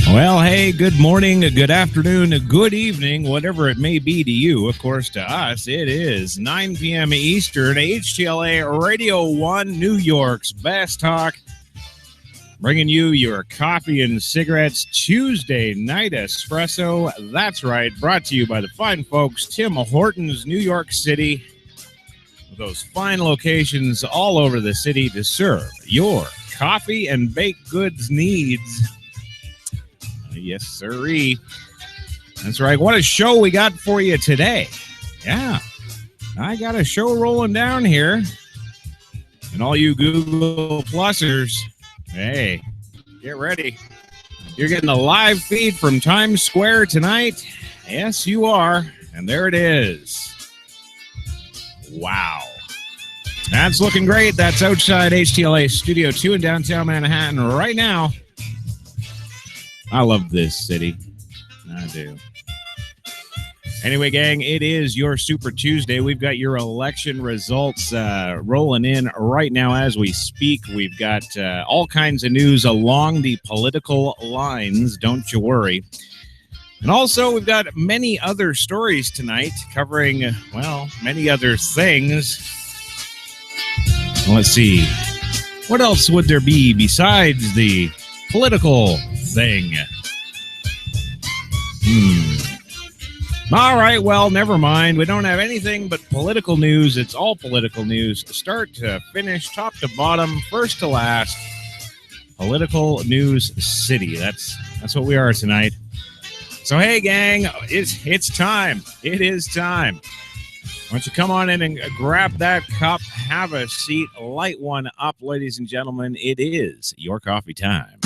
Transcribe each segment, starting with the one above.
Well, hey, good morning, good afternoon, good evening, whatever it may be to you. Of course, to us, it is 9 p.m. Eastern, HTLA Radio 1, New York's best talk, bringing you your coffee and cigarettes Tuesday night espresso. That's right, brought to you by the fine folks, Tim Hortons, New York City, with those fine locations all over the city to serve your coffee and baked goods needs. Yes, sirree. That's right. What a show we got for you today. Yeah, I got a show rolling down here. And all you Google Plusers, hey, get ready. You're getting a live feed from Times Square tonight. Yes, you are. And there it is. Wow. That's looking great. That's outside HTLA Studio 2 in downtown Manhattan right now. I love this city. I do. Anyway, gang, it is your Super Tuesday. We've got your election results rolling in right now as we speak. We've got all kinds of news along the political lines. Don't you worry. And also, we've got many other stories tonight covering, well, many other things. Let's see. What else would there be besides the political thing? All right, well, never mind. We don't have anything but political news. It's all political news. Start to finish, top to bottom, first to last. Political news city. That's what we are tonight. So, hey, gang, it's time. It is time. Why don't you come on in and grab that cup, have a seat, light one up, ladies and gentlemen. It is your coffee time.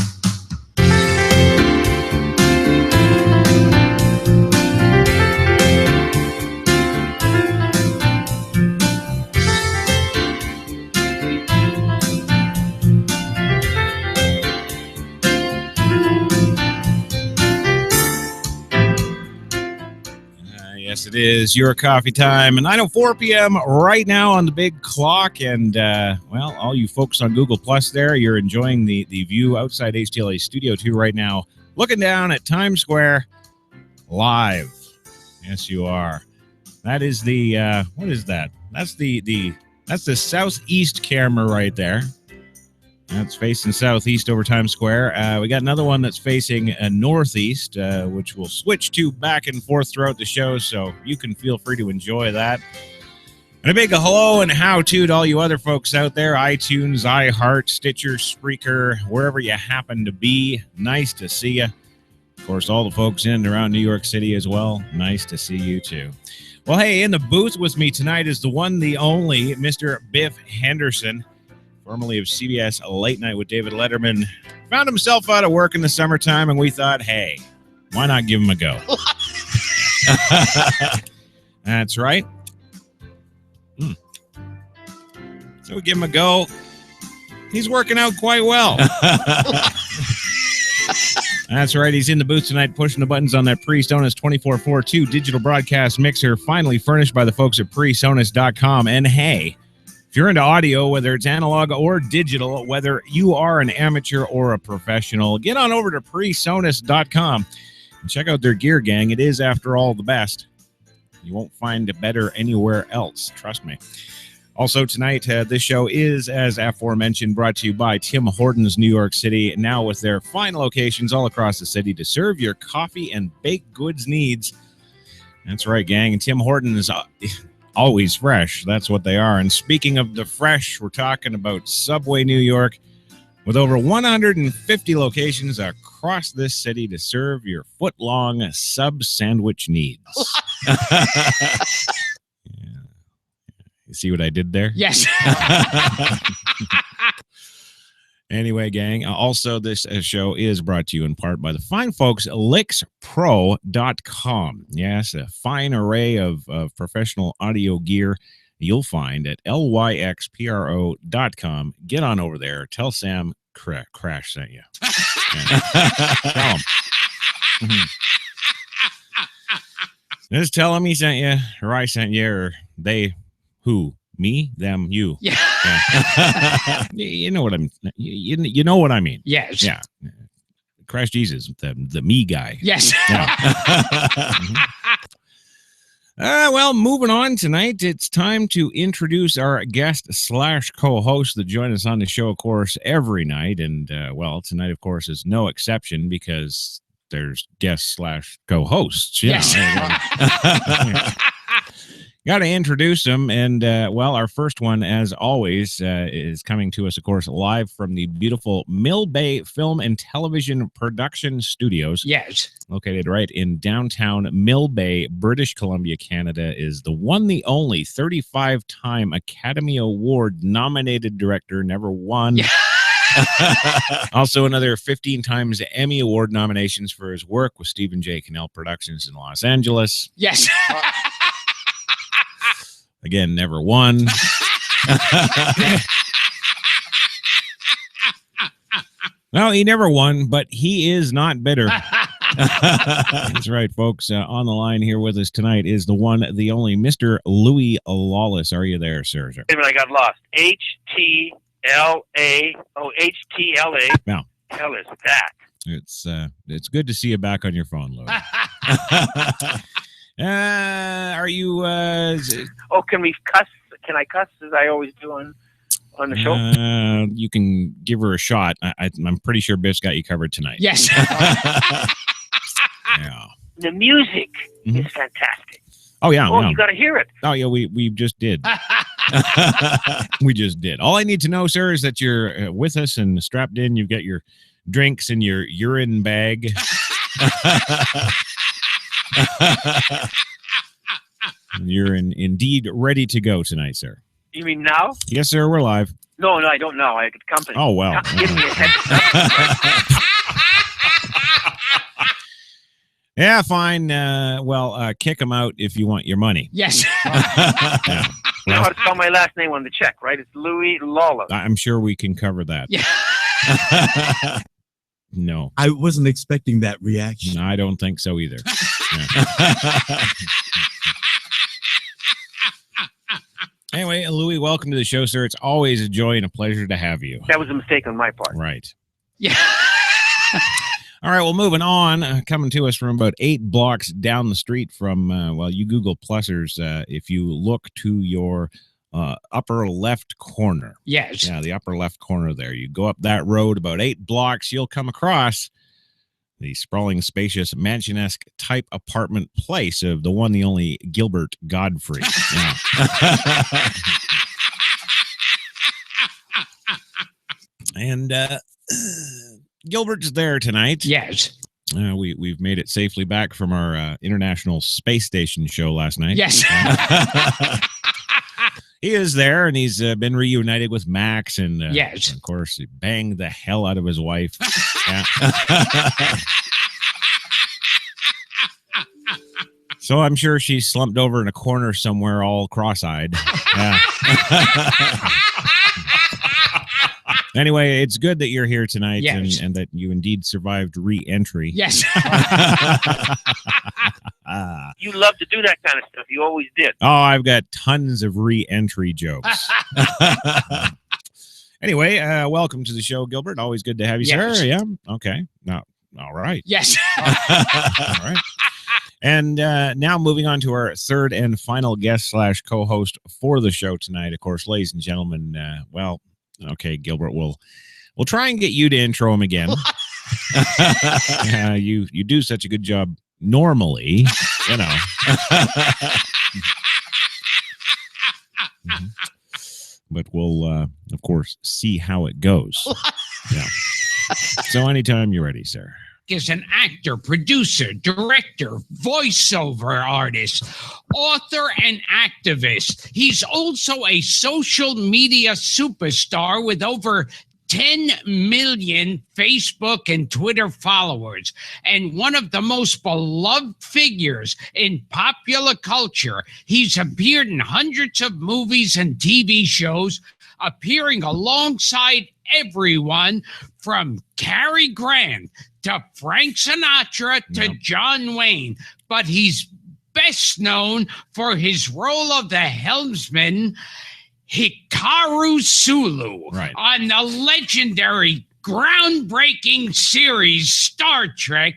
Yes, it is your coffee time. 9:04 p.m. right now on the big clock. And, well, all you folks on Google Plus there, you're enjoying the view outside HTLA Studio 2 right now, looking down at Times Square live. Yes, you are. That is the, what is that? That's that's the southeast camera right there. That's facing southeast over Times Square. We got another one that's facing northeast, which we'll switch to back and forth throughout the show, so you can feel free to enjoy that. And a big hello and how-to to all you other folks out there, iTunes, iHeart, Stitcher, Spreaker, wherever you happen to be. Nice to see you. Of course, all the folks in and around New York City as well. Nice to see you, too. Well, hey, in the booth with me tonight is the one, the only, Mr. Biff Henderson, formerly of CBS Late Night with David Letterman. Found himself out of work in the summertime, and we thought, hey, why not give him a go? That's right. So we give him a go. He's working out quite well. That's right. He's in the booth tonight pushing the buttons on that PreSonus 2442 digital broadcast mixer, finally furnished by the folks at PreSonus.com. And hey, if you're into audio, whether it's analog or digital, whether you are an amateur or a professional, get on over to PreSonus.com and check out their gear, gang. It is, after all, the best. You won't find it better anywhere else. Trust me. Also tonight, this show is, as aforementioned, brought to you by Tim Hortons, New York City, now with their fine locations all across the city to serve your coffee and baked goods needs. That's right, gang. And Tim Hortons always fresh. That's what they are. And speaking of the fresh, we're talking about Subway, New York, with over 150 locations across this city to serve your foot-long sub sandwich needs. Yeah. You see what I did there? Yes. Anyway, gang, also this show is brought to you in part by the fine folks at LixPro.com. Yes, a fine array of professional audio gear you'll find at LYXPRO.com. Get on over there. Tell Sam Crash sent you. Tell him. Just tell him he sent you, or I sent you, or they, who, me, them, you. Yeah. You know what I mean. You know what I mean. Yes. Yeah. Christ Jesus, the me guy. Yes. Yeah. Well, moving on tonight, it's time to introduce our guest / co-host that join us on the show, of course, every night. And, well, tonight, of course, is no exception because there's guest / co-hosts. Yes. Got to introduce them. And, well, our first one, as always, is coming to us, of course, live from the beautiful Mill Bay Film and Television Production Studios. Yes. Located right in downtown Mill Bay, British Columbia, Canada, is the one, the only 35-time Academy Award nominated director, never won. Yeah. Also, another 15 times Emmy Award nominations for his work with Stephen J. Cannell Productions in Los Angeles. Yes. Again, never won. No, he never won, but he is not bitter. That's right, folks. On the line here with us tonight is the one, the only Mr. Louis Lawless. Are you there, sir? I got lost. H-T-L-A. Oh, H-T-L-A. Now, Hell is that? It's good to see you back on your phone, Louis. Are you? Oh, can we cuss? Can I cuss as I always do on the show? You can give her a shot. I'm pretty sure Biff's got you covered tonight. Yes. Yeah. The music is fantastic. Oh yeah. Oh, yeah. you got to hear it. Oh yeah. We just did. We just did. All I need to know, sir, is that you're with us and strapped in. You've got your drinks in your urine bag. You're indeed ready to go tonight, sir. You mean now? Yes, sir. We're live. No, I don't know. I get company. Oh well. Give me a heads up. Yeah, fine. Kick him out if you want your money. Yes. Yeah. You know how to spell my last name on the check, right? It's Louis Lawless. I'm sure we can cover that. Yeah. No. I wasn't expecting that reaction. I don't think so either. Anyway, Louis, welcome to the show, sir. It's always a joy and a pleasure to have you. That was a mistake on my part. Right. Yeah. All right, well, moving on, coming to us from about 8 blocks down the street from, you Google Plusers, if you look to your upper left corner. Yes. Yeah, the upper left corner there. You go up that road about 8 blocks, you'll come across the sprawling, spacious, mansion-esque type apartment place of the one, the only Gilbert Godfrey. Yeah. And Gilbert's there tonight. Yes. We've made it safely back from our International Space Station show last night. Yes. He is there, and he's been reunited with Max, and yes, of course, he banged the hell out of his wife. Yeah. So I'm sure she's slumped over in a corner somewhere, all cross-eyed. Yeah. Anyway, it's good that you're here tonight, yes, and that you indeed survived re-entry. Yes. You love to do that kind of stuff. You always did. Oh, I've got tons of re-entry jokes. Anyway, welcome to the show, Gilbert. Always good to have you, yes, sir. Yeah. Okay. No. All right. Yes. All right. And now moving on to our third and final guest / co-host for the show tonight. Of course, ladies and gentlemen, okay, Gilbert, we'll try and get you to intro him again. You do such a good job normally, you know. But we'll, of course, see how it goes. Yeah. So anytime you're ready, sir. Is an actor, producer, director, voiceover artist, author, and activist. He's also a social media superstar with over 10 million Facebook and Twitter followers, and one of the most beloved figures in popular culture. He's appeared in hundreds of movies and TV shows, appearing alongside everyone from Cary Grant to Frank Sinatra to John Wayne. But he's best known for his role of the helmsman Hikaru Sulu on the legendary groundbreaking series Star Trek,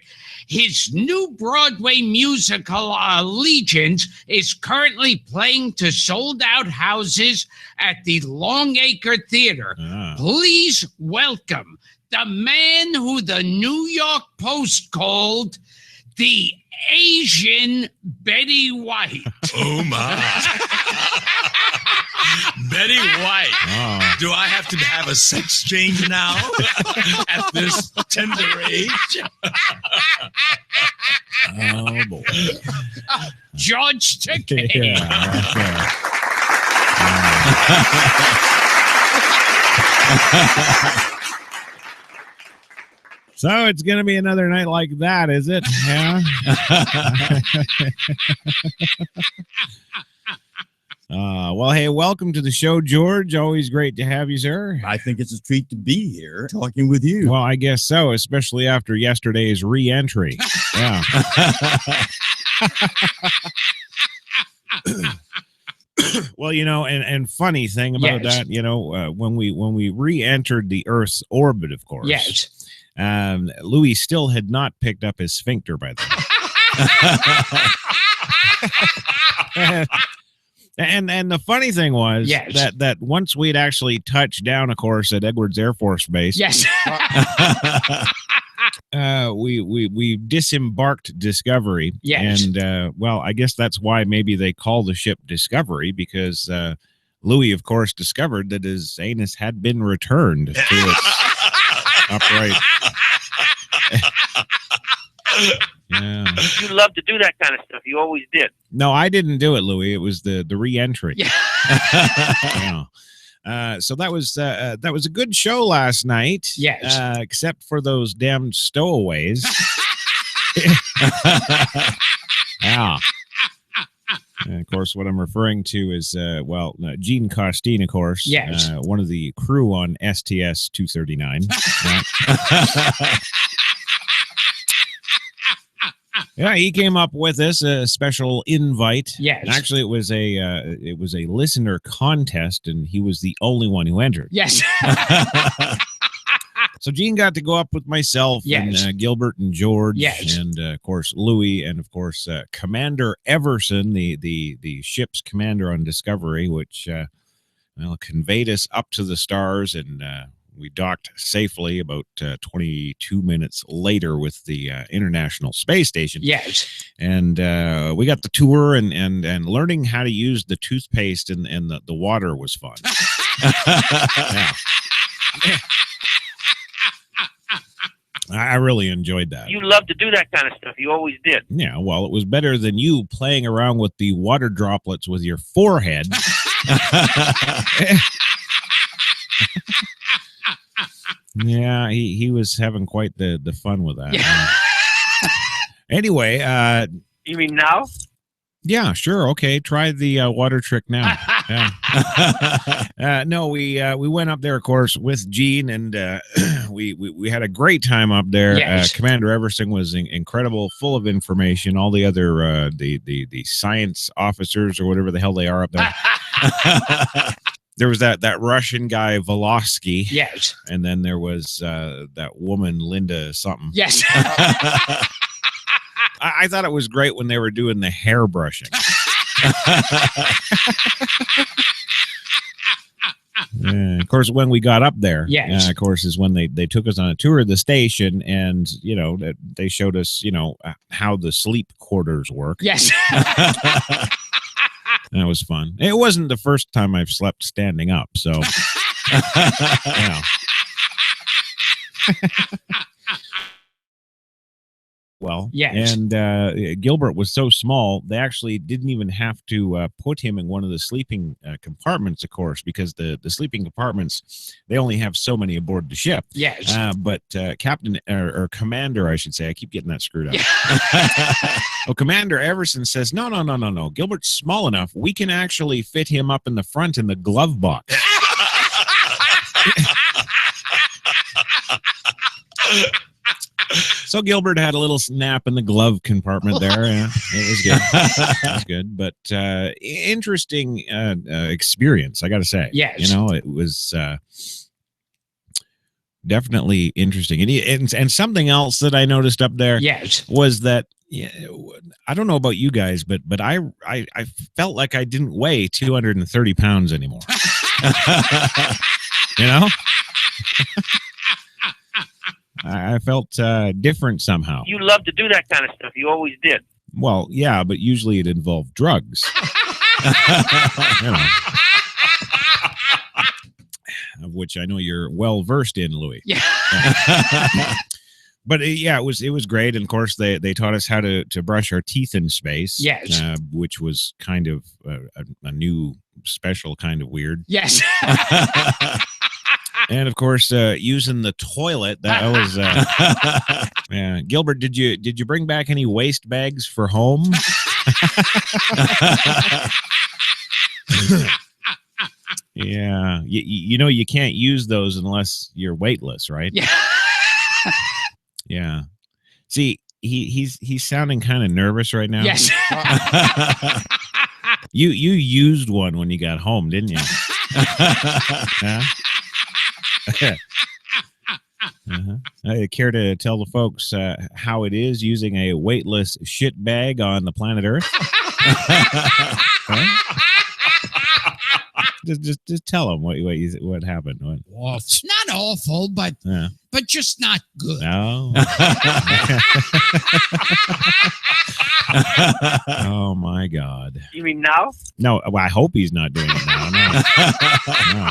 his new Broadway musical Allegiance is currently playing to sold-out houses at the Longacre Theater. Please welcome the man who the New York Post called the Asian Betty White. Oh, my. Betty White. Oh. Do I have to have a sex change now at this tender age? Oh, boy. George Takei. Yeah, So it's going to be another night like that, is it? Yeah. Well, hey, welcome to the show, George. Always great to have you, sir. I think it's a treat to be here talking with you. Well, I guess so, especially after yesterday's re-entry. Yeah. Well, and funny thing about that, when we re-entered the Earth's orbit, of course. Yes. Louis still had not picked up his sphincter by then. And the funny thing was that once we'd actually touched down, of course, at Edwards Air Force Base. Yes. We disembarked Discovery. Yes. And, well, I guess that's why maybe they call the ship Discovery, because Louis, of course, discovered that his anus had been returned to its upright. Yeah. You love to do that kind of stuff. You always did. No, I didn't do it, Louis. It was the re-entry. Yeah. So that was a good show last night. Yes. Except for those damn stowaways. Yeah. And of course, what I'm referring to is, Gene Costine, of course. Yes. One of the crew on STS-239. Yeah, he came up with us a special invite. Yes. Actually, it was a listener contest, and he was the only one who entered. Yes. So Gene got to go up with myself and Gilbert and George, and of course Louis, and of course Commander Everson, the ship's commander on Discovery, which conveyed us up to the stars, and we docked safely about 22 minutes later with the International Space Station. Yes. And we got the tour, and learning how to use the toothpaste and the water was fun. Yeah. I really enjoyed that. You love to do that kind of stuff. You always did. Yeah, well, it was better than you playing around with the water droplets with your forehead. Yeah, he was having quite the fun with that. Yeah. Anyway, you mean now? Yeah, sure. Okay, try the water trick now. No, we went up there, of course, with Gene, and we had a great time up there. Yes. Commander Everson was incredible, full of information. All the other the science officers or whatever the hell they are up there. There was that Russian guy Volosky. Yes. And then there was that woman Linda something. Yes. I thought it was great when they were doing the hair brushing. Of course, when we got up there, of course, is when they took us on a tour of the station, and they showed us how the sleep quarters work. Yes. That was fun. It wasn't the first time I've slept standing up, so. Well, and Gilbert was so small, they actually didn't even have to put him in one of the sleeping compartments, of course, because the sleeping compartments, they only have so many aboard the ship. Yes. But Captain or Commander, I should say, I keep getting that screwed up. Oh, Commander Everson says, no. Gilbert's small enough. We can actually fit him up in the front in the glove box. So Gilbert had a little nap in the glove compartment there. Yeah, it was good. It was good, but interesting experience, I got to say. Yes. It was definitely interesting. And something else that I noticed up there Yes. was that, yeah, I don't know about you guys, but I felt like I didn't weigh 230 pounds anymore. You know, I felt different somehow. You love to do that kind of stuff. You always did. Well, yeah, but usually it involved drugs. You know, of which I know you're well versed in, Louis. Yeah. But yeah, it was great, and of course they taught us how to brush our teeth in space. Yes. Which was kind of a new special kind of weird. Yes. And of course, using the toilet. That was. Yeah, Gilbert, did you bring back any waste bags for home? Yeah, you know you can't use those unless you're weightless, right? Yeah. Yeah. See, he's sounding kind of nervous right now. Yes. You used one when you got home, didn't you? Huh? Care to tell the folks how it is using a weightless shit bag on the planet Earth? Huh? Just tell them what happened. Well, it's not awful, but just not good. No. Oh my God. You mean now? No, well, I hope he's not doing it now. No.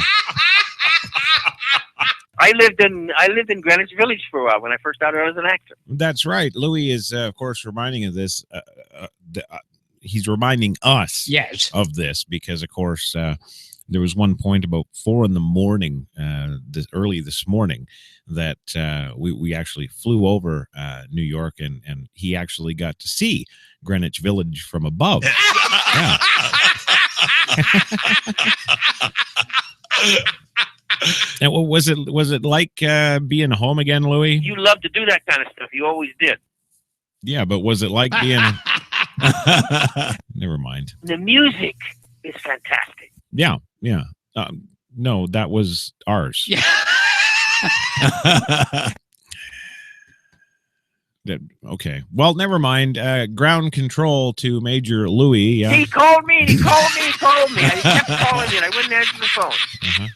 I lived in Greenwich Village for a while when I first started out as an actor. That's right. Louis is, of course, reminding of this. He's reminding us Yes. of this because, of course, there was one point about 4 a.m, early this morning, that we actually flew over New York, and he actually got to see Greenwich Village from above. Yeah. And what was it like being home again, Louis? You love to do that kind of stuff. You always did. Yeah, but was it like being? Never mind. The music is fantastic. Yeah. No, that was ours. Yeah. Okay. Well, never mind. Ground control to Major Louis. Yeah. He called me. He called me. I kept calling it. I wouldn't answer the phone. Uh-huh.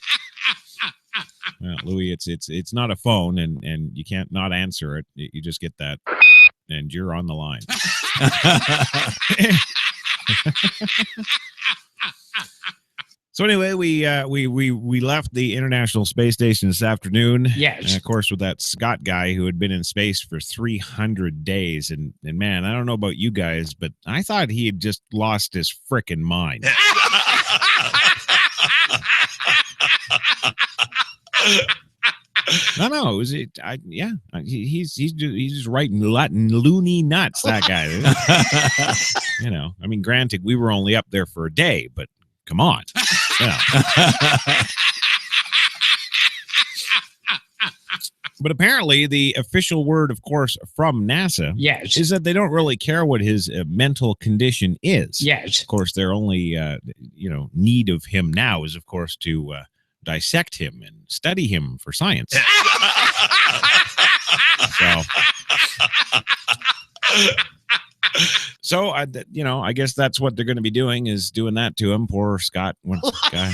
Well, Louis, it's not a phone, and you can't not answer it. You just get that, and you're on the line. So anyway, we left the International Space Station this afternoon. Yes. And of course, with that Scott guy who had been in space for 300 days. And man, I don't know about you guys, but I thought he had just lost his frickin' mind. No, it was it. He's just writing loony nuts. That guy. You know, I mean, granted, we were only up there for a day, but come on. Yeah. But apparently, the official word, of course, from NASA, Yes. is that they don't really care what his mental condition is. Yes. Of course, their only need of him now is, of course, to dissect him and study him for science. So I guess that's what they're going to be doing, is doing that to him. Poor Scott. Guy.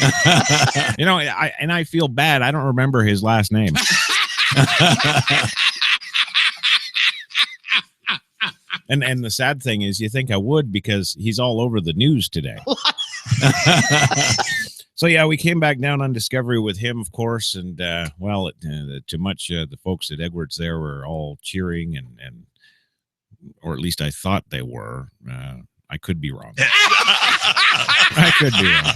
I feel bad. I don't remember his last name. And the sad thing is, you think I would, because he's all over the news today. So yeah, we came back down on Discovery with him, of course, and too much. The folks at Edwards there were all cheering, and or at least I thought they were. I could be wrong. I could be wrong.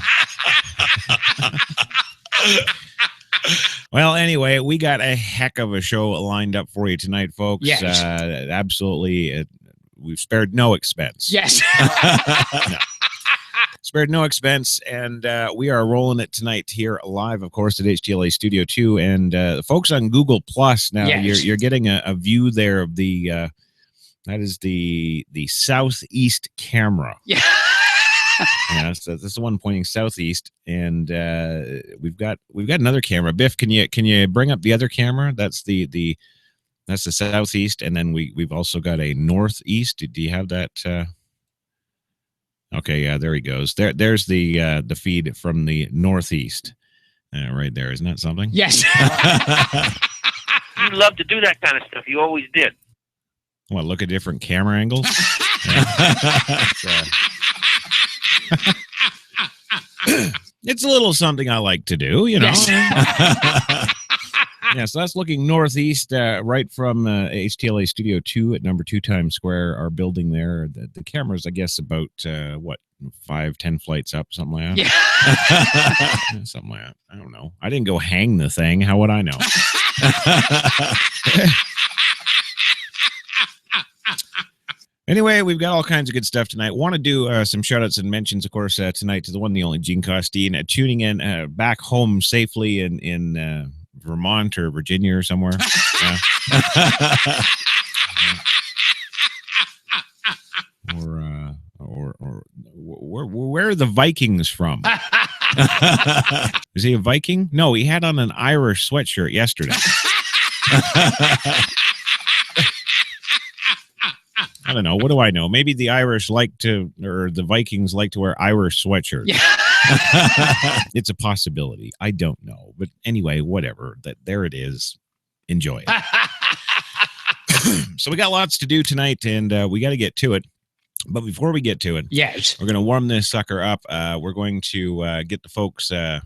Well, anyway, we got a heck of a show lined up for you tonight, folks. Yes. Absolutely. We've spared no expense. Yes. No. Spared no expense, and we are rolling it tonight here live, of course, at HTLA Studio 2. And the folks on Google Plus now, Yes. you're getting a view there of the that is the southeast camera. Yeah. Yeah, so this is the one pointing southeast, and we've got another camera. Biff, can you bring up the other camera? That's the southeast, and then we've also got a northeast. Do you have that? Okay, yeah, there he goes. There's the feed from the northeast, right there. Isn't that something? Yes. You love to do that kind of stuff. You always did. Well, look at different camera angles. It's a little something I like to do, you know. Yes. Yeah, so that's looking northeast, right from HTLA Studio 2 at number 2 Times Square, our building there. The camera's, I guess, about, 5-10 flights up, something like that. Yeah. Something like that. I don't know. I didn't go hang the thing. How would I know? Anyway, we've got all kinds of good stuff tonight. Want to do some shout-outs and mentions, of course, tonight to the one, the only Gene Costine, tuning in back home safely in Vermont or Virginia or somewhere. Yeah. Or where are the Vikings from? Is he a Viking? No, he had on an Irish sweatshirt yesterday. I don't know. What do I know? Maybe the Irish like to, or the Vikings like to wear Irish sweatshirts. Yeah. It's a possibility. I don't know. But anyway, whatever. There it is. Enjoy it. So we got lots to do tonight, and we got to get to it. But before we get to it, Yes. we're going to warm this sucker up. We're going to get the folks. Yeah.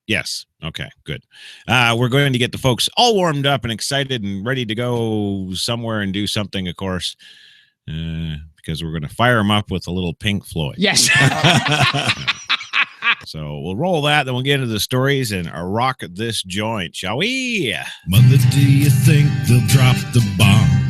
Yes. Okay, good. We're going to get the folks all warmed up and excited and ready to go somewhere and do something, of course, because we're going to fire them up with a little Pink Floyd. Yes. So we'll roll that, then we'll get into the stories and rock this joint, shall we? Mother, do you think they'll drop the bomb?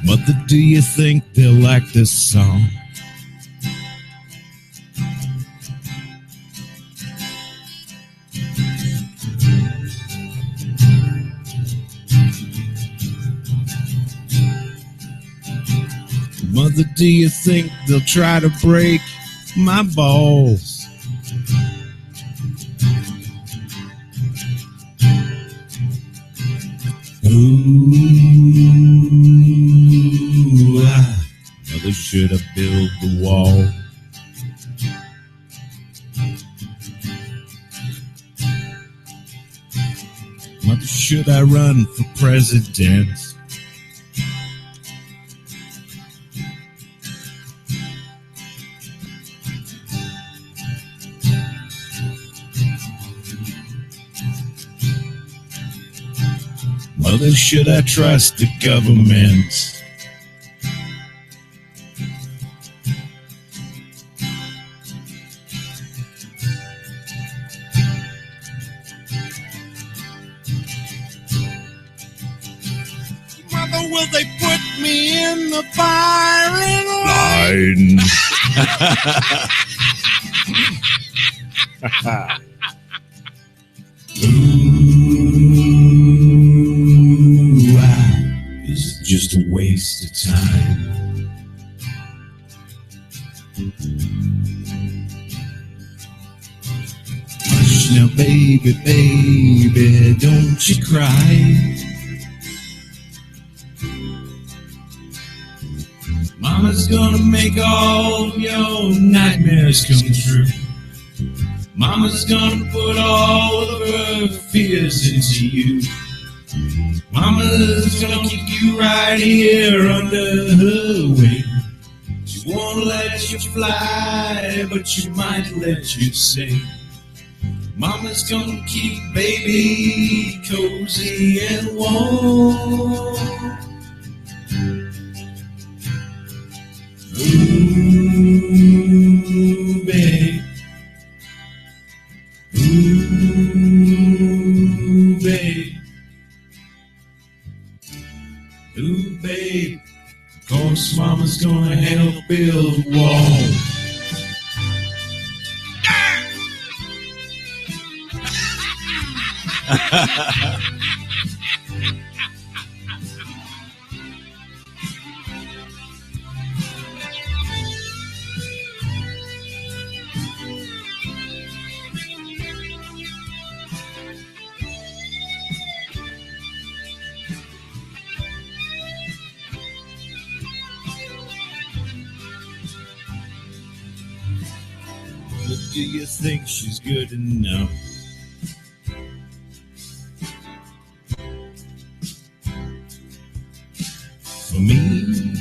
Mother, do you think they'll like this song? Mother, do you think they'll try to break my balls? Ooh, mother, should I build the wall? Mother, should I run for president? Mother, should I trust the government? Mother, will they put me in the firing line? Ooh, is it just a waste of time? Hush now, baby, baby, don't you cry. Mama's gonna make all your nightmares come true. Mama's gonna put all of her fears into you. Mama's gonna keep you right here under her wing. She won't let you fly, but she might let you sing. Mama's gonna keep baby cozy and warm. Ooh, babe. Ooh, babe. Ooh, babe. Of course, Mama's gonna help build a wall. But do you think she's good enough? For me?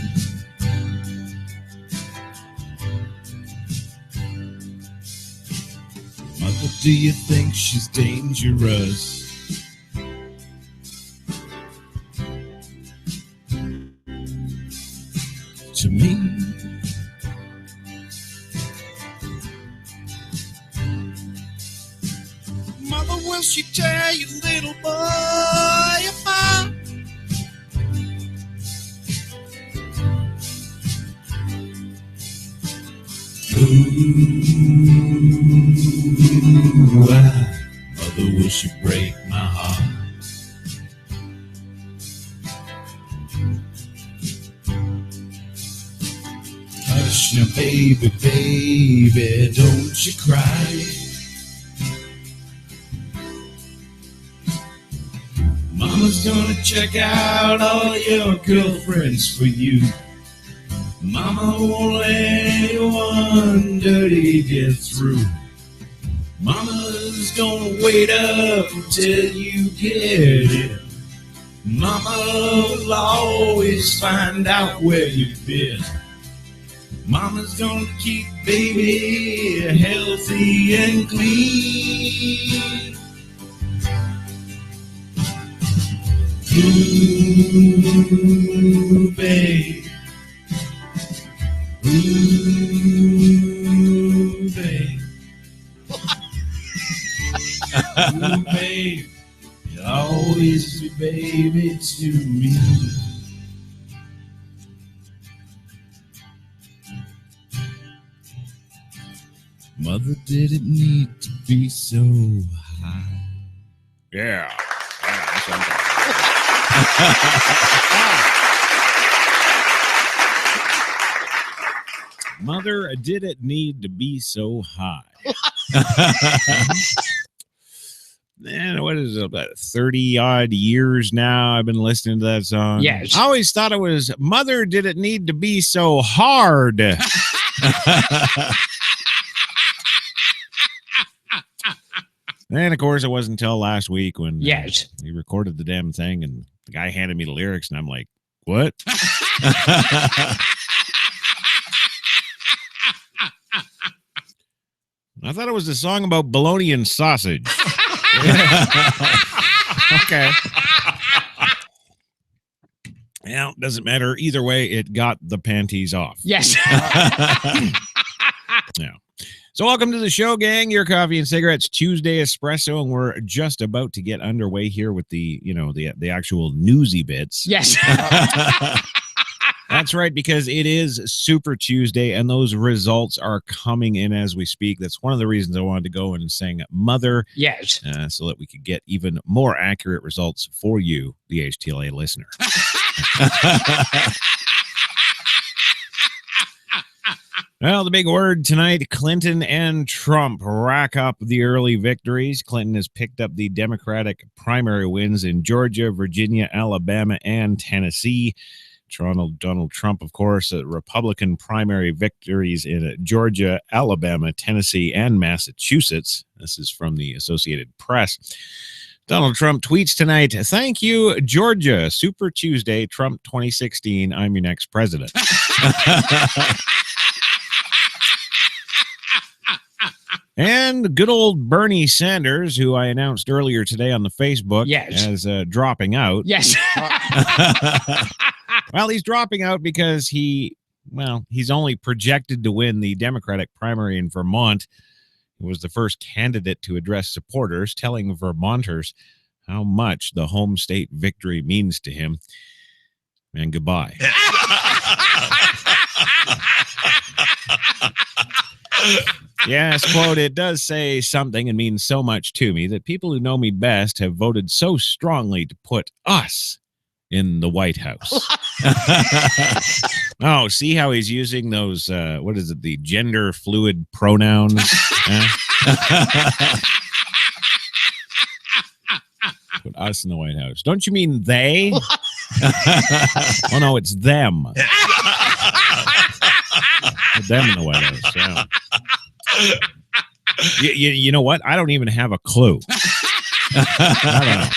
Mother, do you think she's dangerous? To me? Mother, will she tear your little boy apart? Ooh, why, mother, will she break my heart? Hush now, baby, baby, don't you cry. Mama's gonna check out all your girlfriends for you. Mama won't let anyone dirty get through. Mama's gonna wait up until you get it. Mama will always find out where you've been. Mama's gonna keep baby healthy and clean. Ooh, babe. Ooh, babe. Ooh, babe. You'll always be baby to me. Mother didn't need to be so high. Yeah. Mother didn't need to be so high. Man, what is it, about 30 odd years now I've been listening to that song? Yes. I always thought it was Mother didn't need to be so hard. And of course, it wasn't until last week when Yes. he recorded the damn thing and the guy handed me the lyrics and I'm like, what? I thought it was a song about bologna and sausage. Okay. Well, doesn't matter. Either way, it got the panties off. Yes. Yeah. So welcome to the show, gang. Your Coffee and Cigarettes Tuesday Espresso, and we're just about to get underway here with the, the actual newsy bits. Yes. That's right, because it is Super Tuesday, and those results are coming in as we speak. That's one of the reasons I wanted to go and sing Mother. Yes. So that we could get even more accurate results for you, the HTLA listener. Well, the big word tonight, Clinton and Trump rack up the early victories. Clinton has picked up the Democratic primary wins in Georgia, Virginia, Alabama, and Tennessee. Donald Trump, of course, Republican primary victories in Georgia, Alabama, Tennessee, and Massachusetts. This is from the Associated Press. Donald Trump tweets tonight, "Thank you, Georgia. Super Tuesday, Trump 2016. I'm your next president." And good old Bernie Sanders, who I announced earlier today on the Facebook, Yes. as dropping out. Yes. Well, he's dropping out because he's only projected to win the Democratic primary in Vermont. He was the first candidate to address supporters, telling Vermonters how much the home state victory means to him. And goodbye. Yes, quote, it does say something and means so much to me that people who know me best have voted so strongly to put us in the White House. Oh, see how he's using those, what is it, the gender fluid pronouns? Put us in the White House. Don't you mean they? Oh, no, it's them. Put them in the White House, yeah. You know what? I don't even have a clue. I don't know.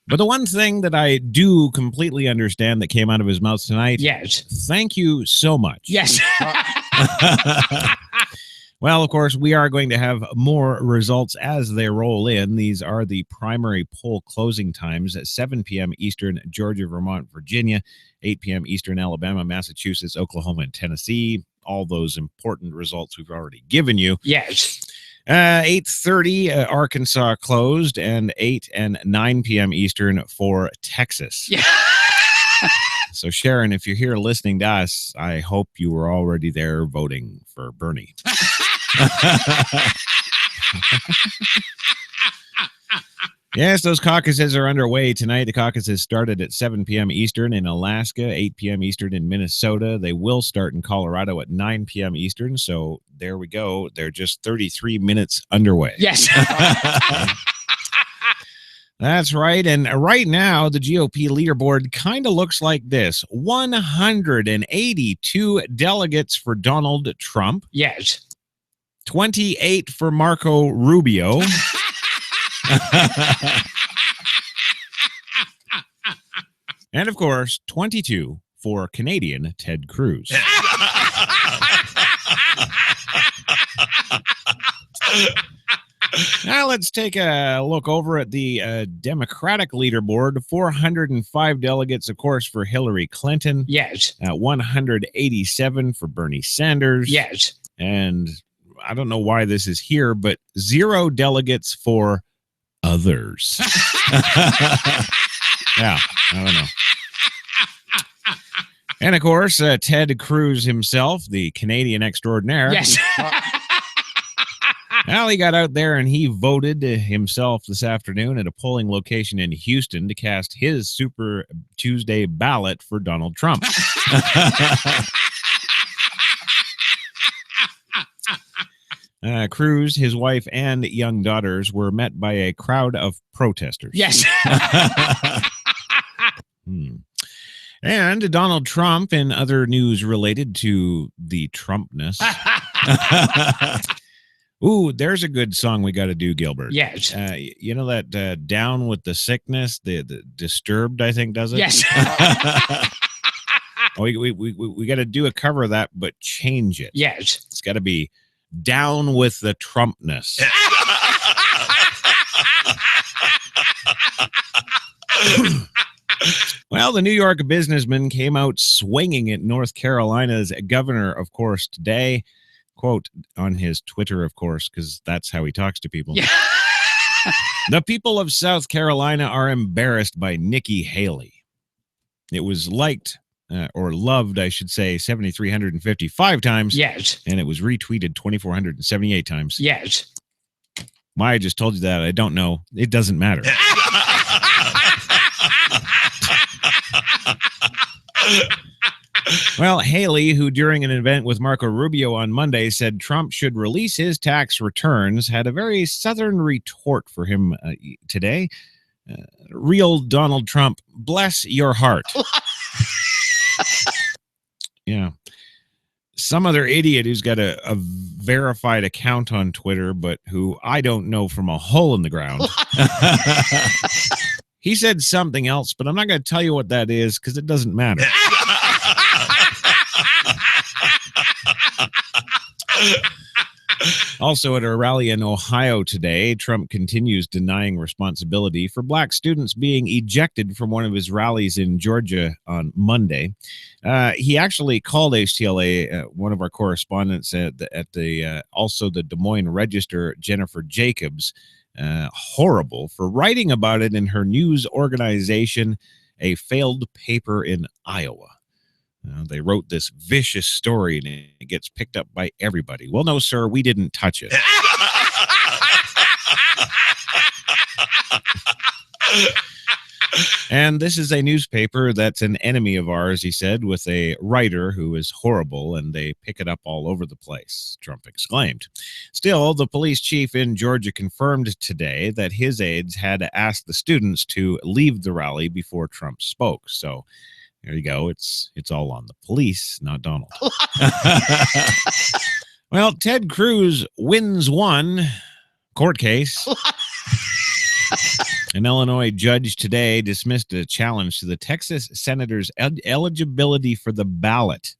But the one thing that I do completely understand that came out of his mouth tonight. Yes. Thank you so much. Yes. Well, of course, we are going to have more results as they roll in. These are the primary poll closing times at 7 p.m. Eastern, Georgia, Vermont, Virginia, 8 p.m. Eastern, Alabama, Massachusetts, Oklahoma, and Tennessee. All those important results we've already given you. Yes. 8:30 Arkansas closed, and 8 and 9 p.m. Eastern for Texas. Yeah. So, Sharon, if you're here listening to us, I hope you were already there voting for Bernie. Yes, those caucuses are underway tonight. The caucuses started at 7 p.m. Eastern in Alaska, 8 p.m. Eastern in Minnesota. They will start in Colorado at 9 p.m. Eastern. So there we go. They're just 33 minutes underway. Yes. That's right. And right now, the GOP leaderboard kind of looks like this. 182 delegates for Donald Trump. Yes. 28 for Marco Rubio. And, of course, 22 for Canadian Ted Cruz. Now let's take a look over at the Democratic leaderboard. 405 delegates, of course, for Hillary Clinton. Yes. 187 for Bernie Sanders. Yes. And I don't know why this is here, but 0 delegates for others. Yeah, I don't know. And, of course, Ted Cruz himself, the Canadian extraordinaire. Yes. Well, he got out there and he voted himself this afternoon at a polling location in Houston to cast his Super Tuesday ballot for Donald Trump. Cruz, his wife, and young daughters were met by a crowd of protesters. Yes. And Donald Trump, in other news related to the Trumpness. Ooh, there's a good song we got to do, Gilbert. Yes. You know that Down with the Sickness, the Disturbed, I think, does it? Yes. We got to do a cover of that, but change it. Yes. It's got to be Down with the Trumpness. Well, the New York businessman came out swinging at North Carolina's governor, of course, today. Quote on his Twitter, of course, because that's how he talks to people. Yeah. The people of South Carolina are embarrassed by Nikki Haley. It was liked, or loved, I should say, 7,355 times. Yes. And it was retweeted 2,478 times. Yes. Why I just told you that, I don't know. It doesn't matter. Well, Haley, who during an event with Marco Rubio on Monday said Trump should release his tax returns, had a very Southern retort for him today. Real Donald Trump, bless your heart. Yeah. Some other idiot who's got a verified account on Twitter, but who I don't know from a hole in the ground. He said something else, but I'm not going to tell you what that is because it doesn't matter. Also, at a rally in Ohio today, Trump continues denying responsibility for black students being ejected from one of his rallies in Georgia on Monday. He actually called HTLA, one of our correspondents also the Des Moines Register, Jennifer Jacobs, horrible for writing about it in her news organization, A Failed Paper in Iowa. They wrote this vicious story and it gets picked up by everybody. Well, no, sir, we didn't touch it. And this is a newspaper that's an enemy of ours, he said, with a writer who is horrible, and they pick it up all over the place, Trump exclaimed. Still, the police chief in Georgia confirmed today that his aides had asked the students to leave the rally before Trump spoke. So there you go. It's all on the police, not Donald. Well, Ted Cruz wins one court case. An Illinois judge today dismissed a challenge to the Texas senator's eligibility for the ballot.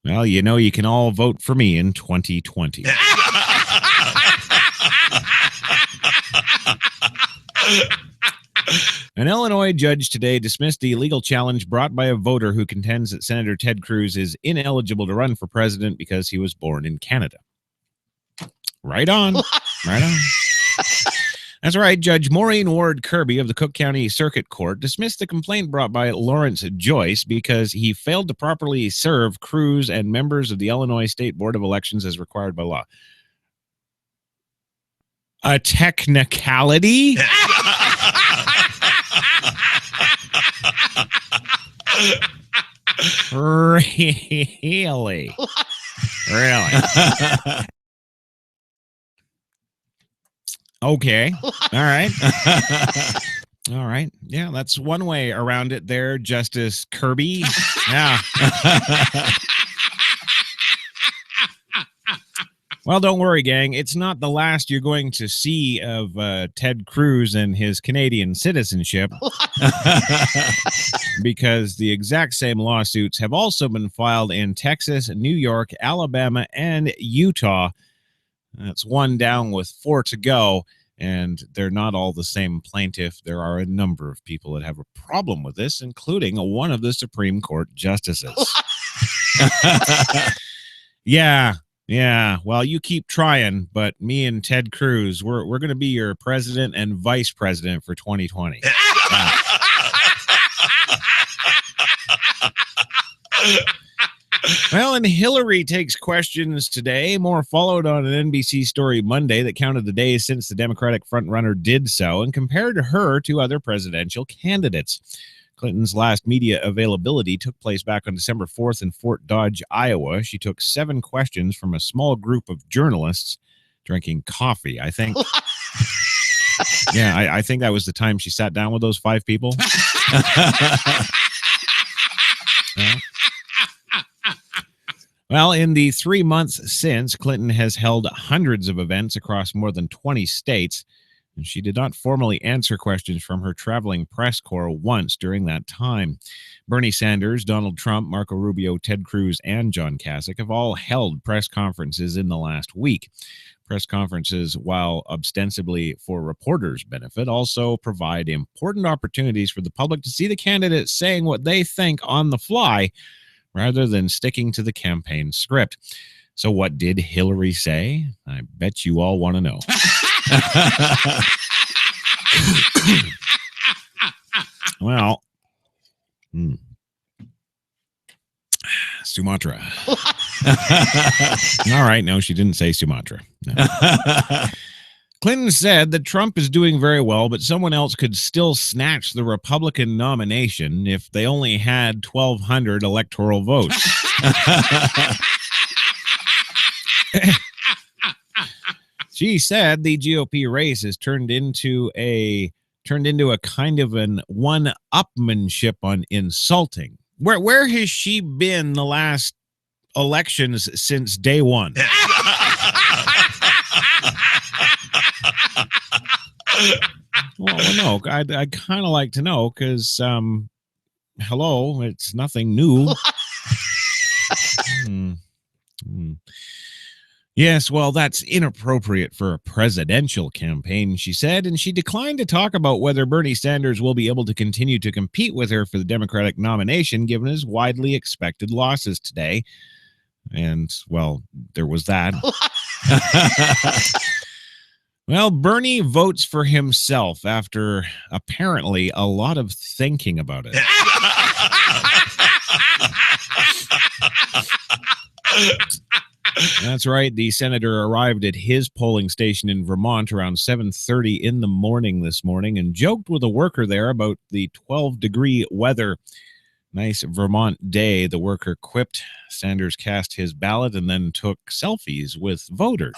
Well, you know, you can all vote for me in 2020. An Illinois judge today dismissed the illegal challenge brought by a voter who contends that Senator Ted Cruz is ineligible to run for president because he was born in Canada. Right on. Right on. That's right. Judge Maureen Ward Kirby of the Cook County Circuit Court dismissed the complaint brought by Lawrence Joyce because he failed to properly serve Cruz and members of the Illinois State Board of Elections as required by law. A technicality? Really? Really? Okay. All right. All right. Yeah, that's one way around it there, Justice Kirby. Yeah. Well, don't worry, gang. It's not the last you're going to see of Ted Cruz and his Canadian citizenship, because the exact same lawsuits have also been filed in Texas, New York, Alabama, and Utah. That's one down with 4 to go, and they're not all the same plaintiff. There are a number of people that have a problem with this, including one of the Supreme Court justices. Yeah. Well, you keep trying, but me and Ted Cruz, we're going to be your president and vice president for 2020. Well, and Hillary takes questions today. More followed on an NBC story Monday that counted the days since the Democratic frontrunner did so and compared her to other presidential candidates. Clinton's last media availability took place back on December 4th in Fort Dodge, Iowa. She took 7 questions from a small group of journalists drinking coffee, I think. Yeah, I think that was the time she sat down with those 5 people. Well, in the 3 months since, Clinton has held hundreds of events across more than 20 states, and she did not formally answer questions from her traveling press corps once during that time. Bernie Sanders, Donald Trump, Marco Rubio, Ted Cruz, and John Kasich have all held press conferences in the last week. Press conferences, while ostensibly for reporters' benefit, also provide important opportunities for the public to see the candidates saying what they think on the fly, rather than sticking to the campaign script. So what did Hillary say? I bet you all want to know. Well, Sumatra. All right, no, she didn't say Sumatra. No. Clinton said that Trump is doing very well, but someone else could still snatch the Republican nomination if they only had 1,200 electoral votes. She said the GOP race has turned into a kind of an one-upmanship on insulting. Where has she been the last elections since day one? Well, no, I'd kind of like to know because, hello, it's nothing new. Yes, well, that's inappropriate for a presidential campaign, she said, and she declined to talk about whether Bernie Sanders will be able to continue to compete with her for the Democratic nomination, given his widely expected losses today. And, well, there was that. Well, Bernie votes for himself after apparently a lot of thinking about it. That's right. The senator arrived at his polling station in Vermont around 7:30 in the morning this morning and joked with a worker there about the 12-degree weather. Nice Vermont day, the worker quipped. Sanders cast his ballot and then took selfies with voters.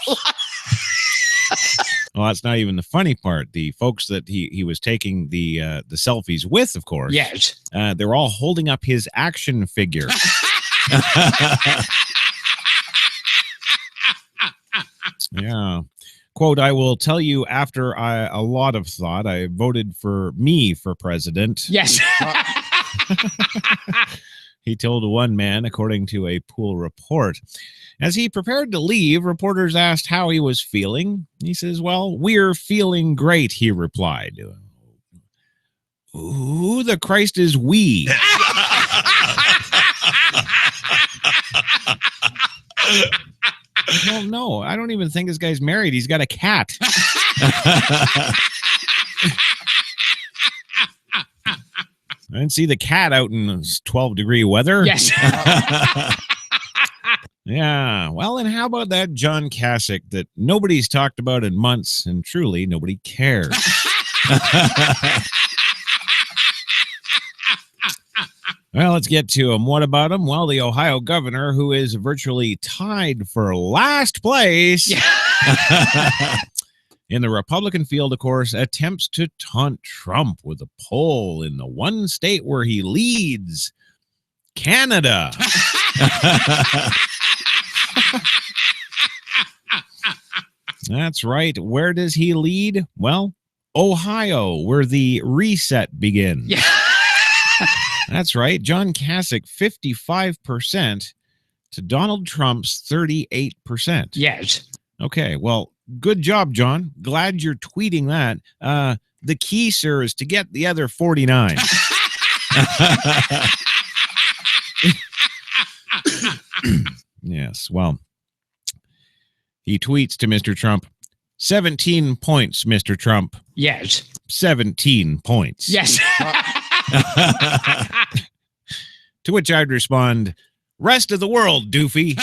Well, that's not even the funny part. The folks that he was taking the selfies with, of course. Yes. They were all holding up his action figure. Yeah. Quote, I will tell you after a lot of thought, I voted for me for president. Yes. He told one man, according to a Pool report. As he prepared to leave, reporters asked how he was feeling. He says, well, we're feeling great, he replied. Who the Christ is we? Well, no, I don't even think this guy's married. He's got a cat. I didn't see the cat out in 12-degree weather. Yes. Yeah. Well, and how about that John Kasich that nobody's talked about in months, and truly nobody cares? Well, let's get to him. What about him? Well, the Ohio governor, who is virtually tied for last place in the Republican field, of course, attempts to taunt Trump with a poll in the one state where he leads, Canada. That's right. Where does he lead? Well, Ohio, where the reset begins. Yeah. That's right. John Kasich, 55% to Donald Trump's 38%. Yes. Okay, well, good job, John. Glad you're tweeting that. The key, sir, is to get the other 49. Yes, well, he tweets to Mr. Trump, 17 points, Mr. Trump. Yes. 17 points. Yes. To which I'd respond, rest of the world, doofy.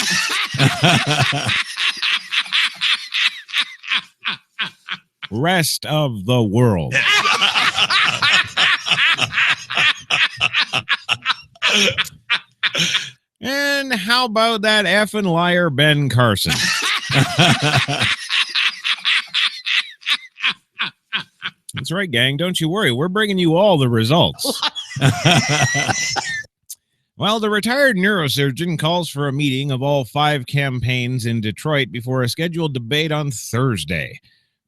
Rest of the world. And how about that effing liar, Ben Carson? That's right, gang. Don't you worry. We're bringing you all the results. Well, the retired neurosurgeon calls for a meeting of all 5 campaigns in Detroit before a scheduled debate on Thursday.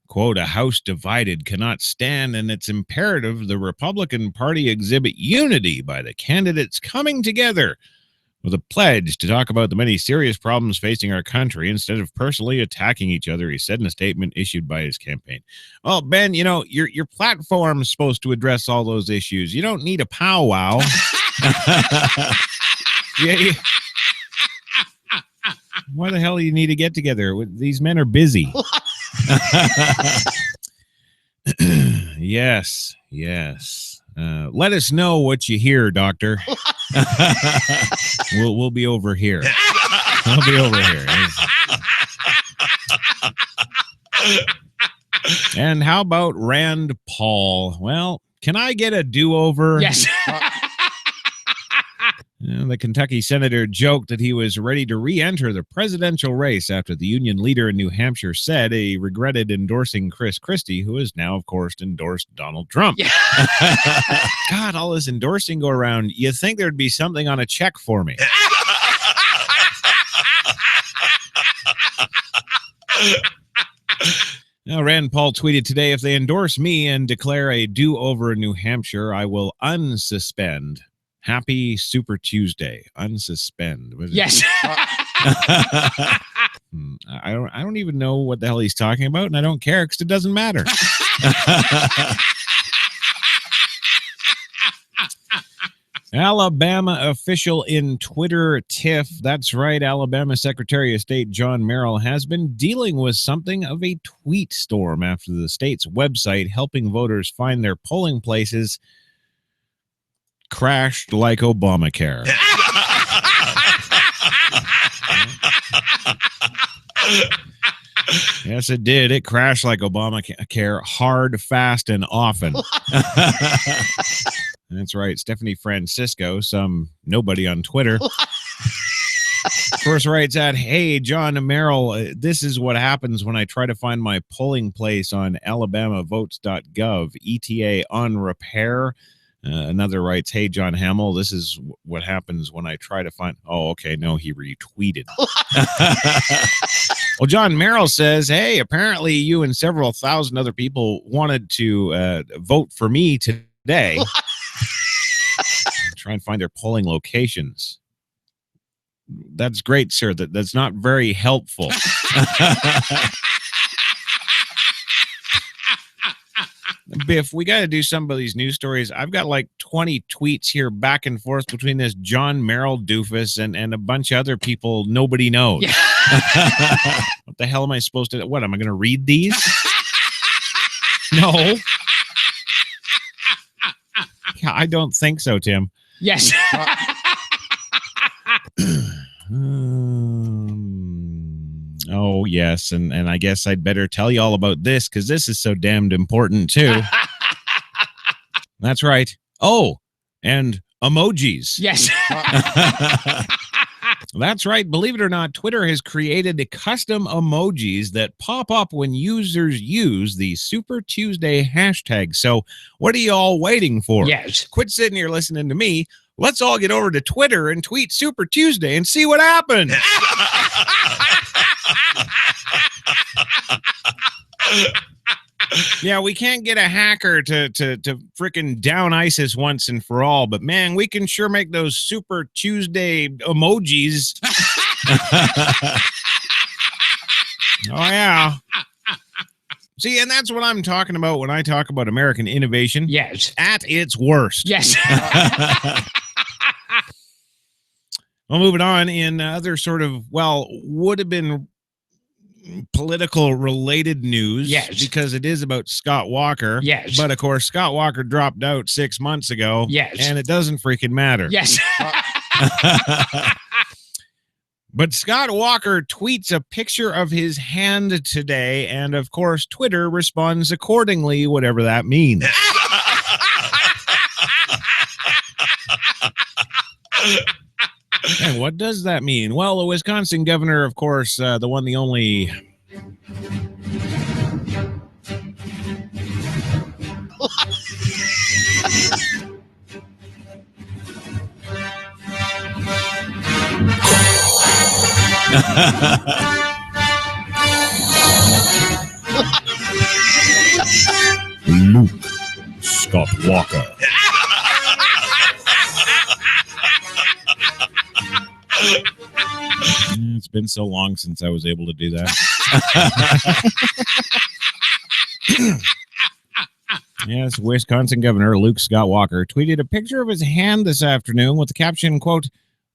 Quote, a house divided cannot stand, and it's imperative the Republican Party exhibit unity by the candidates coming together with a pledge to talk about the many serious problems facing our country instead of personally attacking each other, he said in a statement issued by his campaign. Well, Ben, you know, your platform is supposed to address all those issues. You don't need a powwow. Yeah. Why the hell do you need to get together? These men are busy. Yes. Let us know what you hear, doctor. We'll be over here. We'll be over here. And how about Rand Paul? Well, can I get a do-over? Yes. The Kentucky senator joked that he was ready to re-enter the presidential race after the union leader in New Hampshire said he regretted endorsing Chris Christie, who has now, of course, endorsed Donald Trump. Yeah. God, all this endorsing go around. You'd think there'd be something on a check for me. Now, Rand Paul tweeted today, if they endorse me and declare a do-over in New Hampshire, I will unsuspend. Happy Super Tuesday. Unsuspend. Yes. I don't even know what the hell he's talking about, and I don't care because it doesn't matter. Alabama official in Twitter tiff. That's right. Alabama Secretary of State John Merrill has been dealing with something of a tweet storm after the state's website helping voters find their polling places crashed like Obamacare. Yes, it did. It crashed like Obamacare, hard, fast, and often. That's right. Stephanie Francisco, some nobody on Twitter, first writes at, "Hey, John and Merrill, this is what happens when I try to find my polling place on alabamavotes.gov, ETA on repair." Another writes, "Hey, John Hamill, this is what happens when I try to find..." Oh, okay. No, he retweeted. Well, John Merrill says, "Hey, apparently you and several thousand other people wanted to vote for me today." Try and find their polling locations. That's great, sir. That's not very helpful. Biff, we got to do some of these news stories. I've got like 20 tweets here back and forth between this John Merrill doofus and a bunch of other people nobody knows. Yeah. What the hell am I supposed to... What, am I going to read these? No. I don't think so, Tim. Yes. Oh, yes. And I guess I'd better tell you all about this because this is so damned important, too. That's right. Oh, and emojis. Yes. That's right. Believe it or not, Twitter has created custom emojis that pop up when users use the Super Tuesday hashtag. So what are you all waiting for? Yes. Quit sitting here listening to me. Let's all get over to Twitter and tweet Super Tuesday and see what happens. Yeah, we can't get a hacker to frickin' down ISIS once and for all, but man, we can sure make those Super Tuesday emojis. Oh, yeah. See, and that's what I'm talking about when I talk about American innovation. Yes. At its worst. Yes. Well, moving on in other sort of, well, would have been political related news. Yes. Because it is about Scott Walker. Yes. But of course, Scott Walker dropped out 6 months ago. Yes. And it doesn't freaking matter. Yes. But Scott Walker tweets a picture of his hand today, and of course, Twitter responds accordingly, whatever that means. And what does that mean? Well, the Wisconsin governor, of course, the one, the only... Luke Scott Walker. It's been so long since I was able to do that. Yes, Wisconsin Governor Luke Scott Walker tweeted a picture of his hand this afternoon with the caption, quote,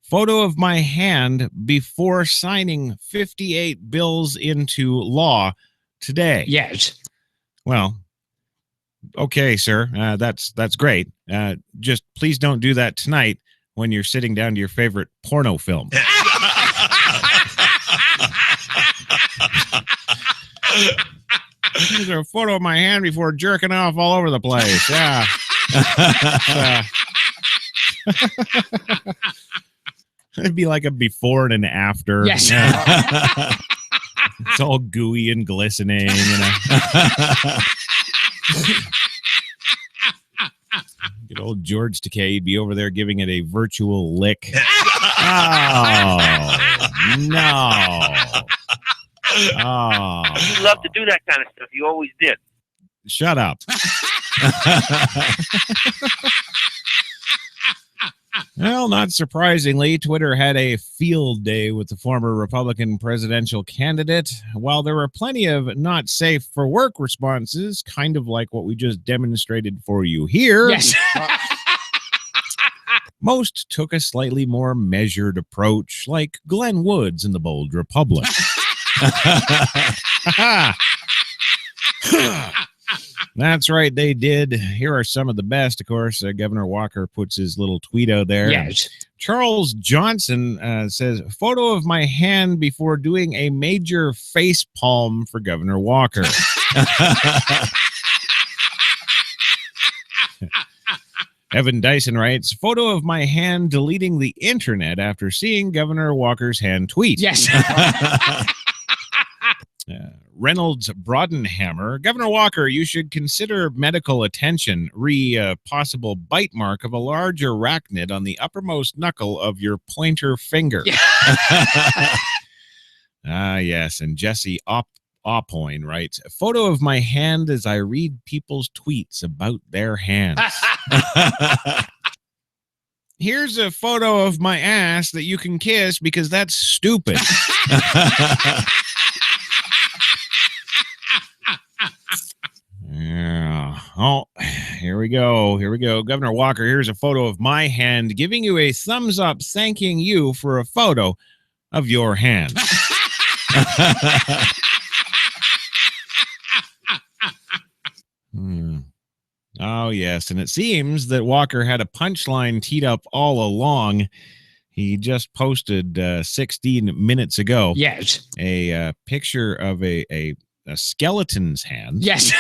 "Photo of my hand before signing 58 bills into law today." Yes. Well, okay, sir. That's great. Just please don't do that tonight when you're sitting down to your favorite porno film. There's a photo of my hand before jerking off all over the place. Yeah. It'd be like a before and an after. Yes. Yeah. It's all gooey and glistening, you know. Good old George Takei, he'd be over there giving it a virtual lick. Oh, no. Oh. You love to do that kind of stuff. You always did. Shut up. Well, not surprisingly, Twitter had a field day with the former Republican presidential candidate. While there were plenty of not safe for work responses, kind of like what we just demonstrated for you here, Yes. most took a slightly more measured approach, like Glenn Woods in The Bold That's right, they did. Here are some of the best, of course. Governor Walker puts his little tweet out there. Yes. Charles Johnson says, photo of my hand before doing a major face palm for Governor Walker. Evan Dyson writes, photo of my hand deleting the internet after seeing Governor Walker's hand tweet. Yes. Reynolds Brodenhammer, Governor Walker, you should consider medical attention. Possible bite mark of a large arachnid on the uppermost knuckle of your pointer finger. Yes. And Jesse Opoin writes, a photo of my hand as I read people's tweets about their hands. Here's a photo of my ass that you can kiss because that's stupid. Yeah. Oh, here we go. Here we go. Governor Walker, here's a photo of my hand giving you a thumbs up, thanking you for a photo of your hand. Oh, yes. And it seems that Walker had a punchline teed up all along. He just posted 16 minutes ago. Yes. A picture of a skeleton's hand. Yes.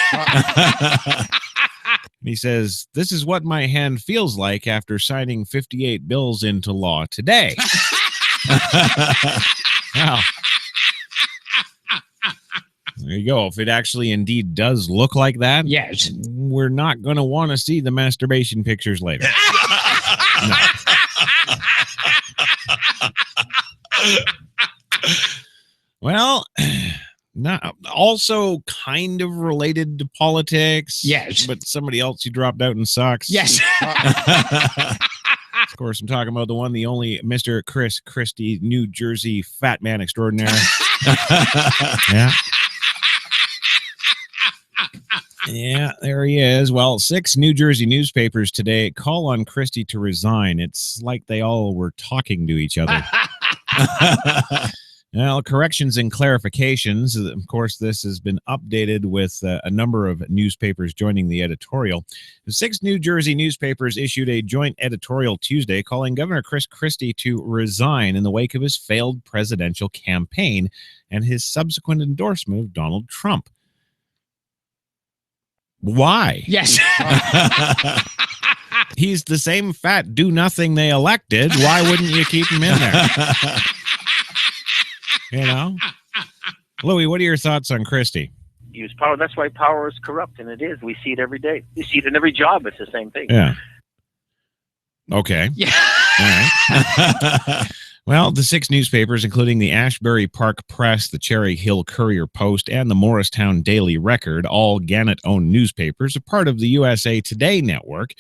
He says, this is what my hand feels like after signing 58 bills into law today. Wow. There you go. If it actually indeed does look like that, Yes. we're not going to want to see the masturbation pictures later. No. Well, not also kind of related to politics. Yes. But somebody else who dropped out and sucks. Yes. Of course, I'm talking about the one, the only Mr. Chris Christie, New Jersey fat man extraordinaire. Yeah. Yeah, there he is. Well, 6 New Jersey newspapers today call on Christie to resign. It's like they all were talking to each other. Well, corrections and clarifications. Of course, this has been updated with a number of newspapers joining the editorial. The 6 New Jersey newspapers issued a joint editorial Tuesday calling Governor Chris Christie to resign in the wake of his failed presidential campaign and his subsequent endorsement of Donald Trump. Why? Yes. He's the same fat do-nothing they elected. Why wouldn't you keep him in there? You know? Louis, what are your thoughts on Christie? Use power. That's why power is corrupt, and it is. We see it every day. We see it in every job. It's the same thing. Yeah. Okay. Yeah. All right. Well, the 6 newspapers, including the Ashbury Park Press, the Cherry Hill Courier Post, and the Morristown Daily Record, all Gannett-owned newspapers, are part of the USA Today network,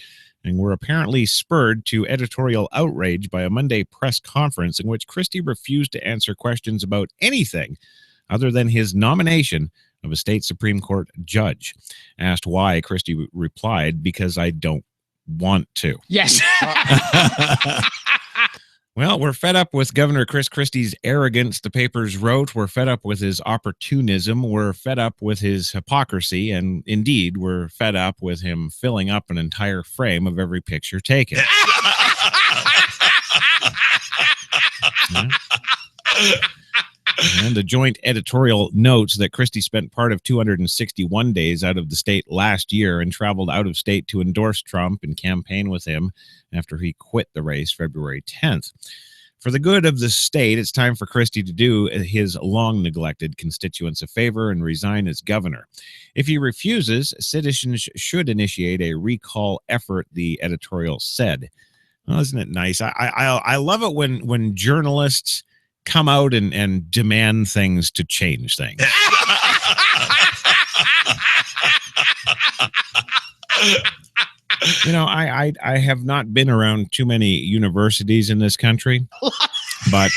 and were apparently spurred to editorial outrage by a Monday press conference in which Christie refused to answer questions about anything other than his nomination of a state Supreme Court judge. Asked why, Christie replied, because I don't want to. Yes. Well, we're fed up with Governor Chris Christie's arrogance, the papers wrote. We're fed up with his opportunism. We're fed up with his hypocrisy. And indeed, we're fed up with him filling up an entire frame of every picture taken. Yeah. And the joint editorial notes that Christie spent part of 261 days out of the state last year and traveled out of state to endorse Trump and campaign with him after he quit the race February 10th. For the good of the state, it's time for Christie to do his long-neglected constituents a favor and resign as governor. If he refuses, citizens should initiate a recall effort, the editorial said. Well, isn't it nice? I love it when journalists come out and demand things to change things. You know, I have not been around too many universities in this country, but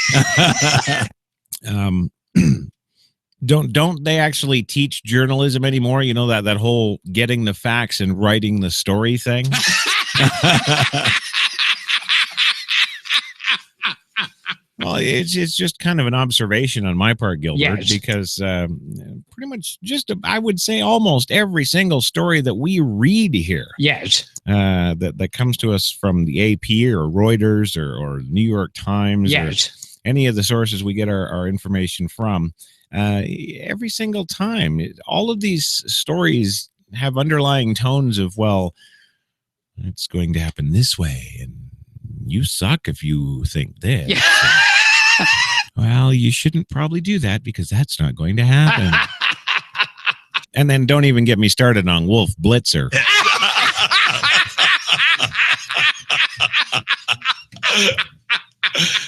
don't they actually teach journalism anymore? You know, that whole getting the facts and writing the story thing. Well, it's just kind of an observation on my part, Gilbert, Yes. because pretty much I would say almost every single story that we read here Yes. that comes to us from the AP or Reuters or New York Times Yes. or any of the sources we get our information from, every single time, all of these stories have underlying tones of, well, it's going to happen this way, and you suck if you think this. Yeah. Well, you shouldn't probably do that because that's not going to happen. And then don't even get me started on Wolf Blitzer.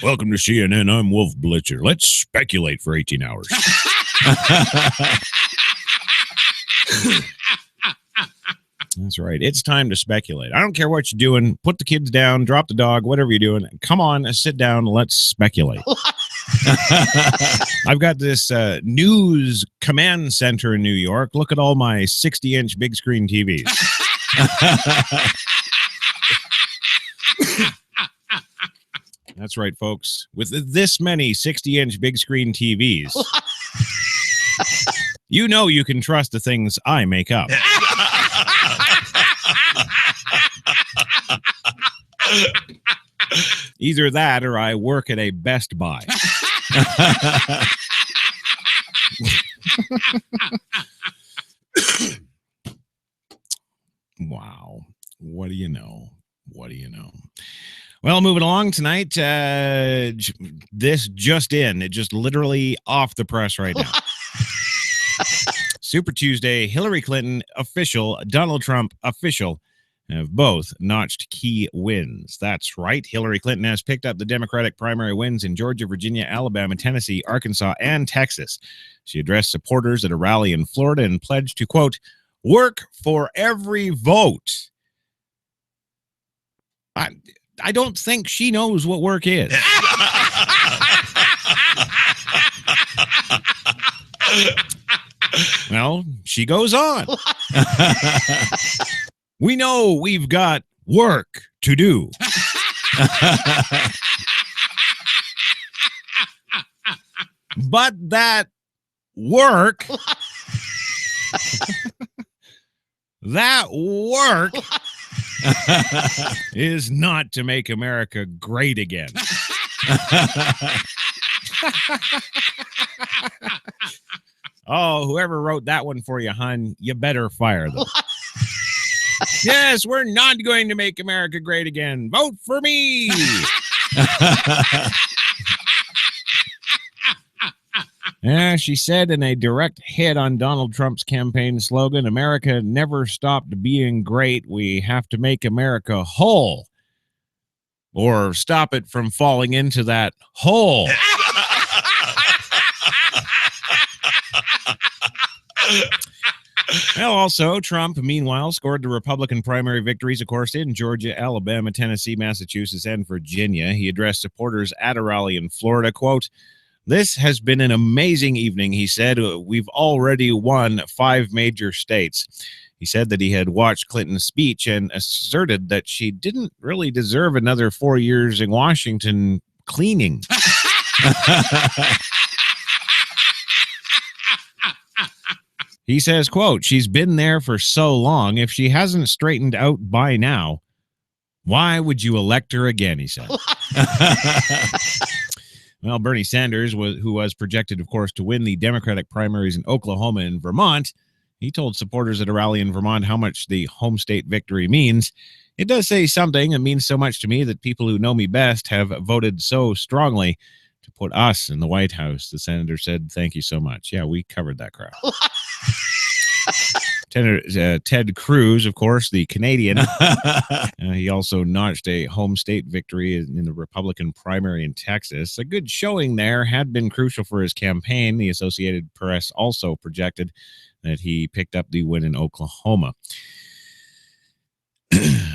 Welcome to CNN. I'm Wolf Blitzer. Let's speculate for 18 hours. That's right. It's time to speculate. I don't care what you're doing. Put the kids down, drop the dog, whatever you're doing. Come on, sit down. Let's speculate. I've got this news command center in New York. Look at all my 60-inch big screen TVs. That's right, folks. With this many 60-inch big screen TVs, you know you can trust the things I make up. Either that or I work at a Best Buy. Wow. What do you know? What do you know? Well, moving along tonight, this just in. It just literally off the press right now. Super Tuesday, Hillary Clinton official, Donald Trump official have both notched key wins. That's right. Hillary Clinton has picked up the Democratic primary wins in Georgia, Virginia, Alabama, Tennessee, Arkansas, and Texas. She addressed supporters at a rally in Florida and pledged to, quote, work for every vote. I don't think she knows what work is. Well, she goes on. We know we've got work to do. But that work, is not to make America great again. Oh, whoever wrote that one for you, hon, you better fire them. Yes, we're not going to make America great again. Vote for me. Yeah, she said in a direct hit on Donald Trump's campaign slogan, America never stopped being great. We have to make America whole. Or stop it from falling into that hole. Well, also, Trump, meanwhile, scored the Republican primary victories, of course, in Georgia, Alabama, Tennessee, Massachusetts, and Virginia. He addressed supporters at a rally in Florida, quote, this has been an amazing evening, he said. We've already won 5 major states. He said that he had watched Clinton's speech and asserted that she didn't really deserve another 4 years in Washington cleaning. He says, quote, she's been there for so long. If she hasn't straightened out by now, why would you elect her again, he said. Well, Bernie Sanders, who was projected, of course, to win the Democratic primaries in Oklahoma and Vermont, he told supporters at a rally in Vermont how much the home state victory means. It does say something. It means so much to me that people who know me best have voted so strongly to put us in the White House. The senator said, thank you so much. Yeah, we covered that crap. Ted Cruz, of course, the Canadian. He also notched a home state victory in the Republican primary in Texas. A good showing there had been crucial for his campaign. The Associated Press also projected that he picked up the win in Oklahoma.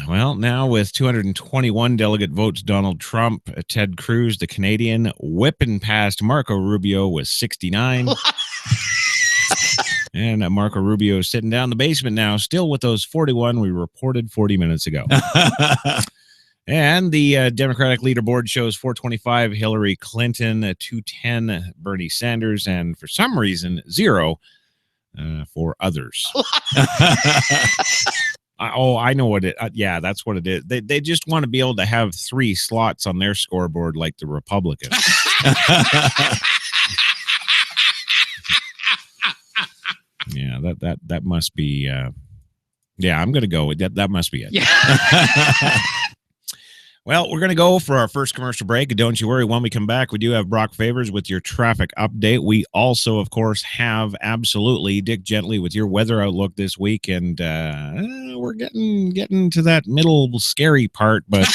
Well, now with 221 delegate votes, Donald Trump, Ted Cruz, the Canadian, whipping past Marco Rubio with 69. And Marco Rubio is sitting down in the basement now, still with those 41 we reported 40 minutes ago. And the Democratic leaderboard shows 425 Hillary Clinton, 210 Bernie Sanders, and for some reason, 0 for others. I know what it. Yeah, that's what it is. They just want to be able to have 3 slots on their scoreboard like the Republicans. Yeah, that must be. Yeah, I'm going to go with that. That must be it. Yeah. Well, we're going to go for our first commercial break. And don't you worry, when we come back, we do have Brock Favors with your traffic update. We also, of course, have absolutely Dick Gently with your weather outlook this week. And we're getting to that middle scary part, but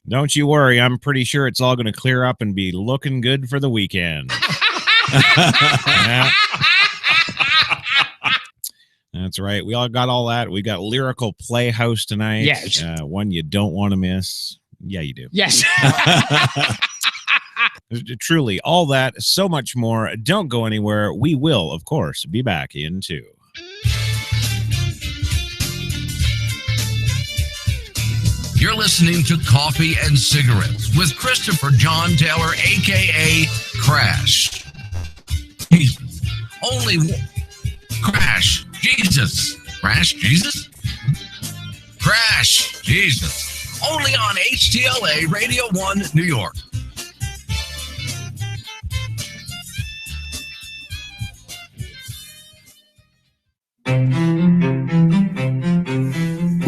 don't you worry. I'm pretty sure it's all going to clear up and be looking good for the weekend. Yeah. That's right. We all got all that. We got Lyrical Playhouse tonight. Yes. One you don't want to miss. Yeah, you do. Yes. Truly, all that, so much more. Don't go anywhere. We will, of course, be back in 2. You're listening to Coffee and Cigarettes with Christopher John Taylor, a.k.a. Crash. Only Crash. Jesus. Crash Jesus? Crash Jesus. Only on HTLA Radio 1, New York.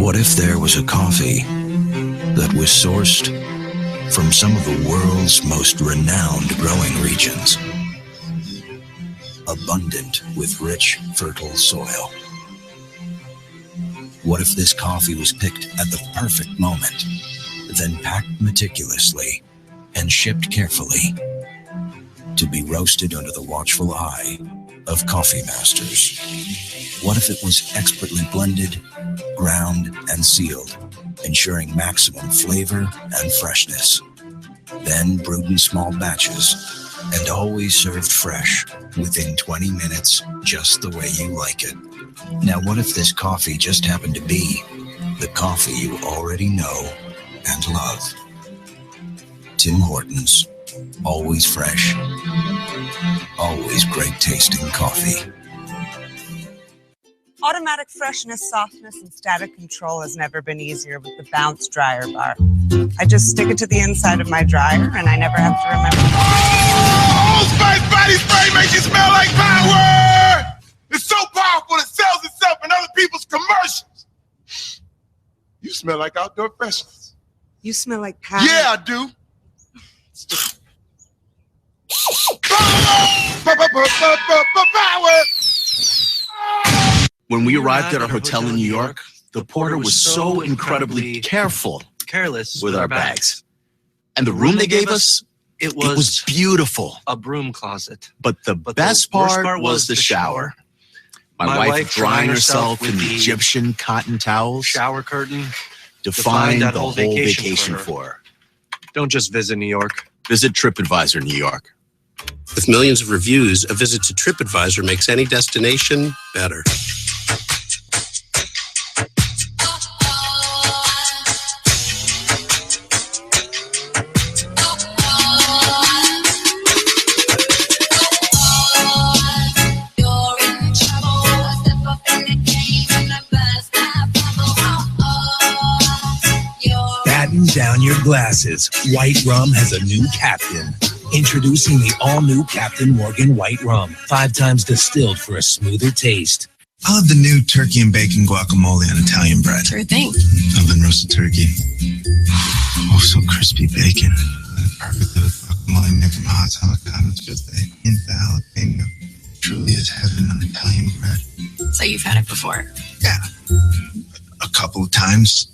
What if there was a coffee that was sourced from some of the world's most renowned growing regions? Abundant with rich, fertile soil. What if this coffee was picked at the perfect moment, then packed meticulously and shipped carefully to be roasted under the watchful eye of coffee masters? What if it was expertly blended, ground, and sealed, ensuring maximum flavor and freshness, then brewed in small batches and always served fresh within 20 minutes, just the way you like it? Now, what if this coffee just happened to be the coffee you already know and love? Tim Hortons, always fresh, always great tasting coffee. Automatic freshness, softness, and static control has never been easier with the Bounce Dryer Bar. I just stick it to the inside of my dryer, and I never have to remember. Old Spice Body Spray makes you smell like power! It's so powerful it sells itself in other people's commercials. You smell like outdoor freshness. You smell like power. Yeah, I do. Power! When we arrived at our hotel in New York, the porter was so incredibly careless with our bags. And the room they gave us, it was beautiful. A broom closet. But the best part was the shower. My wife drying herself in the Egyptian cotton towels. Shower curtain. Defined the whole vacation for her. Don't just visit New York. Visit TripAdvisor New York. With millions of reviews, a visit to TripAdvisor makes any destination better. Down your glasses. White Rum has a new captain. Introducing the all-new Captain Morgan White Rum. 5 times distilled for a smoother taste. I love the new turkey and bacon guacamole on Italian bread. Sure thing. Oven roasted turkey. Oh, so crispy bacon. Perfect with guacamole made from hot avocados with the hint of jalapeno. Truly is heaven on Italian bread. So you've had it before? Yeah. A couple of times.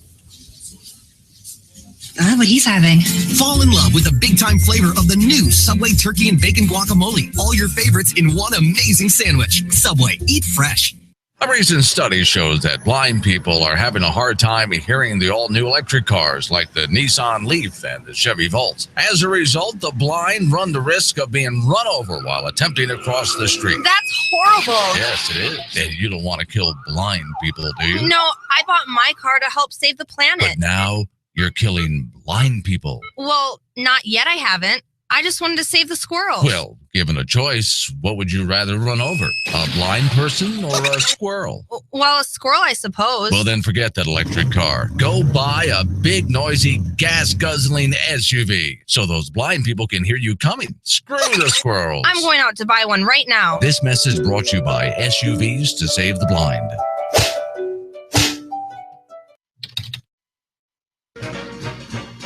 I love what he's having. Fall in love with the big-time flavor of the new Subway Turkey and Bacon Guacamole. All your favorites in one amazing sandwich. Subway, eat fresh. A recent study shows that blind people are having a hard time hearing the all-new electric cars like the Nissan Leaf and the Chevy Volt. As a result, the blind run the risk of being run over while attempting to cross the street. That's horrible. Yes, it is. And you don't want to kill blind people, do you? No, I bought my car to help save the planet. But now you're killing blind people. Well, not yet, I haven't. I just wanted to save the squirrel. Well, given a choice, what would you rather run over? A blind person or a squirrel? Well, a squirrel, I suppose. Well, then forget that electric car. Go buy a big, noisy, gas-guzzling SUV so those blind people can hear you coming. Screw the squirrels. I'm going out to buy one right now. This message brought to you by SUVs to Save the Blind.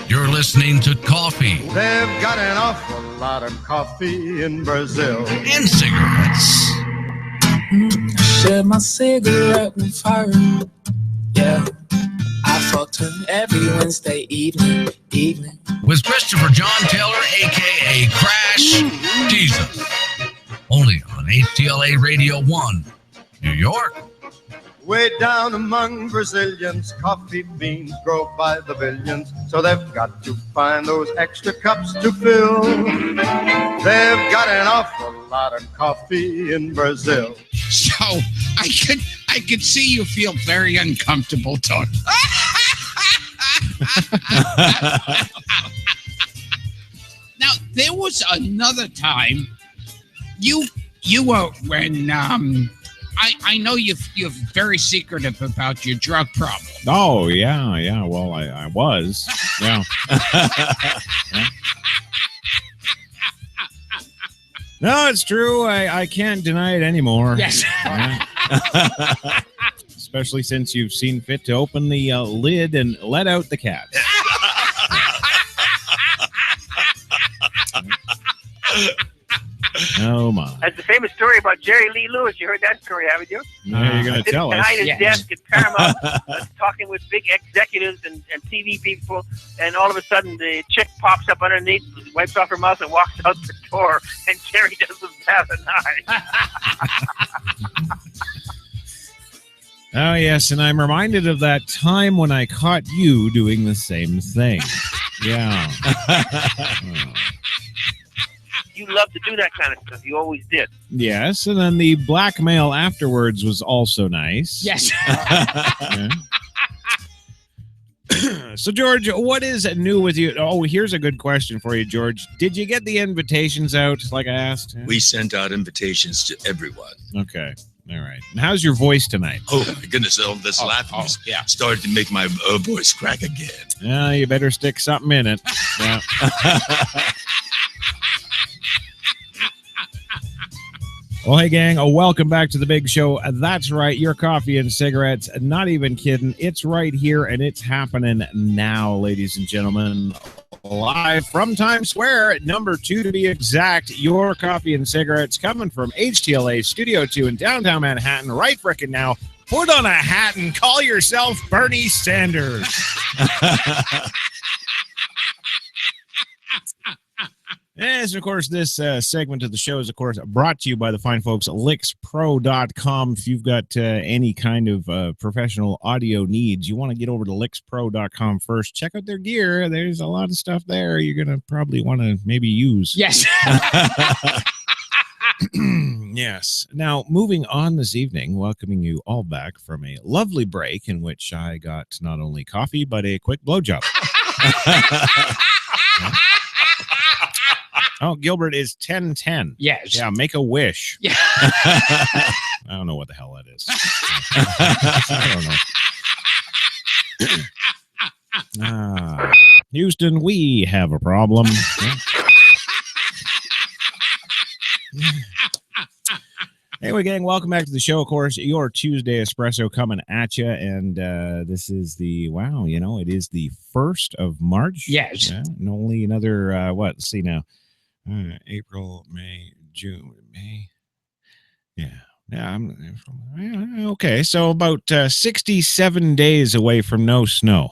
You're listening to Coffee They've got an awful lot of coffee in Brazil. and Cigarettes. Share my cigarette with her. Yeah, I fucked her every Wednesday evening. With Christopher John Taylor, a.k.a. Crash Jesus. Only on HTLA Radio 1, New York. Way down among Brazilians, coffee beans grow by the billions, so they've got to find those extra cups to fill. They've got an awful lot of coffee in Brazil. So I could see you feel very uncomfortable, Todd. Now there was another time you were when I know you're very secretive about your drug problem. Oh, yeah. Well, I was. Yeah. Yeah. No, it's true. I can't deny it anymore. Yes. Yeah. Especially since you've seen fit to open the lid and let out the cat. Oh, my. That's the famous story about Jerry Lee Lewis. You heard that story, haven't you? Yeah, you're going to tell us. Behind his Yes. desk at Paramount, talking with big executives and TV people, and all of a sudden the chick pops up underneath, wipes off her mouth, and walks out the door, and Jerry doesn't have an eye. Oh, yes, and I'm reminded of that time when I caught you doing the same thing. Yeah. Oh. You love to do that kind of stuff. You always did. Yes, and then the blackmail afterwards was also nice. Yes. Yeah. So, George, what is new with you? Oh, here's a good question for you, George. Did you get the invitations out like I asked? We sent out invitations to everyone. Okay. All right. And how's your voice tonight? Oh, my goodness. All this laughing started to make my voice crack again. Yeah, you better stick something in it. Yeah. Well, hey, gang, welcome back to the big show. That's right, your coffee and cigarettes. Not even kidding. It's right here, and it's happening now, ladies and gentlemen. Live from Times Square at number 2 to be exact. Your coffee and cigarettes coming from HTLA Studio 2 in downtown Manhattan right frickin' now. Put on a hat and call yourself Bernie Sanders. Yes, of course, this segment of the show is, of course, brought to you by the fine folks at LixPro.com. If you've got any kind of professional audio needs, you want to get over to LixPro.com first. Check out their gear. There's a lot of stuff there you're going to probably want to maybe use. Yes. Yes. Now, moving on this evening, welcoming you all back from a lovely break in which I got not only coffee, but a quick blowjob. Oh, Gilbert is 10-10. Yes. Yeah, make a wish. Yeah. I don't know what the hell that is. I don't know. Houston, we have a problem. Anyway, gang, welcome back to the show. Of course, your Tuesday Espresso coming at you, and this is the it is the 1st of March. Yes. Yeah, and only another let's see now, April, May, June, May. Yeah. Okay, so about 67 days away from no snow.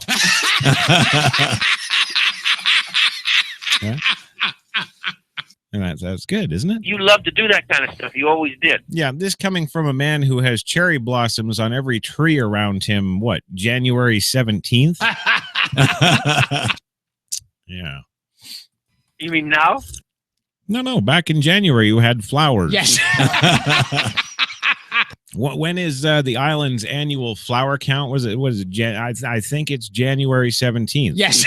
Yeah. And that's good, isn't it? You love to do that kind of stuff. You always did. Yeah, this coming from a man who has cherry blossoms on every tree around him, what, January 17th? Yeah. You mean now? No, back in January you had flowers. Yes. When is the island's annual flower count? What is it? I think it's January 17th. Yes.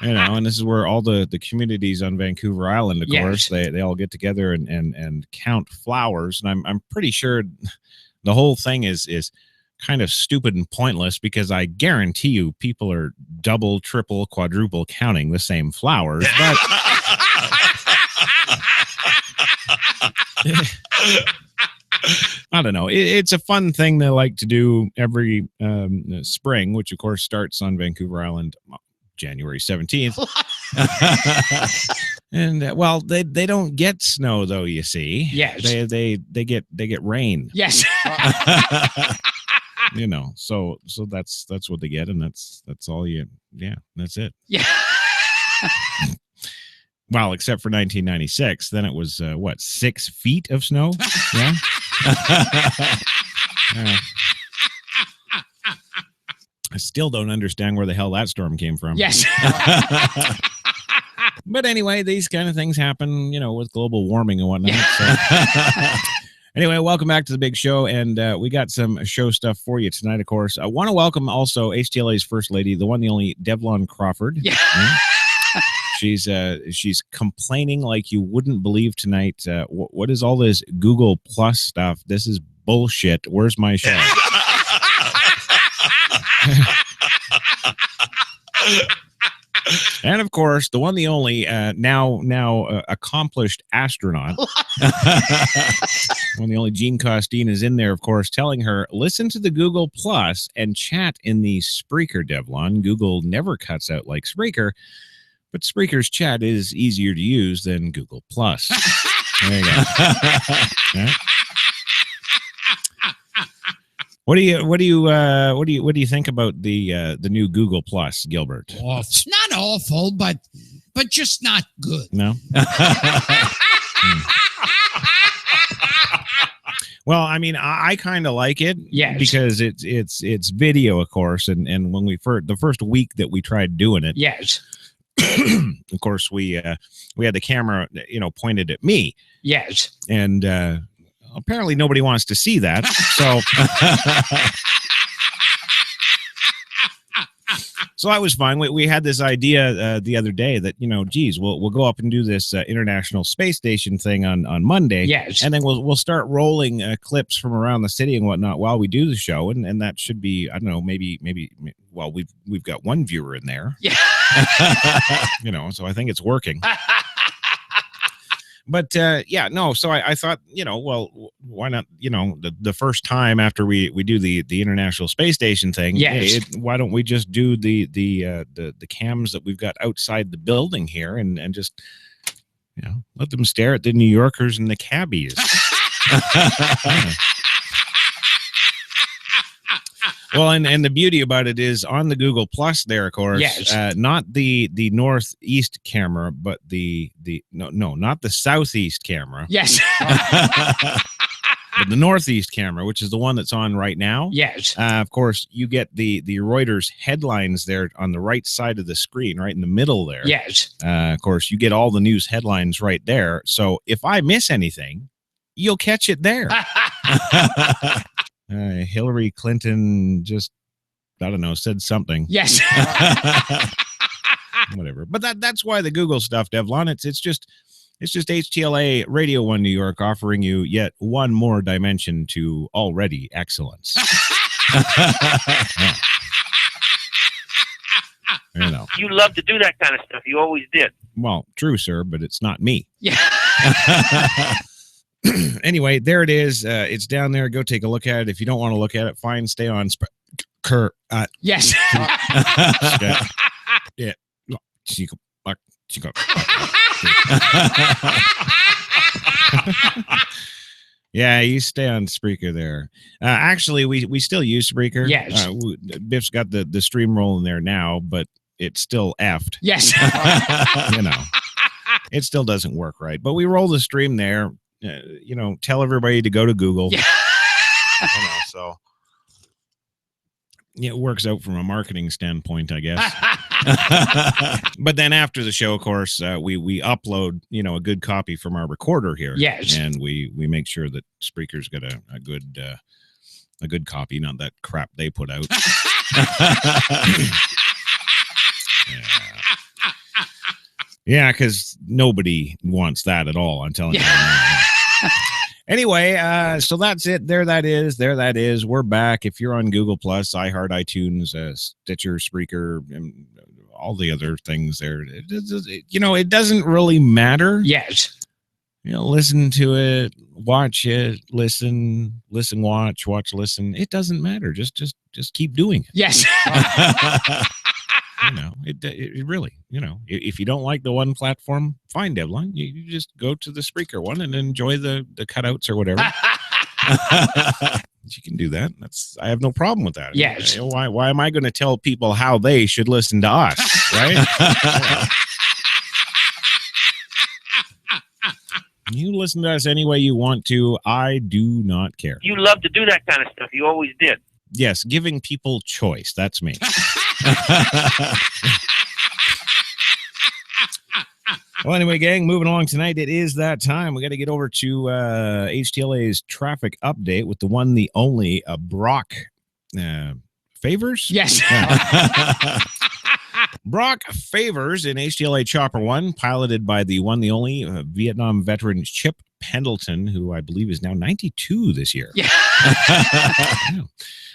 And this is where all the communities on Vancouver Island, of Yes. course, they all get together and count flowers. And I'm pretty sure the whole thing is kind of stupid and pointless, because I guarantee you people are double, triple, quadruple counting the same flowers. But I don't know. It's a fun thing they like to do every spring, which of course starts on Vancouver Island January 17th. And well, they don't get snow though, you see. Yes. They get rain. Yes. So that's what they get, and that's all that's it. Yeah. Well, except for 1996, then it was 6 feet of snow. Yeah. I still don't understand where the hell that storm came from. Yes. But anyway, these kind of things happen, with global warming and whatnot. So. Anyway, welcome back to the big show, and we got some show stuff for you tonight, of course. I want to welcome also HTLA's first lady, the one, the only, Devlon Crawford. Yeah. She's complaining like you wouldn't believe tonight. What is all this Google Plus stuff? This is bullshit. Where's my show? And of course, the one, the only, now accomplished astronaut. One, the only, Jean Costine is in there, of course, telling her, listen to the Google Plus and chat in the Spreaker, Devlon. Google never cuts out like Spreaker, but Spreaker's chat is easier to use than Google Plus. There you go. Right. What do you think about the new Google Plus, Gilbert? Oh, it's not awful, but just not good. No. Well, I mean, I kind of like it, yes, because it's video, of course, and when the first week that we tried doing it, yes, of course we had the camera, pointed at me, yes, and apparently nobody wants to see that, so. So I was fine. We had this idea the other day that, geez, we'll go up and do this International Space Station thing on Monday. Yes. And then we'll start rolling clips from around the city and whatnot while we do the show. And that should be, I don't know, maybe, well, we've got one viewer in there. Yeah. So I think it's working. But so I thought, well, why not, the first time after we do the International Space Station thing, yes, why don't we just do the cams that we've got outside the building here and just, let them stare at the New Yorkers and the cabbies. Yeah. Well, and the beauty about it is on the Google Plus there, of course, yes, not the northeast camera, but not the southeast camera. Yes. But the northeast camera, which is the one that's on right now. Yes. Of course, you get the Reuters headlines there on the right side of the screen, right in the middle there. Yes. Of course, you get all the news headlines right there. So if I miss anything, you'll catch it there. Hillary Clinton just, I don't know, said something. Yes. Whatever. But that's why the Google stuff, Devlon, it's just HTLA Radio 1 New York offering you yet one more dimension to already excellence. Yeah. You love to do that kind of stuff. You always did. Well, true, sir, but it's not me. Yeah. Anyway, there it is. It's down there. Go take a look at it. If you don't want to look at it, fine. Stay on. Yes. Yeah. Yeah, you stay on Spreaker there. Actually, we still use Spreaker. Yes. Biff's got the stream rolling there now, but it's still effed. Yes. it still doesn't work right. But we roll the stream there. Tell everybody to go to Google. Yeah. So it works out from a marketing standpoint, I guess. But then after the show, of course, we upload, a good copy from our recorder here. Yes. And we make sure that Spreaker's got a good copy, not that crap they put out. Yeah, because nobody wants that at all. I'm telling you. Anyway, so that's it. There that is. We're back. If you're on Google Plus, iHeart, iTunes, Stitcher, Spreaker, and all the other things there, it doesn't really matter. Yes. Listen to it, watch it, listen, watch, listen. It doesn't matter. Just keep doing it. Yes. It really, if you don't like the one platform, fine, Devlin. You just go to the Spreaker one and enjoy the cutouts or whatever. You can do that. I have no problem with that. Yes. Why am I going to tell people how they should listen to us, right? You listen to us any way you want to. I do not care. You love to do that kind of stuff. You always did. Yes, giving people choice. That's me. Well, anyway, gang, moving along tonight, it is that time. We got to get over to HTLA's traffic update with the one, the only, Brock Favors? Yes. Brock Favors in HTLA Chopper 1, piloted by the one, the only, Vietnam veteran Chip Pendleton, who I believe is now 92 this year. Yeah.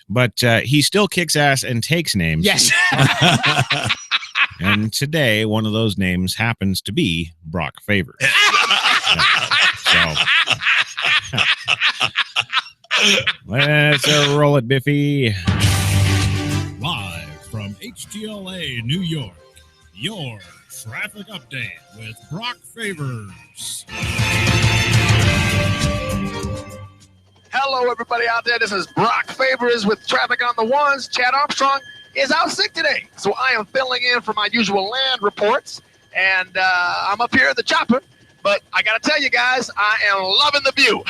But he still kicks ass and takes names. Yes. And today, one of those names happens to be Brock Favors. Let's roll it, Biffy. Live from HTLA, New York, your traffic update with Brock Favors. Hello, everybody out there. This is Brock Favors with Traffic on the Ones. Chad Armstrong is out sick today, so I am filling in for my usual land reports, and I'm up here at the chopper, but I got to tell you guys, I am loving the view.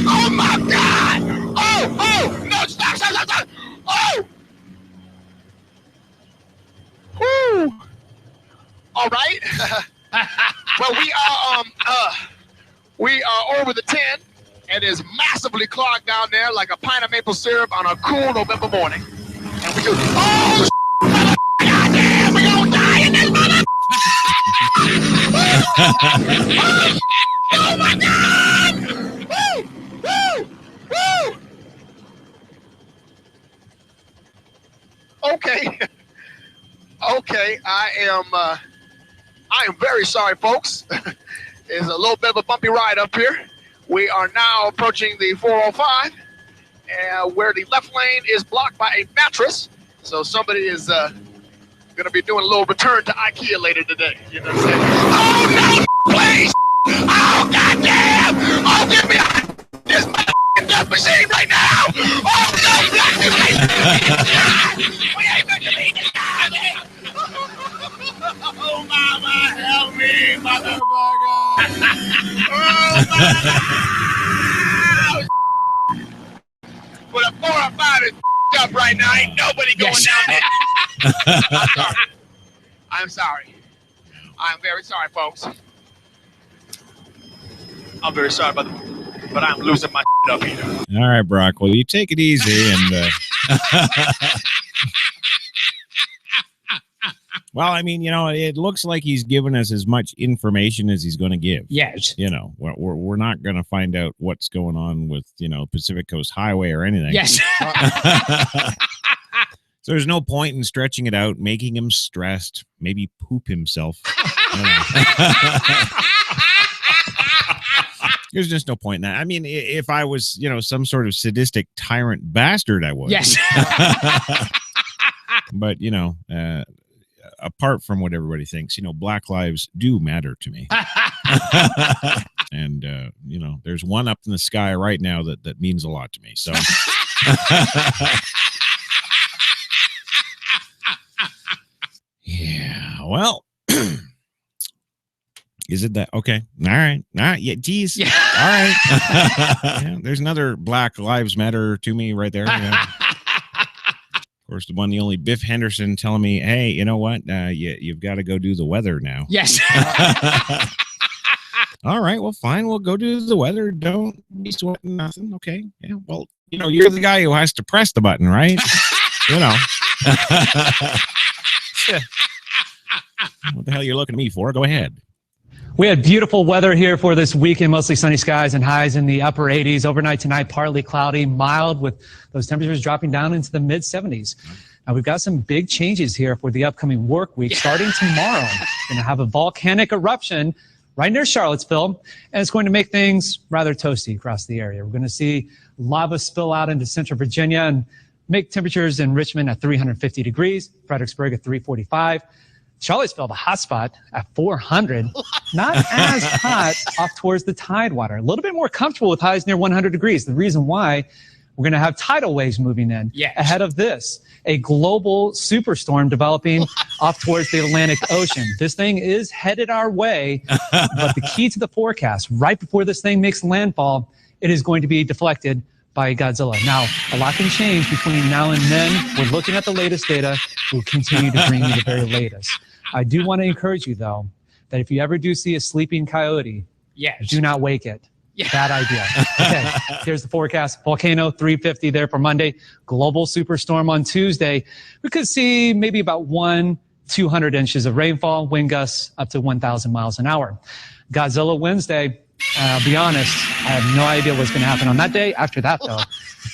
Oh, my God! Oh! No, stop! Oh! Whew. All right. Well, we are over the 10. It is massively clogged down there like a pint of maple syrup on a cool November morning. And we do, oh, goddamn, we're gonna die in this mother. Oh my God! Woo! Okay, I am very sorry, folks. It's a little bit of a bumpy ride up here. We are now approaching the 405, where the left lane is blocked by a mattress. So somebody is going to be doing a little return to IKEA later today. You know what I'm saying? Oh, no, please! Oh, goddamn! Oh, get me out of this motherfucking death machine right now! Oh, no, we ain't going to leave this guy, man! Oh, mama, help me, motherfucker! Oh, but a 405 is up right now. Ain't nobody going down there. I'm sorry. I'm very sorry, folks. I'm very sorry, but I'm losing my up here. All right, Brock. Well, you take it easy and. Well, I mean, it looks like he's given us as much information as he's going to give. Yes. We're not going to find out what's going on with, Pacific Coast Highway or anything. Yes. So there's no point in stretching it out, making him stressed, maybe poop himself. There's just no point in that. I mean, if I was, some sort of sadistic tyrant bastard, I would. Yes. But, apart from what everybody thinks, Black lives do matter to me. And, there's one up in the sky right now that means a lot to me. So, yeah, well, Is it that? Okay. All right. Yeah. Geez. Yeah. All right. Yeah, there's another Black Lives Matter to me right there. Yeah. Of course, the only Biff Henderson telling me, hey, you know what? You've got to go do the weather now. Yes. All right. Well, fine. We'll go do the weather. Don't be sweating nothing. Okay. Yeah. Well, you're the guy who has to press the button, right? What the hell are you looking at me for? Go ahead. We had beautiful weather here for this weekend, mostly sunny skies and highs in the upper 80s. Overnight tonight, partly cloudy, mild, with those temperatures dropping down into the mid 70s. Now, we've got some big changes here for the upcoming work week. Starting tomorrow, we're going to have a volcanic eruption right near Charlottesville, and it's going to make things rather toasty across the area. We're going to see lava spill out into central Virginia and make temperatures in Richmond at 350 degrees, Fredericksburg at 345. Charlottesville, the hot spot at 400. Not as hot off towards the Tidewater. A little bit more comfortable with highs near 100 degrees. The reason why, we're going to have tidal waves moving in ahead of this. A global superstorm developing off towards the Atlantic Ocean. This thing is headed our way, but the key to the forecast, right before this thing makes landfall, it is going to be deflected by Godzilla. Now, a lot can change between now and then. We're looking at the latest data. We'll continue to bring you the very latest. I do want to encourage you, though, that if you ever do see a sleeping coyote, do not wake it. Bad idea. Okay, here's the forecast. Volcano 350 there for Monday. Global superstorm on Tuesday. We could see maybe about 200 inches of rainfall, wind gusts up to 1,000 miles an hour. Godzilla Wednesday. I'll be honest, I have no idea what's going to happen on that day. After that, though,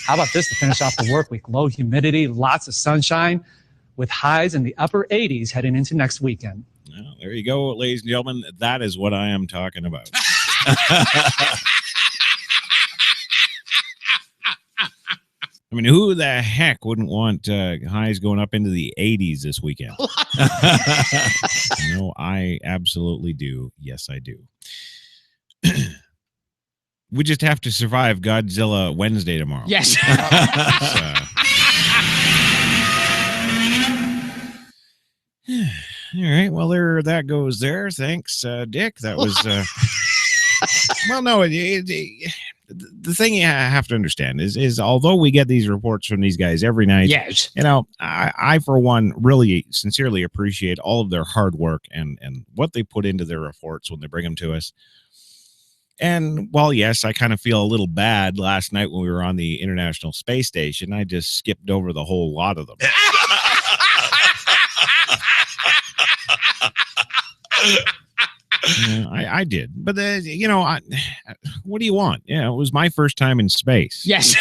how about this to finish off the work week? Low humidity, lots of sunshine, with highs in the upper 80s heading into next weekend. Well, there you go, ladies and gentlemen. That is what I am talking about. I mean, who the heck wouldn't want highs going up into the 80s this weekend? No, I absolutely do. Yes, I do. We just have to survive Godzilla Wednesday tomorrow. Yes. All right. Well, that goes there. Thanks, Dick. That was. Well, no. The thing you have to understand is although we get these reports from these guys every night, I for one really sincerely appreciate all of their hard work and what they put into their reports when they bring them to us. And while, yes, I kind of feel a little bad last night when we were on the International Space Station, I just skipped over the whole lot of them. I did. But, what do you want? Yeah, it was my first time in space. Yes.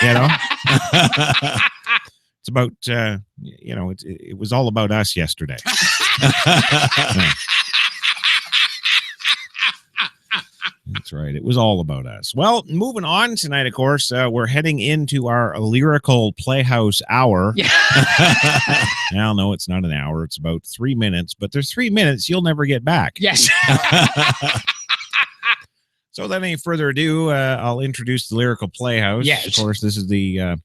It's about, it was all about us yesterday. That's right. It was all about us. Well, moving on tonight, of course, we're heading into our lyrical Playhouse hour. Now, no, it's not an hour. It's about 3 minutes, but there's 3 minutes you'll never get back. Yes. So without any further ado, I'll introduce the lyrical Playhouse. Yes. Of course, this is the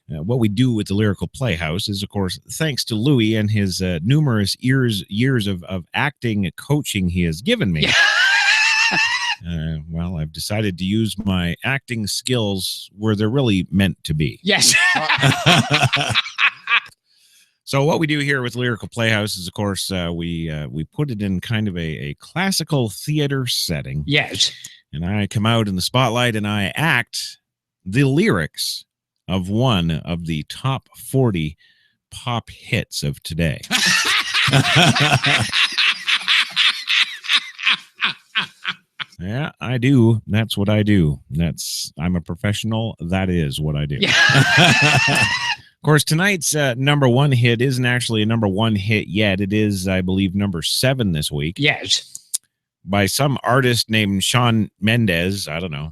what we do with the lyrical Playhouse is, of course, thanks to Louis and his numerous years of acting coaching he has given me. Well, I've decided to use my acting skills where they're really meant to be. Yes. So what we do here with Lyrical Playhouse is, of course, we put it in kind of a classical theater setting. Yes. And I come out in the spotlight and I act the lyrics of one of the top 40 pop hits of today. Yeah, I do. That's what I do. I'm a professional. That is what I do. Yeah. Of course, tonight's number one hit isn't actually a number one hit yet. It is, I believe, number 7 this week. Yes. By some artist named Shawn Mendes. I don't know.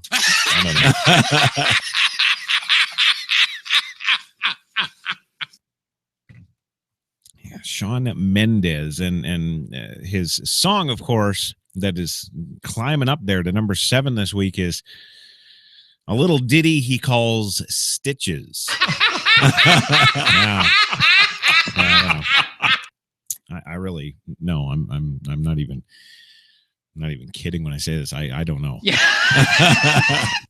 Yeah, Shawn Mendes and his song, of course, that is climbing up there to number 7 this week is a little ditty he calls Stitches. I really no, I'm not even. I'm not even kidding when I say this. I don't know. Yeah.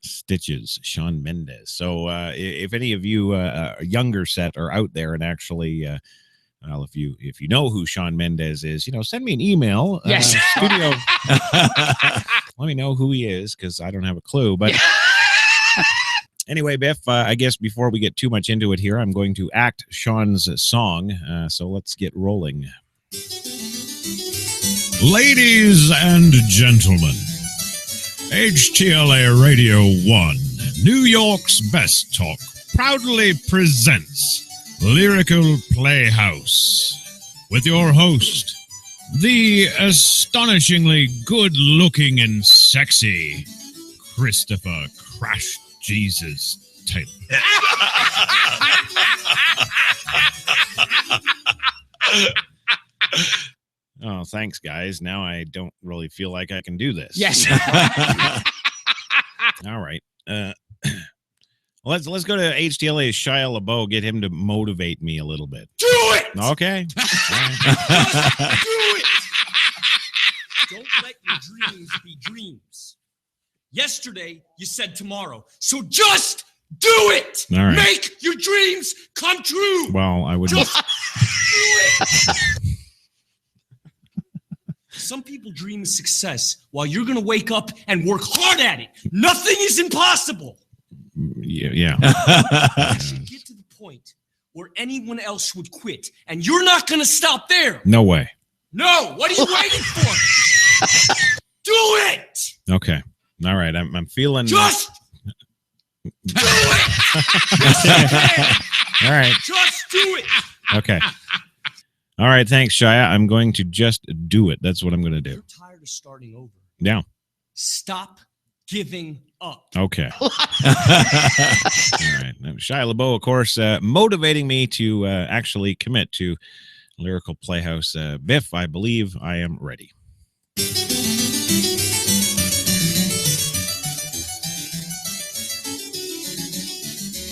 Stitches, Shawn Mendes. So if any of you a younger set are out there and actually, well, if you know who Shawn Mendes is, send me an email. Yes. Studio. Let me know who he is because I don't have a clue. But anyway, Biff, I guess before we get too much into it here, I'm going to act Sean's song. So let's get rolling. Ladies and gentlemen, HTLA Radio 1, New York's Best Talk, proudly presents Lyrical Playhouse with your host, the astonishingly good-looking and sexy Christopher Crash Jesus Taylor. Oh, thanks, guys. Now I don't really feel like I can do this. Yes. All right. Let's go to HTLA's Shia LaBeouf, get him to motivate me a little bit. Do it! Okay. Just do it! Don't let your dreams be dreams. Yesterday, you said tomorrow. So just do it! All right. Make your dreams come true! Well, I would Just do it! Some people dream of success while you're going to wake up and work hard at it. Nothing is impossible. Yeah. You should get to the point where anyone else would quit, and you're not going to stop there. No way. No, what are you waiting for? Do it! Okay. All right. I'm feeling. Just do it! Yes, you can. All right. Just do it! Okay. All right. Thanks, Shia. I'm going to just do it. That's what I'm going to do. You're tired of starting over. Yeah. Stop giving up. Okay. All right. Now, Shia LaBeouf, of course, motivating me to actually commit to Lyrical Playhouse. Biff, I believe I am ready.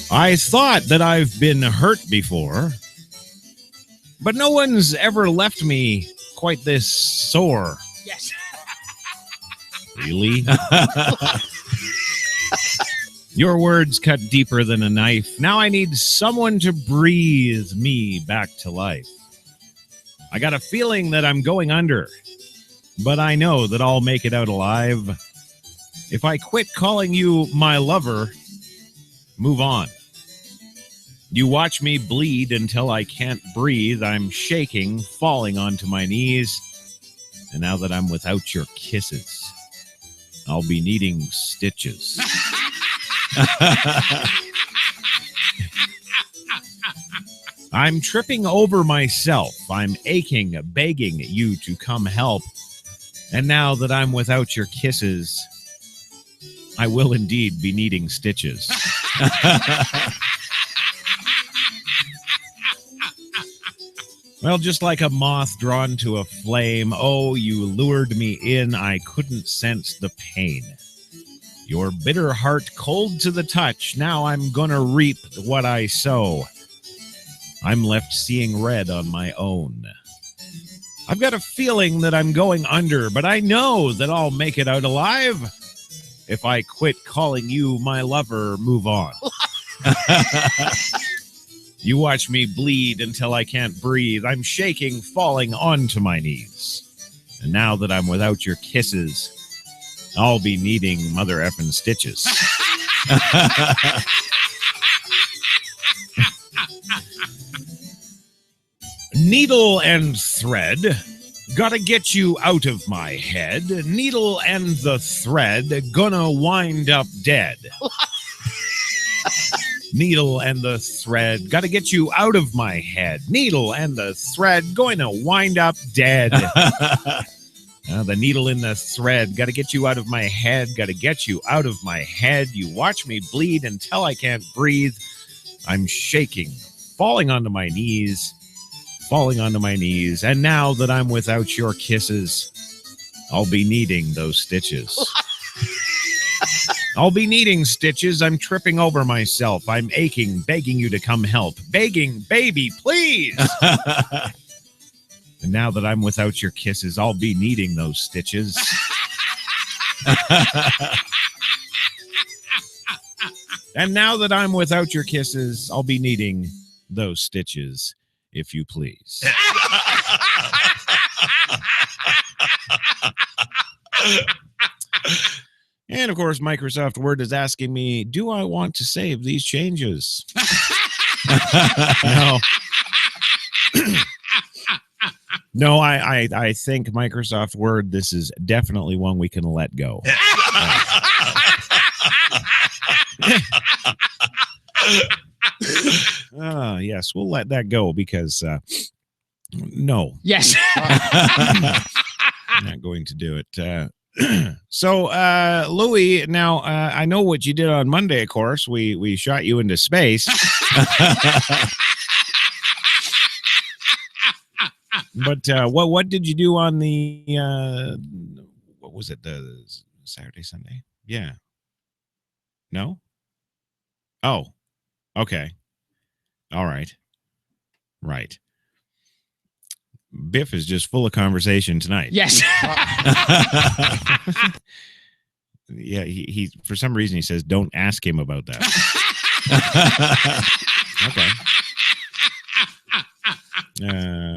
I thought that I've been hurt before, but no one's ever left me quite this sore. Yes. Really? Your words cut deeper than a knife. Now I need someone to breathe me back to life. I got a feeling that I'm going under, but I know that I'll make it out alive. If I quit calling you my lover, move on. You watch me bleed until I can't breathe. I'm shaking, falling onto my knees. And now that I'm without your kisses, I'll be needing stitches. I'm tripping over myself. I'm aching, begging you to come help. And now that I'm without your kisses, I will indeed be needing stitches. Well, just like a moth drawn to a flame, oh, you lured me in, I couldn't sense the pain. Your bitter heart cold to the touch, now I'm gonna reap what I sow. I'm left seeing red on my own. I've got a feeling that I'm going under, but I know that I'll make it out alive. If I quit calling you my lover, move on. You watch me bleed until I can't breathe. I'm shaking, falling onto my knees. And now that I'm without your kisses, I'll be needing mother effing stitches. Needle and thread, gotta get you out of my head. Needle and the thread, gonna wind up dead. Needle and the thread, gotta get you out of my head. Needle and the thread, going to wind up dead. The needle in the thread, gotta get you out of my head. Gotta get you out of my head. You watch me bleed until I can't breathe. I'm shaking, falling onto my knees. Falling onto my knees. And now that I'm without your kisses, I'll be needing those stitches. I'll be needing stitches. I'm tripping over myself. I'm aching, begging you to come help. Begging, baby, please. And now that I'm without your kisses, I'll be needing those stitches. And now that I'm without your kisses, I'll be needing those stitches, if you please. And, of course, Microsoft Word is asking me, do I want to save these changes? No. No, I think Microsoft Word, this is definitely one we can let go. Yes, we'll let that go because, no. Yes. I'm not going to do it. So, Louis, now, I know what you did on Monday, of course. We shot you into space. But what did you do on the, what was it, the Saturday, Sunday? Yeah. No? Oh, okay. All right. Right. Biff is just full of conversation tonight. Yes. Yeah, he for some reason he says don't ask him about that. Okay.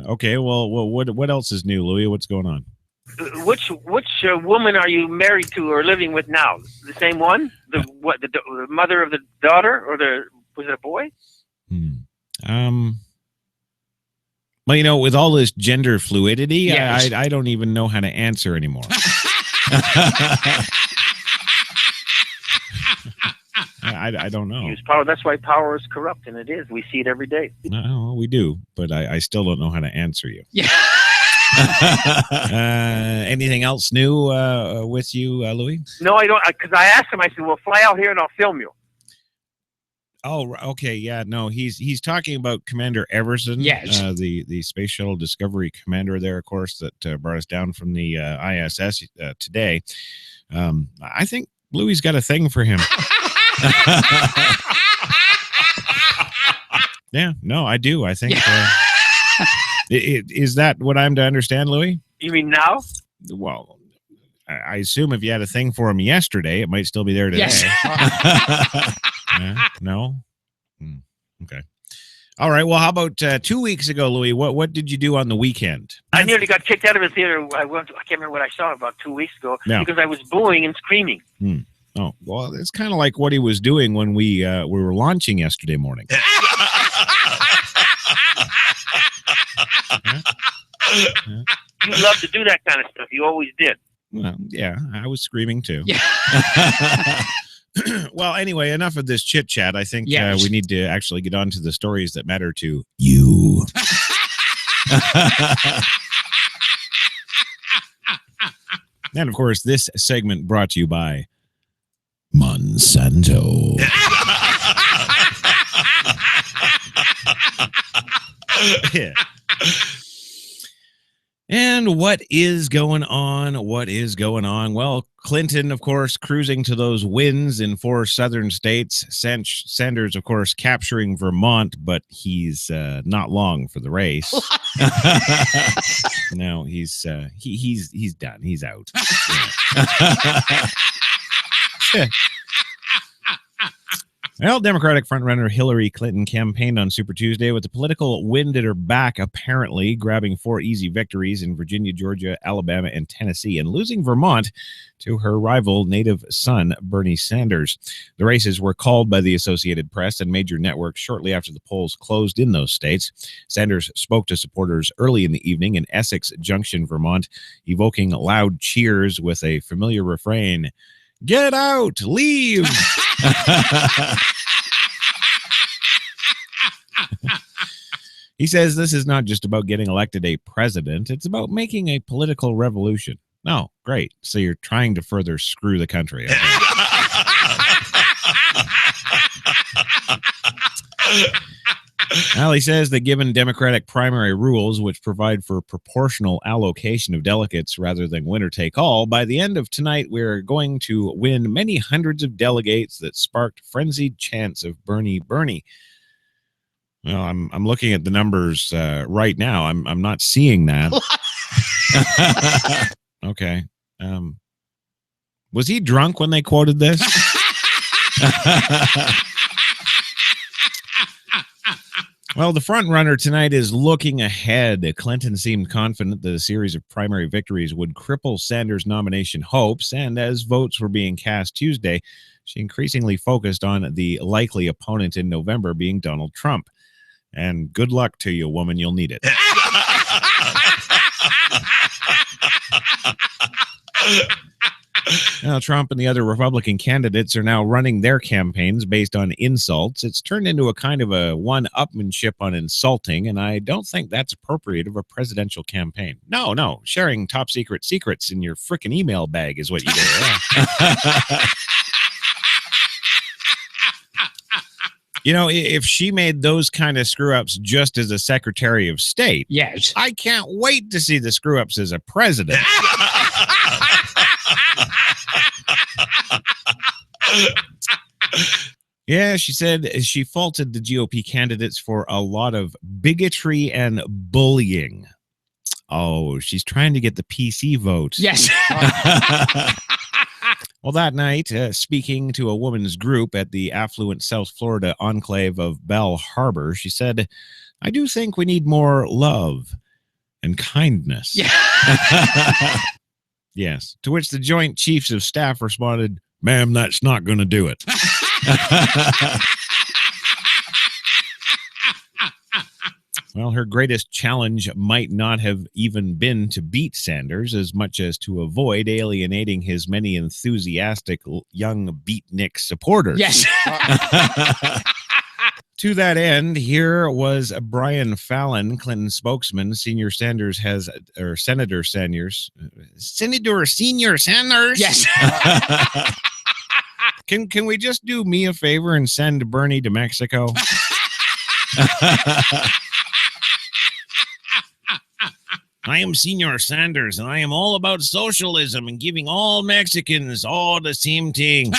Okay. Well, what else is new, Louis? What's going on? Which woman are you married to or living with now? The same one? The mother of the daughter, or was it a boy? Well, you know, with all this gender fluidity, yes. I don't even know how to answer anymore. I don't know. Use power. That's why power is corrupt, and it is. We see it every day. No, we do, but I still don't know how to answer you. Yeah. Anything else new with you, Louis? No, I don't. Because I asked him. I said, "Well, fly out here and I'll film you." Oh, okay, yeah, no, he's talking about Commander Everson, yes, the Space Shuttle Discovery commander there, of course, that brought us down from the ISS today. I think Louis's got a thing for him. Yeah, no, I do. I think. Is that what I'm to understand, Louis? You mean now? Well, I assume if you had a thing for him yesterday, it might still be there today. Yes. No? Okay. All right. Well, how about 2 weeks ago, Louis? What did you do on the weekend? I nearly got kicked out of a theater. I can't remember what I saw about 2 weeks ago because I was booing and screaming. Oh, well, it's kind of like what he was doing when we were launching yesterday morning. You love to do that kind of stuff. You always did. Well, yeah, I was screaming too. Yeah. Well, anyway, enough of this chit chat. I think yes. We need to actually get on to the stories that matter to you. And of course, this segment brought to you by Monsanto. Yeah. And what is going on? What is going on? Well, Clinton, of course, cruising to those wins in 4 southern states. Sanders, of course, capturing Vermont, but he's not long for the race. No, he's done. He's out. Yeah. Well, Democratic frontrunner Hillary Clinton campaigned on Super Tuesday with the political wind at her back, apparently grabbing 4 easy victories in Virginia, Georgia, Alabama, and Tennessee, and losing Vermont to her rival native son, Bernie Sanders. The races were called by the Associated Press and major networks shortly after the polls closed in those states. Sanders spoke to supporters early in the evening in Essex Junction, Vermont, evoking loud cheers with a familiar refrain, "Get out! Leave!" He says this is not just about getting elected a president. It's about making a political revolution. Oh, great. So you're trying to further screw the country. Okay. Well, he says that given Democratic primary rules, which provide for proportional allocation of delegates rather than winner take all, by the end of tonight, we're going to win many hundreds of delegates that sparked frenzied chants of Bernie, Bernie. Well, I'm looking at the numbers right now. I'm not seeing that. Okay. Was he drunk when they quoted this? Well, the front runner tonight is looking ahead. Clinton seemed confident that a series of primary victories would cripple Sanders' nomination hopes, and as votes were being cast Tuesday, she increasingly focused on the likely opponent in November being Donald Trump. And good luck to you, woman. You'll need it. Now, Trump and the other Republican candidates are now running their campaigns based on insults. It's turned into a kind of a one-upmanship on insulting, and I don't think that's appropriate of a presidential campaign. No, sharing top-secret secrets in your frickin' email bag is what you do. You know, if she made those kind of screw-ups just as a Secretary of State, yes, I can't wait to see the screw-ups as a president. Yeah, she said she faulted the GOP candidates for a lot of bigotry and bullying. Oh, she's trying to get the PC vote. Yes. Well, that night, speaking to a women's group at the affluent South Florida enclave of Belle Harbor, she said, "I do think we need more love and kindness." Yeah. Yes. To which the Joint Chiefs of Staff responded, "Ma'am, that's not going to do it." Well, her greatest challenge might not have even been to beat Sanders as much as to avoid alienating his many enthusiastic young beatnik supporters. Yes. To that end, here was Brian Fallon, Clinton's spokesman. Senator Senior Sanders. Yes. Can we just do me a favor and send Bernie to Mexico? I am Senor Sanders, and I am all about socialism and giving all Mexicans all the same thing.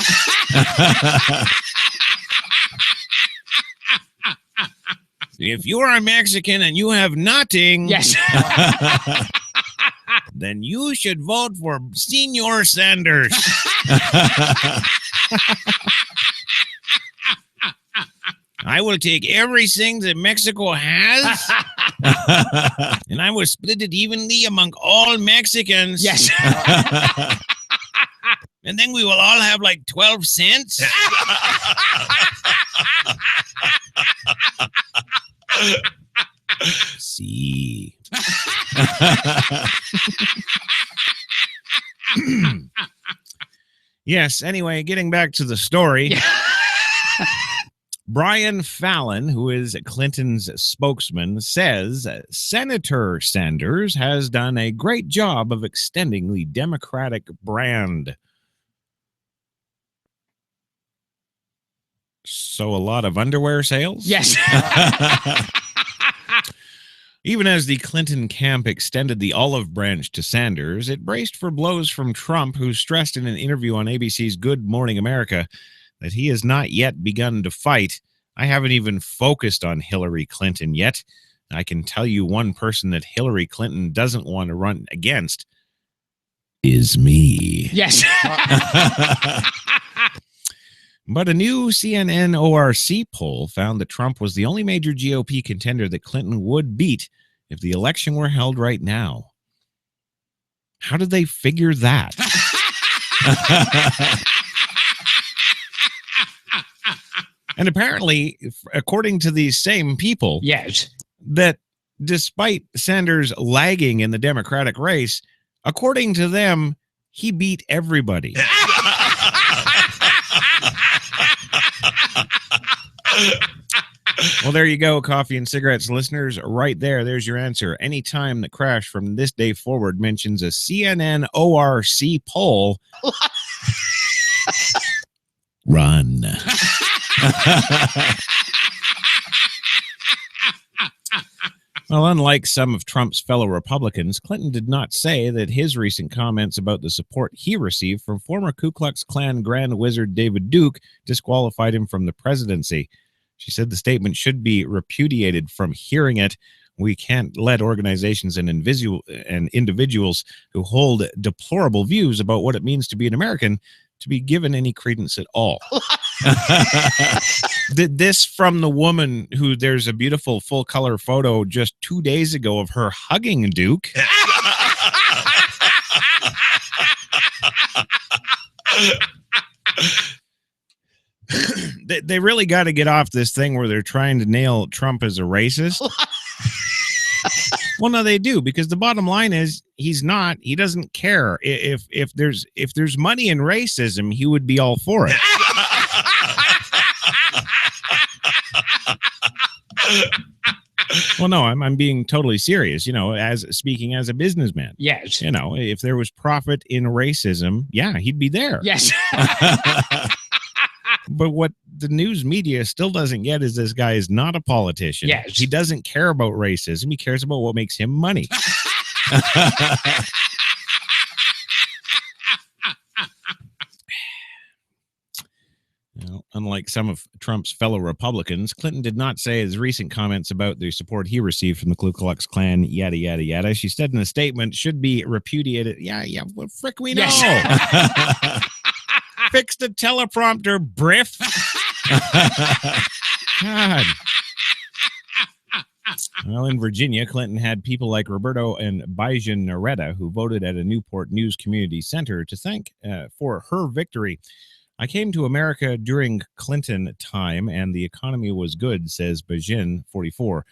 If you are a Mexican and you have nothing, yes, then you should vote for Senor Sanders. I will take everything that Mexico has, and I will split it evenly among all Mexicans. Yes. And then we will all have like 12 cents. See. Yes, anyway, getting back to the story. Brian Fallon, who is Clinton's spokesman, says Senator Sanders has done a great job of extending the Democratic brand. So a lot of underwear sales? Yes. Even as the Clinton camp extended the olive branch to Sanders, it braced for blows from Trump, who stressed in an interview on ABC's Good Morning America that he has not yet begun to fight. I haven't even focused on Hillary Clinton yet. I can tell you one person that Hillary Clinton doesn't want to run against is me. Yes. But a new CNN ORC poll found that Trump was the only major GOP contender that Clinton would beat if the election were held right now. How did they figure that? And apparently, according to these same people, yes, that despite Sanders lagging in the Democratic race, according to them, he beat everybody. Well, there you go, Coffee and Cigarettes listeners. Right there, there's your answer. Any time that Crash from this day forward mentions a CNN ORC poll, run. Well, unlike some of Trump's fellow Republicans, Clinton did not say that his recent comments about the support he received from former Ku Klux Klan Grand Wizard David Duke disqualified him from the presidency. She said the statement should be repudiated from hearing it. We can't let organizations and individuals who hold deplorable views about what it means to be an American to be given any credence at all. This from the woman who there's a beautiful full color photo just 2 days ago of her hugging Duke. They really got to get off this thing where they're trying to nail Trump as a racist. Well, no, they do, because the bottom line is he's not. He doesn't care. If there's money in racism, he would be all for it. Well, no, I'm being totally serious. As speaking as a businessman. Yes. If there was profit in racism, yeah, he'd be there. Yes. But what the news media still doesn't get is this guy is not a politician. Yes. He doesn't care about racism. He cares about what makes him money. Unlike some of Trump's fellow Republicans, Clinton did not say his recent comments about the support he received from the Ku Klux Klan, yada, yada, yada. She said in a statement, should be repudiated. Yeah, what frick we know. Yes. Fix the teleprompter, Briff. God. Well, in Virginia, Clinton had people like Roberto and Bijan Nareda, who voted at a Newport News Community Center, to thank for her victory. I came to America during Clinton time, and the economy was good, says Bijan, 44.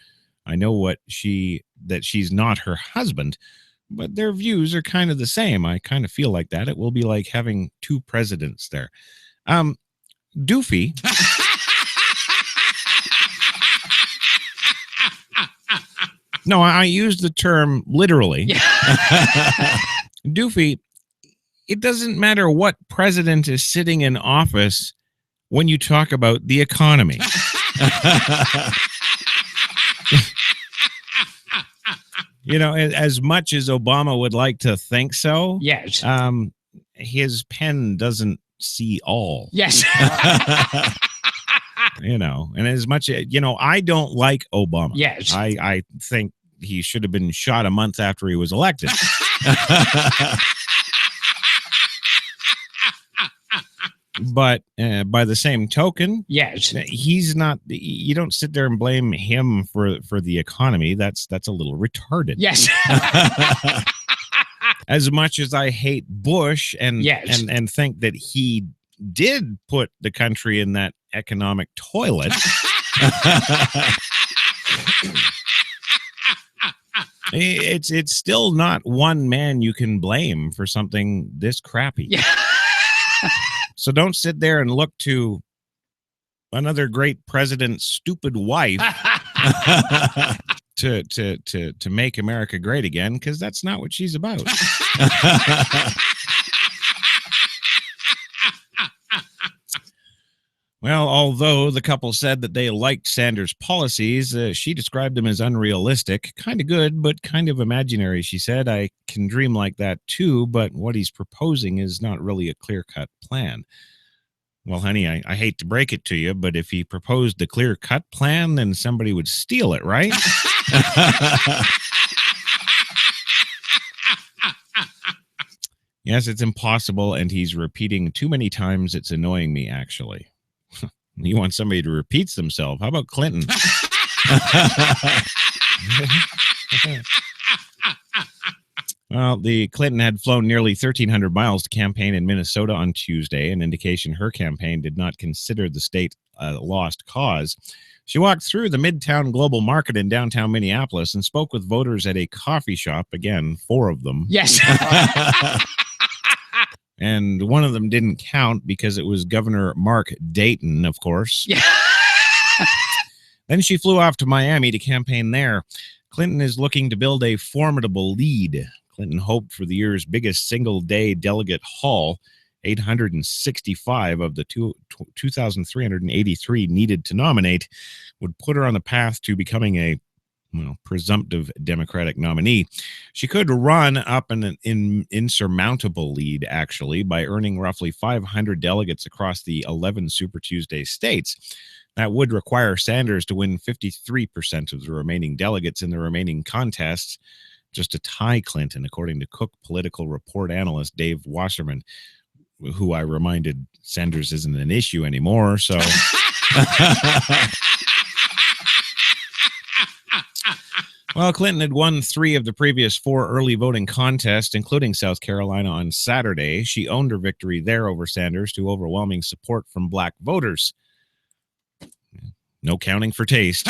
I know that she's not her husband, but their views are kind of the same. I kind of feel like that. It will be like having two presidents there. Doofy. No, I use the term literally. Doofy, it doesn't matter what president is sitting in office when you talk about the economy. As much as Obama would like to think so, yes, his pen doesn't see all. Yes. And as much, I don't like Obama. Yes. I think he should have been shot a month after he was elected. But by the same token, yes, he's not. You don't sit there and blame him for the economy. That's a little retarded. Yes. As much as I hate Bush and think that he did put the country in that economic toilet. It's still not one man you can blame for something this crappy. Yeah. So don't sit there and look to another great president's stupid wife to make America great again, because that's not what she's about. Well, although the couple said that they liked Sanders' policies, she described them as unrealistic. Kind of good, but kind of imaginary, she said. I can dream like that too, but what he's proposing is not really a clear-cut plan. Well, honey, I hate to break it to you, but if he proposed a clear-cut plan, then somebody would steal it, right? Yes, it's impossible, and he's repeating too many times. It's annoying me, actually. You want somebody to repeat themselves. How about Clinton? Well, the Clinton had flown nearly 1,300 miles to campaign in Minnesota on Tuesday, an indication her campaign did not consider the state a lost cause. She walked through the Midtown Global Market in downtown Minneapolis and spoke with voters at a coffee shop. Again, 4 of them. Yes. And one of them didn't count because it was Governor Mark Dayton, of course. Yeah. Then she flew off to Miami to campaign there. Clinton is looking to build a formidable lead. Clinton hoped for the year's biggest single-day delegate haul. 865 of the 2,383 needed to nominate would put her on the path to becoming a presumptive Democratic nominee. She could run up an insurmountable lead, actually, by earning roughly 500 delegates across the 11 Super Tuesday states. That would require Sanders to win 53% of the remaining delegates in the remaining contests, just to tie Clinton, according to Cook political report analyst Dave Wasserman, who I reminded Sanders isn't an issue anymore. So, well, Clinton had won 3 of the previous 4 early voting contests, including South Carolina on Saturday. She owned her victory there over Sanders to overwhelming support from black voters. No counting for taste.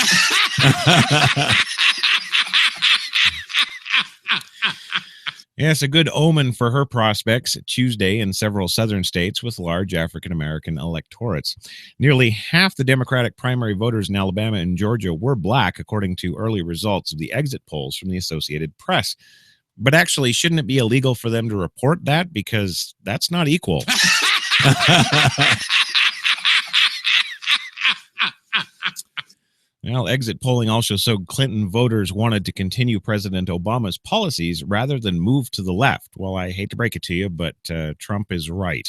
Yes, a good omen for her prospects Tuesday in several southern states with large African-American electorates. Nearly half the Democratic primary voters in Alabama and Georgia were black, according to early results of the exit polls from the Associated Press. But actually, shouldn't it be illegal for them to report that? Because that's not equal. Well, exit polling also showed Clinton voters wanted to continue President Obama's policies rather than move to the left. Well, I hate to break it to you, but Trump is right.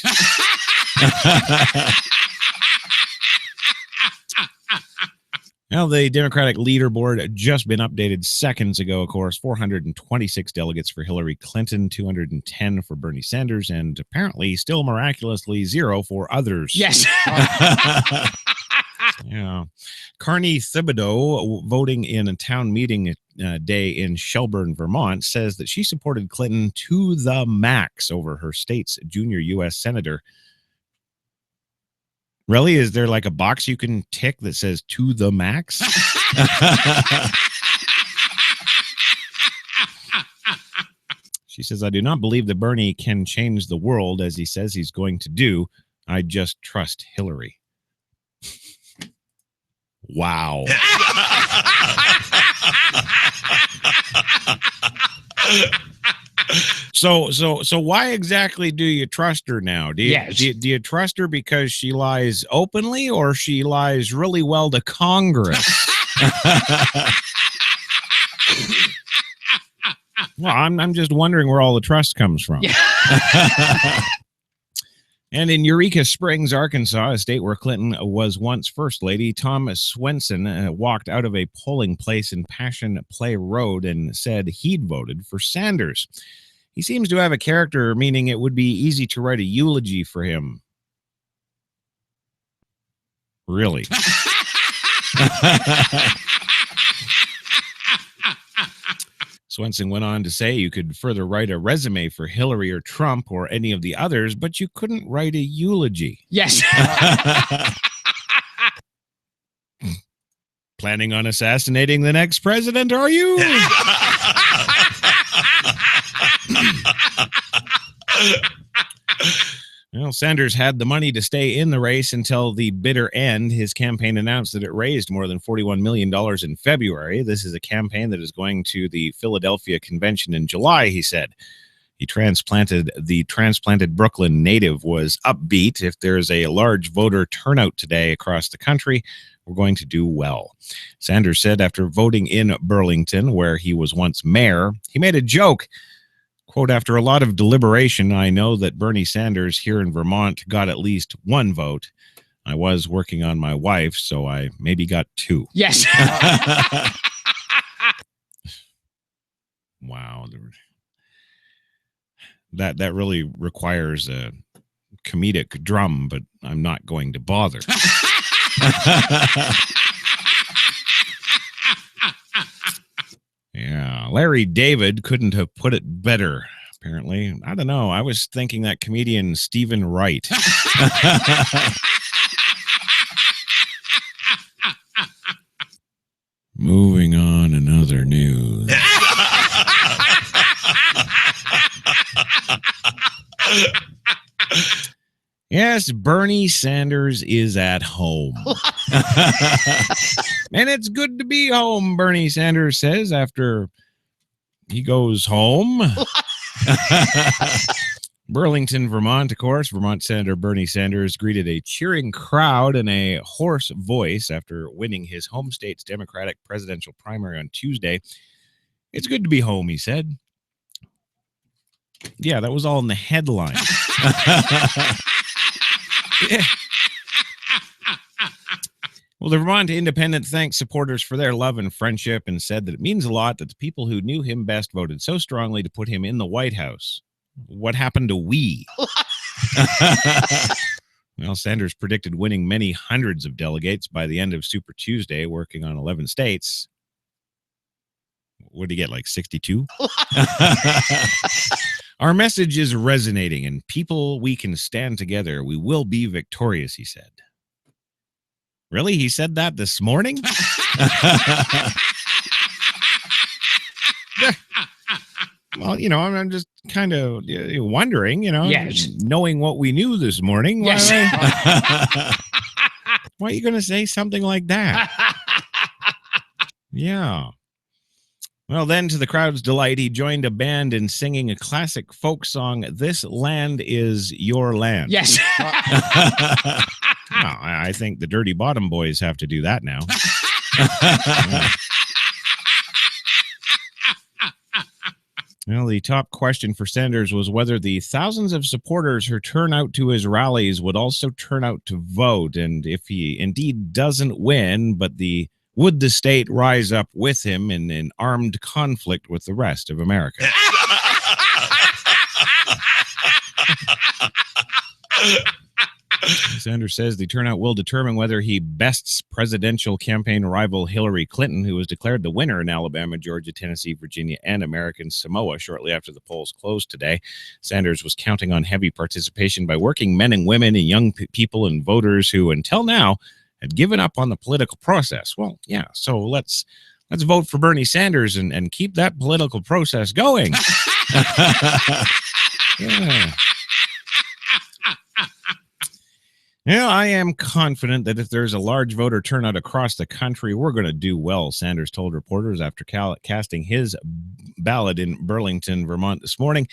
Well, the Democratic leaderboard had just been updated seconds ago, of course. 426 delegates for Hillary Clinton, 210 for Bernie Sanders, and apparently still miraculously 0 for others. Yes. Yeah. Carney Thibodeau, voting in a town meeting day in Shelburne, Vermont, says that she supported Clinton to the max over her state's junior U.S. senator. Really? Is there like a box you can tick that says to the max? She says, I do not believe that Bernie can change the world as he says he's going to do. I just trust Hillary. Wow. So why exactly do you trust her now? Do you trust her because she lies openly or she lies really well to Congress? Well, I'm just wondering where all the trust comes from. And in Eureka Springs, Arkansas, a state where Clinton was once First Lady, Tom Swenson walked out of a polling place in Passion Play Road and said he'd voted for Sanders. He seems to have a character, meaning it would be easy to write a eulogy for him. Really? Swenson went on to say you could further write a resume for Hillary or Trump or any of the others, but you couldn't write a eulogy. Yes. Planning on assassinating the next president, are you? Well, Sanders had the money to stay in the race until the bitter end. His campaign announced that it raised more than $41 million in February. This is a campaign that is going to the Philadelphia convention in July, he said. The transplanted Brooklyn native was upbeat. If there's a large voter turnout today across the country, we're going to do well. Sanders said after voting in Burlington, where he was once mayor, he made a joke. Quote, after a lot of deliberation, I know that Bernie Sanders here in Vermont got at least 1 vote. I was working on my wife, so I maybe got 2. Yes. Wow. That really requires a comedic drum, but I'm not going to bother. Yeah, Larry David couldn't have put it better, apparently. I don't know. I was thinking that comedian Stephen Wright. Moving on in other news. Yes, Bernie Sanders is at home. And it's good to be home, Bernie Sanders says after he goes home. Burlington, Vermont, of course. Vermont Senator Bernie Sanders greeted a cheering crowd in a hoarse voice after winning his home state's Democratic presidential primary on Tuesday. "It's good to be home," he said. Yeah, that was all in the headline. Yeah. Well, the Vermont Independent thanked supporters for their love and friendship and said that it means a lot that the people who knew him best voted so strongly to put him in the White House. What happened to we? Well, Sanders predicted winning many hundreds of delegates by the end of Super Tuesday, working on 11 states. What did he get, like 62? "Our message is resonating, and people, we can stand together. We will be victorious," he said. Really? He said that this morning? Well, I'm just kind of wondering, Yes. knowing what we knew this morning. Yes. Why are you going to say something like that? Yeah. Well, then, to the crowd's delight, he joined a band in singing a classic folk song, "This Land Is Your Land." Yes. Well, I think the Dirty Bottom Boys have to do that now. Well, the top question for Sanders was whether the thousands of supporters who turn out to his rallies would also turn out to vote, and if he indeed doesn't win, would the state rise up with him in an armed conflict with the rest of America? Sanders says the turnout will determine whether he bests presidential campaign rival Hillary Clinton, who was declared the winner in Alabama, Georgia, Tennessee, Virginia, and American Samoa shortly after the polls closed today. Sanders was counting on heavy participation by working men and women and young people and voters who, until now, had given up on the political process. Well, yeah, so let's vote for Bernie Sanders and keep that political process going. Yeah. Yeah, I am confident that if there's a large voter turnout across the country, we're going to do well, Sanders told reporters after casting his ballot in Burlington, Vermont this morning.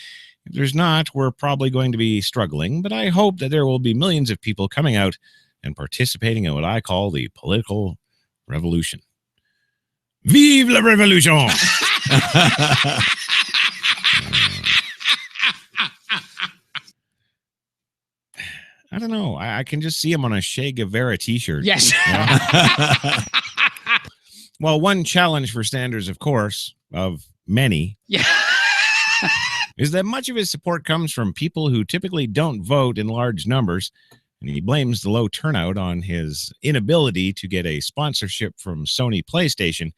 If there's not, we're probably going to be struggling, but I hope that there will be millions of people coming out and participating in what I call the political revolution. Vive la revolution! I don't know. I can just see him on a Che Guevara t-shirt. Yes. Well, one challenge for Sanders, of course, of many, is that much of his support comes from people who typically don't vote in large numbers, and he blames the low turnout on his inability to get a sponsorship from Sony PlayStation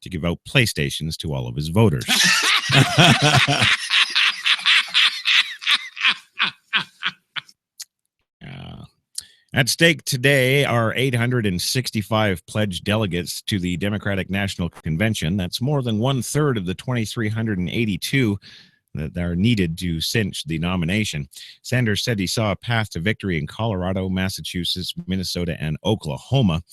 to give out PlayStations to all of his voters. At stake today are 865 pledged delegates to the Democratic National Convention. That's more than 1/3 of the 2,382 that are needed to cinch the nomination. Sanders said he saw a path to victory in Colorado, Massachusetts, Minnesota, and Oklahoma.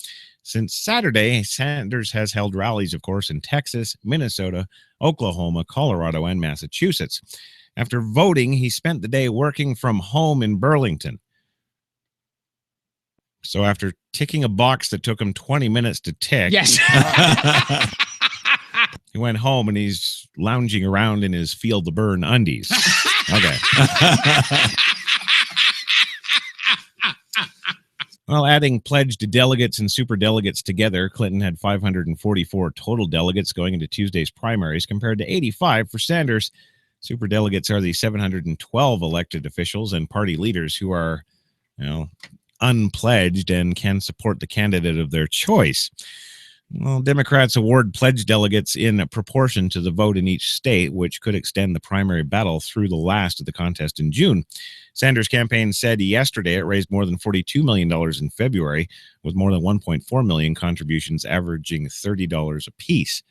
Since Saturday, Sanders has held rallies, of course, in Texas, Minnesota, Oklahoma, Colorado, and Massachusetts. After voting, he spent the day working from home in Burlington. So after ticking a box that took him 20 minutes to tick, he went home and he's lounging around in his Feel the Burn undies. Okay. Well, adding pledged delegates and superdelegates together, Clinton had 544 total delegates going into Tuesday's primaries compared to 85 for Sanders. Superdelegates are the 712 elected officials and party leaders who are, unpledged and can support the candidate of their choice. Well, Democrats award pledged delegates in proportion to the vote in each state, which could extend the primary battle through the last of the contest in June. Sanders' campaign said yesterday it raised more than $42 million in February, with more than 1.4 million contributions averaging $30 apiece.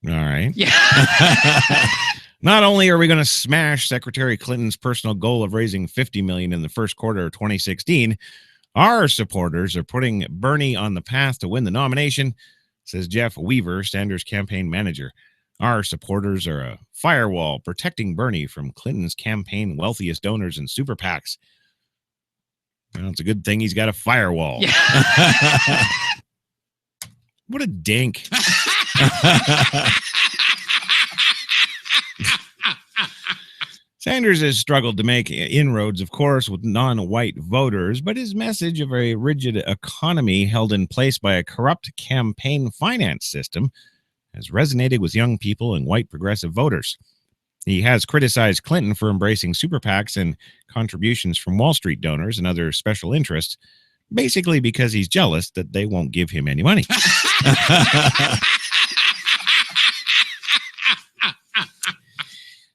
All right. Yeah. Not only are we going to smash Secretary Clinton's personal goal of raising $50 million in the first quarter of 2016, our supporters are putting Bernie on the path to win the nomination, says Jeff Weaver, Sanders' campaign manager. Our supporters are a firewall protecting Bernie from Clinton's campaign wealthiest donors and super PACs. Well, it's a good thing he's got a firewall. Yeah. What a dink. Sanders has struggled to make inroads, of course, with non-white voters, but his message of a rigid economy held in place by a corrupt campaign finance system has resonated with young people and white progressive voters. He has criticized Clinton for embracing super PACs and contributions from Wall Street donors and other special interests, basically because he's jealous that they won't give him any money.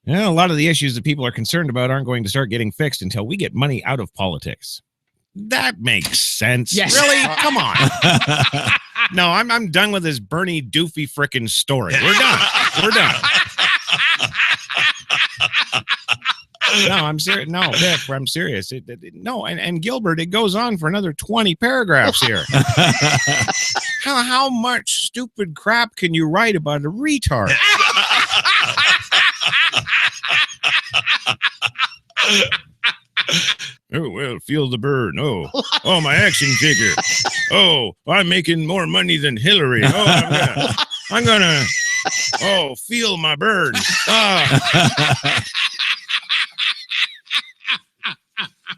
A lot of the issues that people are concerned about aren't going to start getting fixed until we get money out of politics. That makes sense. Yes. Really? Come on. No, I'm done with this Bernie doofy frickin' story. We're done. We're done. No, I'm serious. No, Vic, I'm serious. No, and Gilbert, it goes on for another 20 paragraphs here. How much stupid crap can you write about a retard? Oh, well, feel the burn. Oh, my action figure. Oh, I'm making more money than Hillary. Oh, I'm gonna feel my burn.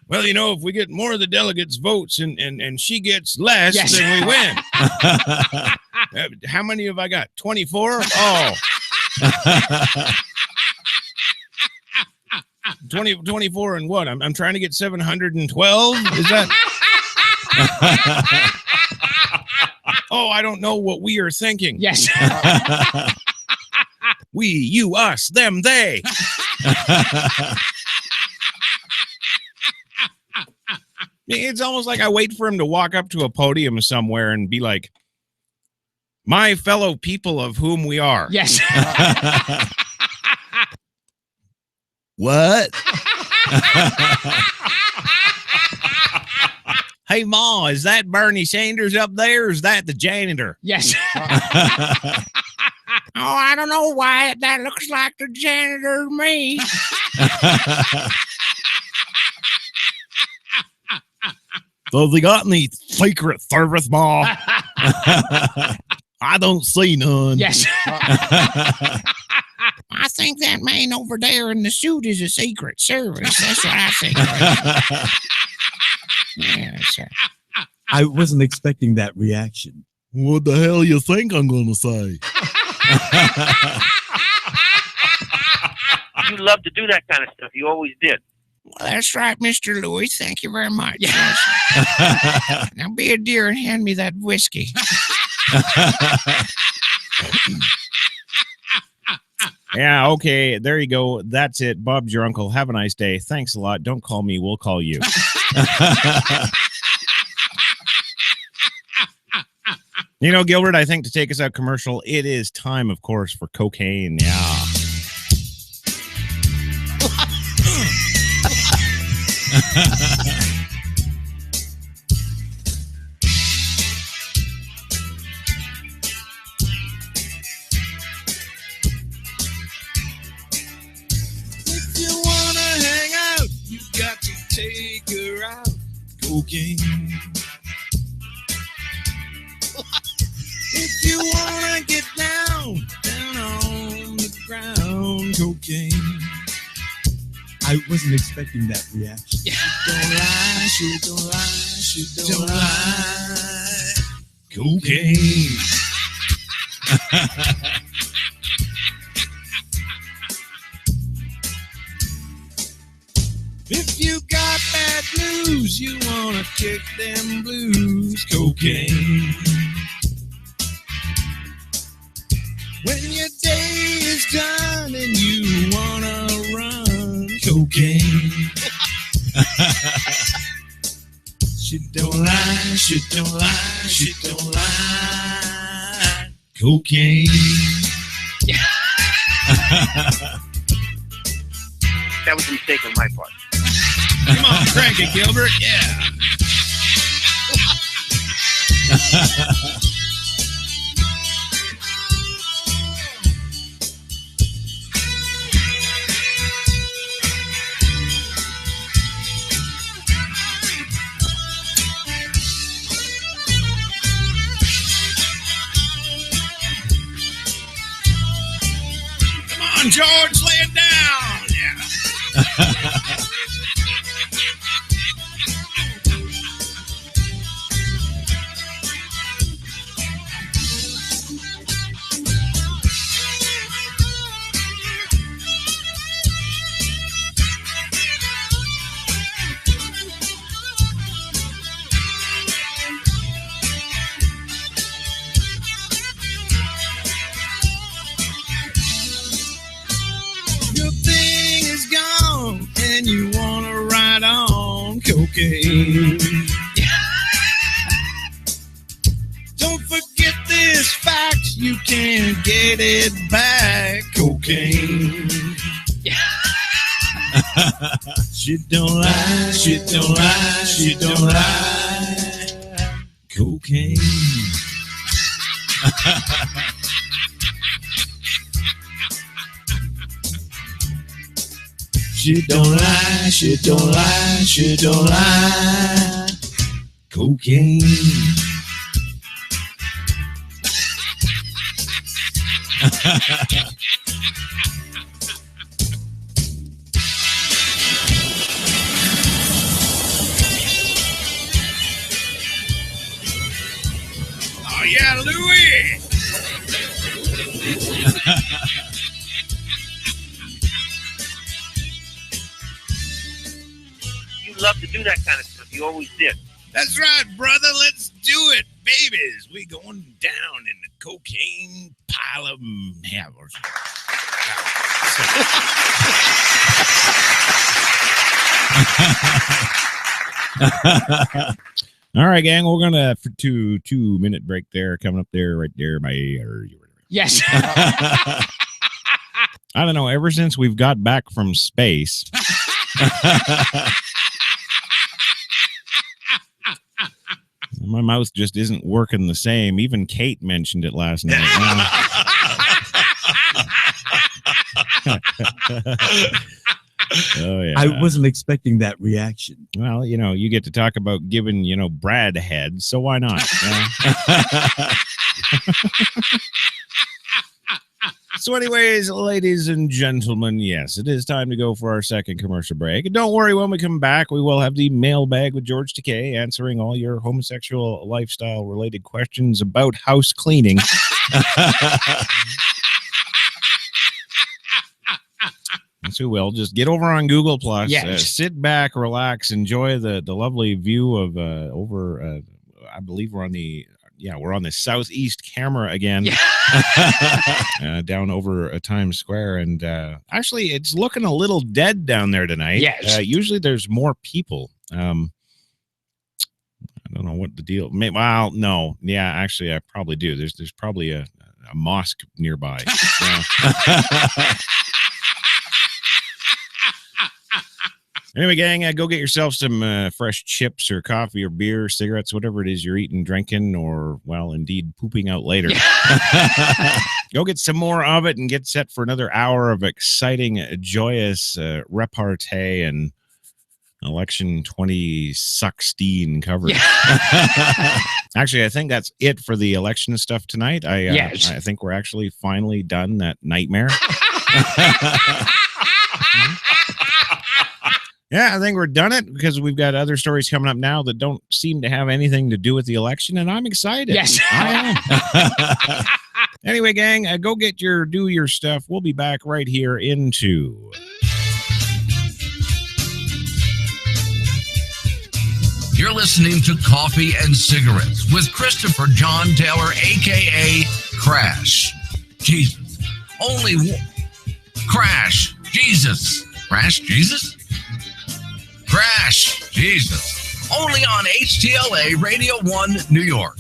Well, if we get more of the delegates' votes and she gets less, yes, then we win. How many have I got? 24? Oh. 24 and what? I'm trying to get 712? Is that? Oh, I don't know what we are thinking. Yes. We, you, us, them, they. It's almost like I wait for him to walk up to a podium somewhere and be like, my fellow people of whom we are. Yes. What? Hey, Ma, is that Bernie Sanders up there, or is that the janitor? Yes. Oh, I don't know why that looks like the janitor to me. So they got any secret service, Ma? I don't see none. Yes. I think that man over there in the suit is a secret service. That's what I think. Yeah, sure. I wasn't expecting that reaction. What the hell you think I'm going to say? You love to do that kind of stuff. You always did. Well, that's right, Mr. Louis. Thank you very much. Now be a dear and hand me that whiskey. Yeah, okay, there you go. That's it. Bob's your uncle. Have a nice day. Thanks a lot. Don't call me. We'll call you. Gilbert, I think to take us out commercial, it is time, of course, for cocaine. Yeah. If you want to hang out, you got to take her out. Cocaine. If you want to get down on the ground, cocaine. I wasn't expecting that reaction. Yeah. Don't lie, she don't lie, she don't lie. Cocaine. If you got bad news, you wanna kick them blues, cocaine. When your day is done and you wanna run, cocaine. She don't lie, she don't lie, she don't lie. Cocaine. That was a mistake on my part. Come on, crank it, Gilbert. Yeah. on, George, lay it down. Yeah. Your thing is gone and you want to ride on cocaine. Don't forget this fact, you can't get it back. Cocaine. She don't lie, she don't lie, she don't lie. Cocaine. She don't lie, she don't lie, she don't lie. Cocaine. Oh, yeah, Louie. You love to do that kind of stuff. You always did. That's right, brother. Let's do it, babies. We going down in the cocaine pile of havers. All right, gang. We're gonna for 2-minute break there. Coming up there, right there by Yes. I don't know. Ever since we've got back from space. My mouth just isn't working the same. Even Kate mentioned it last night. Oh, yeah. I wasn't expecting that reaction. Well, you get to talk about giving, Brad head, so why not? So anyways, ladies and gentlemen, yes, it is time to go for our second commercial break. And don't worry, when we come back, we will have the mailbag with George Takei answering all your homosexual lifestyle-related questions about house cleaning. Yes, we will. Just get over on Google Plus, sit back, relax, enjoy the lovely view of over. I believe we're on the southeast camera again, down over Times Square, and actually, it's looking a little dead down there tonight. Yes. Usually, there's more people. I don't know what the deal. Well, no, yeah, actually, I probably do. There's probably a mosque nearby. Anyway, gang, go get yourself some fresh chips or coffee or beer, cigarettes, whatever it is you're eating, drinking, or, well, indeed, pooping out later. Go get some more of it and get set for another hour of exciting, joyous repartee and election 2016 coverage. Actually, I think that's it for the election stuff tonight. I think we're actually finally done that nightmare. Yeah, I think we're done it because we've got other stories coming up now that don't seem to have anything to do with the election, and I'm excited. Yes. I am. Anyway, gang, go do your stuff. We'll be back right here into... You're listening to Coffee and Cigarettes with Christopher John Taylor, a.k.a. Crash. Jesus. Only Crash. Jesus. Crash? Jesus? Crash, Jesus. Only on HTLA Radio 1, New York.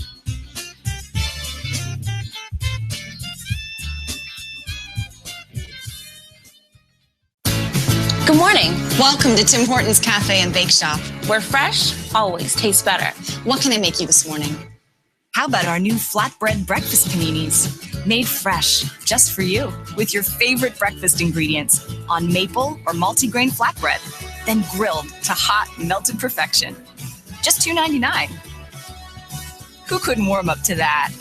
Good morning. Welcome to Tim Hortons Cafe and Bake Shop, where fresh always tastes better. What can I make you this morning? How about our new flatbread breakfast paninis? Made fresh, just for you, with your favorite breakfast ingredients on maple or multigrain flatbread, then grilled to hot, melted perfection. Just $2.99. Who couldn't warm up to that?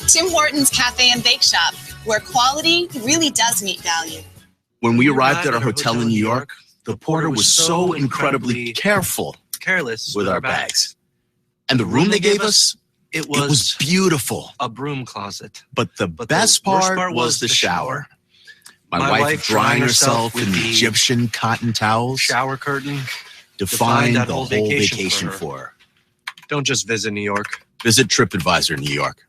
Tim Hortons Cafe and Bake Shop, where quality really does meet value. When we arrived at our hotel in New York, the porter was so incredibly careless with our bags. And the room they gave us, it was beautiful. A broom closet. But the best part was the shower. My wife drying herself in the Egyptian cotton towels. Shower curtain. Defined the whole vacation for her. Don't just visit New York. Visit TripAdvisor New York.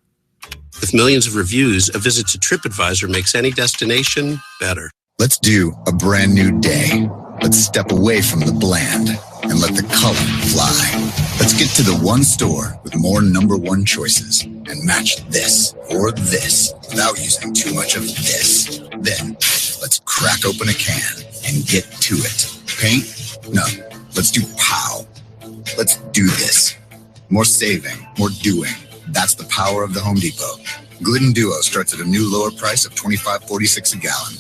With millions of reviews, a visit to TripAdvisor makes any destination better. Let's do a brand new day. Let's step away from the bland and let the color fly. Let's get to the one store with more #1 choices and match this or this without using too much of this. Then let's crack open a can and get to it. Paint? No. Let's do POW. Let's do this. More saving, more doing. That's the power of the Home Depot. Glidden Duo starts at a new lower price of $25.46 a gallon.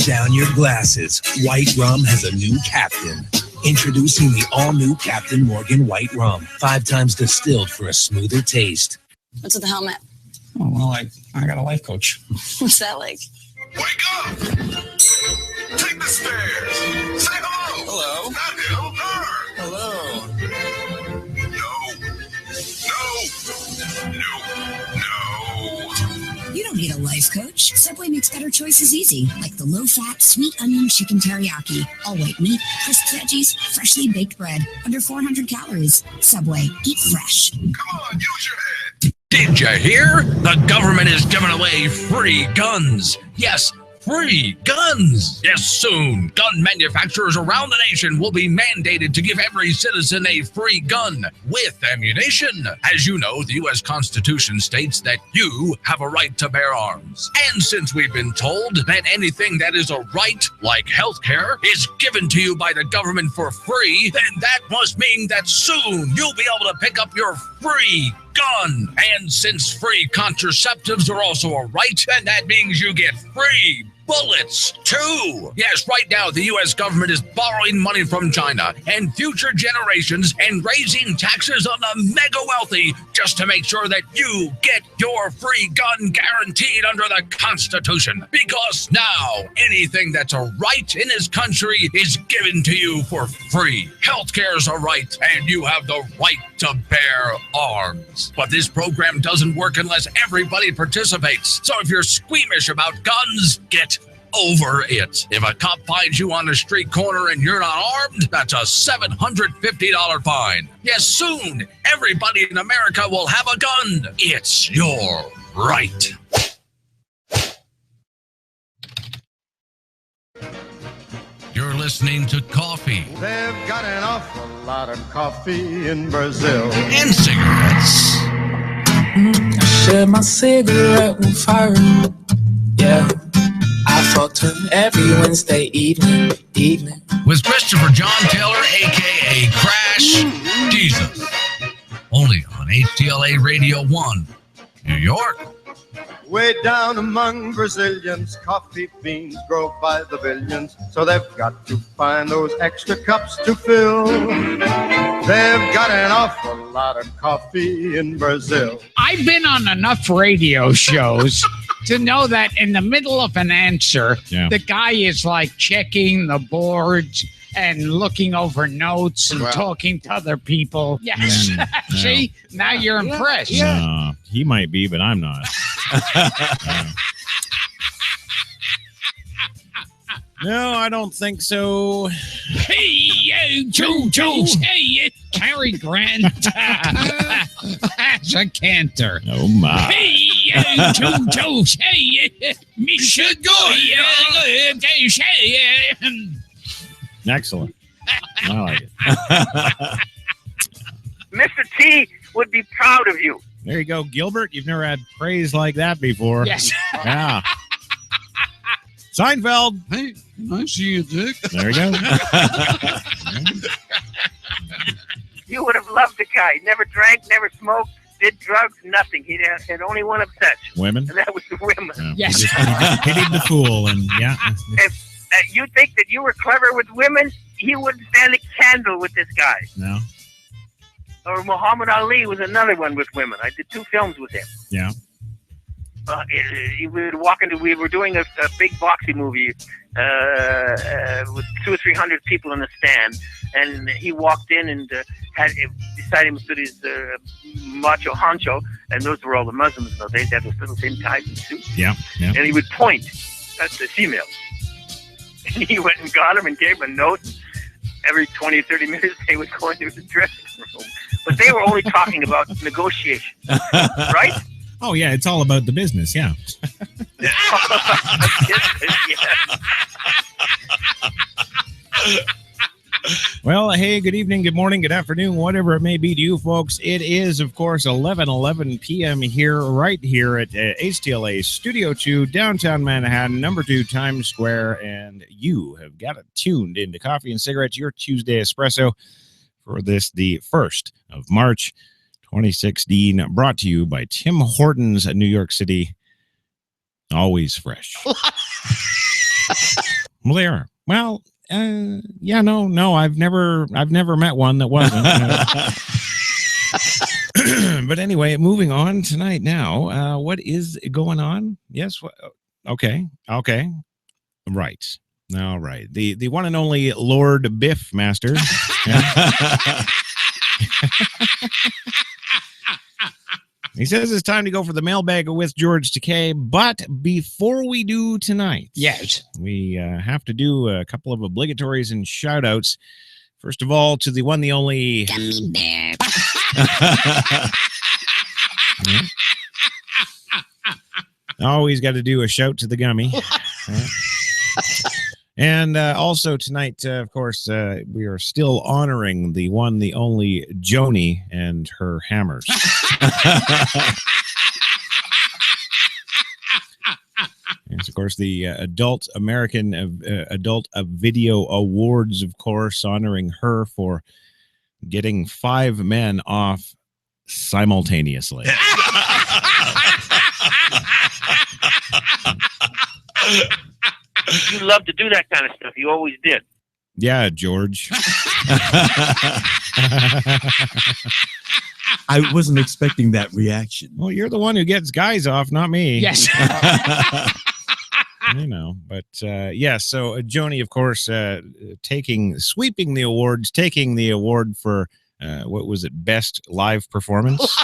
Down your glasses. White Rum has a new captain. Introducing the all-new Captain Morgan White Rum. 5 times distilled for a smoother taste. What's with the helmet? Oh, well, I got a life coach. What's that like? Wake up! Take the stairs. Say hello. Hello. Not him, her. Hello. No. You don't need a life coach. Subway makes better choices easy, like the low-fat, sweet onion chicken teriyaki. All white meat, crisp veggies, freshly baked bread, under 400 calories. Subway, eat fresh. Come on, use your head. Did you hear? The government is giving away free guns. Yes, free guns. Yes, soon, gun manufacturers around the nation will be mandated to give every citizen a free gun with ammunition. As you know, the U.S. Constitution states that you have a right to bear arms. And since we've been told that anything that is a right, like healthcare, is given to you by the government for free, then that must mean that soon you'll be able to pick up your free gun. And since free contraceptives are also a right, then that means you get free bullets, too. Yes, right now, the U.S. government is borrowing money from China and future generations and raising taxes on the mega wealthy just to make sure that you get your free gun guaranteed under the Constitution. Because now, anything that's a right in this country is given to you for free. Healthcare's a right, and you have the right to bear arms. But this program doesn't work unless everybody participates. So if you're squeamish about guns, get over it. If a cop finds you on a street corner and you're not armed, that's a $750 fine. Yes, soon, everybody in America will have a gun. It's your right. You're listening to Coffee. They've got an awful lot of coffee in Brazil. And cigarettes. I share my cigarette with fire. Yeah. I fucked her every Wednesday evening. With Christopher John Taylor, a.k.a. Crash Jesus. Only on HTLA Radio 1, New York. Way down among Brazilians, coffee beans grow by the billions, so they've got to find those extra cups to fill. They've got an awful lot of coffee in Brazil. I've been on enough radio shows to know that in the middle of an answer, the guy is like checking the boards and looking over notes and talking to other people. Yes. See, now you're impressed. He might be, but I'm not. No, I don't think so. Hey, you, Joe, hey, Cary Grant. That's a canter. Oh, my. Hey, you, Joe, hey, me should go. Excellent. I like it. Mr. T would be proud of you. There you go, Gilbert. You've never had praise like that before. Yes. Yeah. Seinfeld. Hey, I see you, Dick. There you go. You would have loved the guy. Never drank, never smoked, did drugs, nothing. He had only one obsession. Women? And that was the women. Yes. He just pitied the fool, and yeah. If you think that you were clever with women, he wouldn't stand a candle with this guy. No. Or Muhammad Ali was another one with women. I did 2 films with him. Yeah. He would walk into. We were doing a big boxing movie with 200 or 300 people in the stand, and he walked in and had beside him stood his macho honcho, and those were all the Muslims. So they had those little thin ties and suits. Yeah. Yeah. And he would point at the females, and he went and got him and gave him a note. Every 20 or 30 minutes, they would go into the dressing room, but they were only talking about negotiation, right? Oh, yeah, it's all about the business, yeah. Well, hey, good evening, good morning, good afternoon, whatever it may be to you folks. It is, of course, 11 p.m. here, right here at HTLA Studio 2, downtown Manhattan, number 2 Times Square, and you have got it tuned into Coffee and Cigarettes, your Tuesday Espresso, for this, the 1st of March, 2016, brought to you by Tim Hortons at New York City. Always fresh. Well, they are. Well, yeah, no, I've never met one that wasn't. But anyway, moving on tonight now. What is going on? Yes. Okay. Right. All right. The one and only Lord Biff Master. He says it's time to go for the mailbag with George Takei, but before we do tonight, yes, we have to do a couple of obligatories and shout-outs. First of all, to the one, the only... Gummy bear. Always got to do a shout to the gummy. And also tonight, of course, we are still honoring the one, the only Joni and her hammers. Yes, of course, the Adult American Adult Video Awards, of course, honoring her for getting 5 men off simultaneously. You love to do that kind of stuff. You always did. Yeah, George. I wasn't expecting that reaction. Well, you're the one who gets guys off, not me. Yes. You know, but yeah, so Joni, of course, sweeping the awards, taking the award for, what was it, Best Live Performance?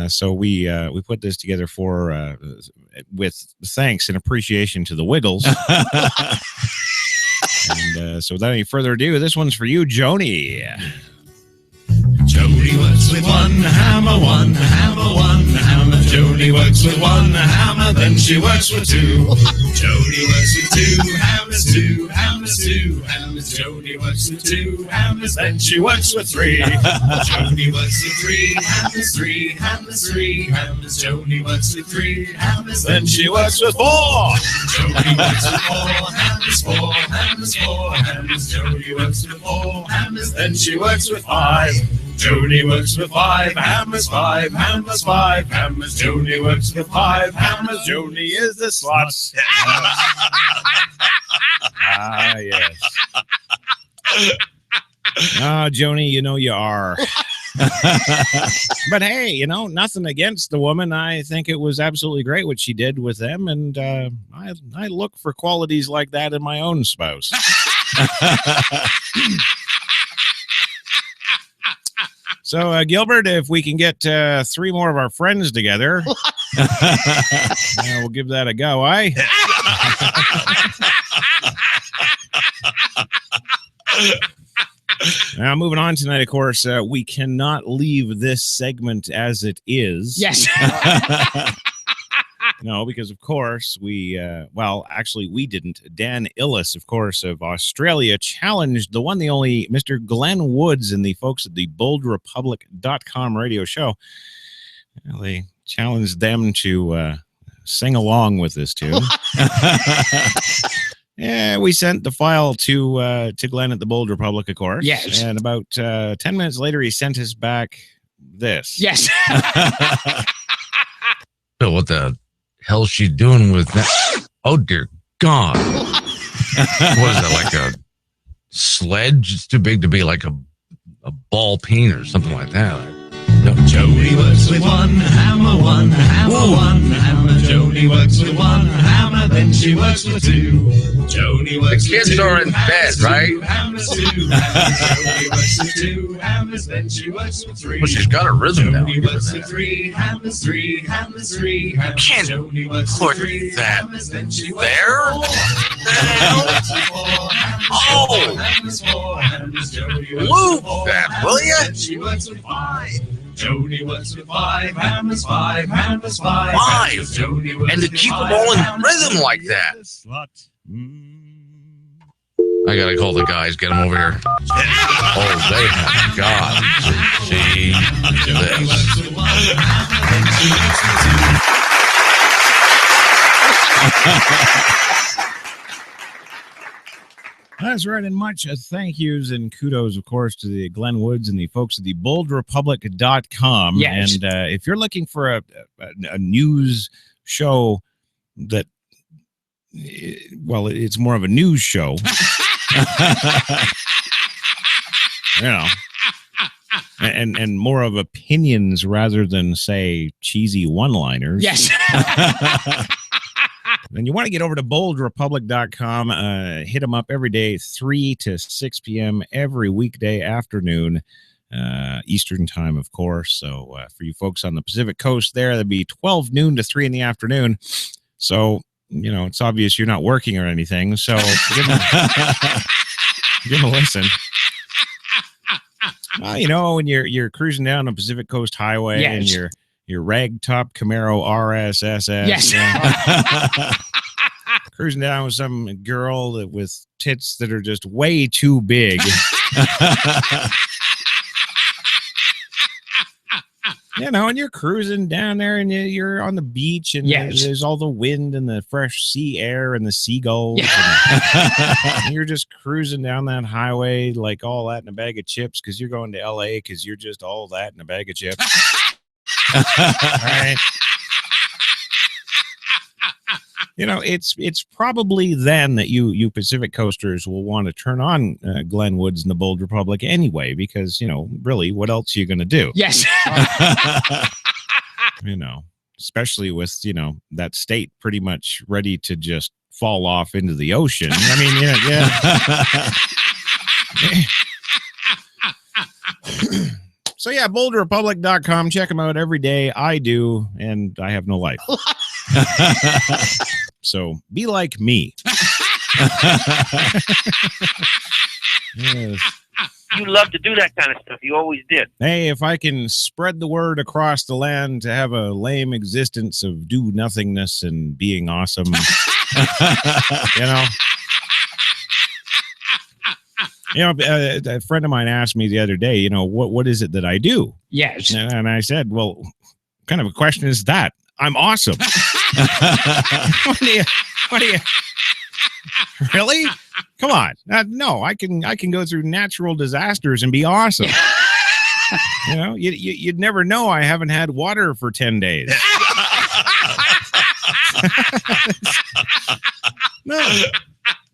So we put this together for with thanks and appreciation to the Wiggles. And so without any further ado, this one's for you, Joni. Joni works with one hammer, one hammer, one hammer. Joni works with one hammer, then she works with 2. Joni works with 2 hammers, 2 hammers, 2 hammers. Joni works with 2 hammers, then she works with 3. Joni works with 3 hammers, 3 hammers, 3 hammers. Joni works with 3 hammers, then she works with 4. Joni works with 4 hammers, 4 hammers, 4 hammers. Joni works with 4 hammers, then she works with 5. Joni works with 5 hammers, 5 hammers, 5 hammers. Joni works with 5 hammers. Joni is the sluts. Ah, yes. Ah, Joni, you know you are. But hey, you know, nothing against the woman. I think it was absolutely great what she did with them, and I look for qualities like that in my own spouse. So, Gilbert, if we can get 3 more of our friends together, we'll give that a go, eh? Now, moving on tonight, of course, we cannot leave this segment as it is. Yes. No, because, of course, we didn't. Dan Illis, of course, of Australia, challenged the one, the only Mr. Glenn Woods and the folks at the BoldRepublic.com radio show. Well, they challenged them to sing along with this tune. Yeah, we sent the file to Glenn at the Bold Republic, of course. Yes. And about 10 minutes later, he sent us back this. Yes. Bill, what the hell's she doing with that? Oh, dear God. What is that, like a sledge? It's too big to be like a ball peen or something like that. Jody works with one hammer, one hammer. Jody works with one hammer, then she works with two. Jody works The kids are in bed, right? Jody works with two hammers, then she works with three. Well, she's got a rhythm now. Jody works with three hammers, three hammers, three hammers. Can't Jody works put with three that hammers, then she works there? Oh! Loop that, will ya? She works with five. Jody works with five hammers, five hammers, five. Five! Jody works And to with keep them five all in hammers. rhythm like that. I gotta call the guys, get them over here. Oh, they have got to see this. That's right, and much thank yous and kudos, of course, to the Glenn Woods and the folks at the boldrepublic.com. Yes. And if you're looking for a news show that, well, it's more of a news show. You know, and more of opinions rather than, say, cheesy one-liners. Yes. Then you want to get over to boldrepublic.com. Hit them up every day, 3 to 6 p.m. every weekday afternoon, Eastern time, of course. So for you folks on the Pacific Coast there, that'd be 12 noon to 3 in the afternoon. So, you know, it's obvious you're not working or anything. So give them a listen. You know, when you're cruising down the Pacific Coast Highway and your ragtop Camaro RSSS. Yes. Cruising down with some girl with tits that are just way too big. You know, and you're cruising down there and you're on the beach and there's all the wind and the fresh sea air and the seagulls. And you're just cruising down that highway like all that in a bag of chips because you're going to LA because you're just all that in a bag of chips. Right. You know, it's probably then that you Pacific Coasters will want to turn on Glenn Woods and the Bold Republic anyway, because, you know, really, what else are you going to do? Yes. You know, especially with, you know, that state pretty much ready to just fall off into the ocean. I mean, yeah. So, yeah, boldrepublic.com. Check them out every day. I do, and I have no life. So, be like me. Yes. You love to do that kind of stuff. You always did. Hey, if I can spread the word across the land to have a lame existence of do-nothingness and being awesome, you know. You know, a friend of mine asked me the other day, you know, what is it that I do? Yes. And I said, well, what kind of a question is that? I'm awesome. What do you really? Come on. No, I can go through natural disasters and be awesome. You know, you'd never know I haven't had water for 10 days.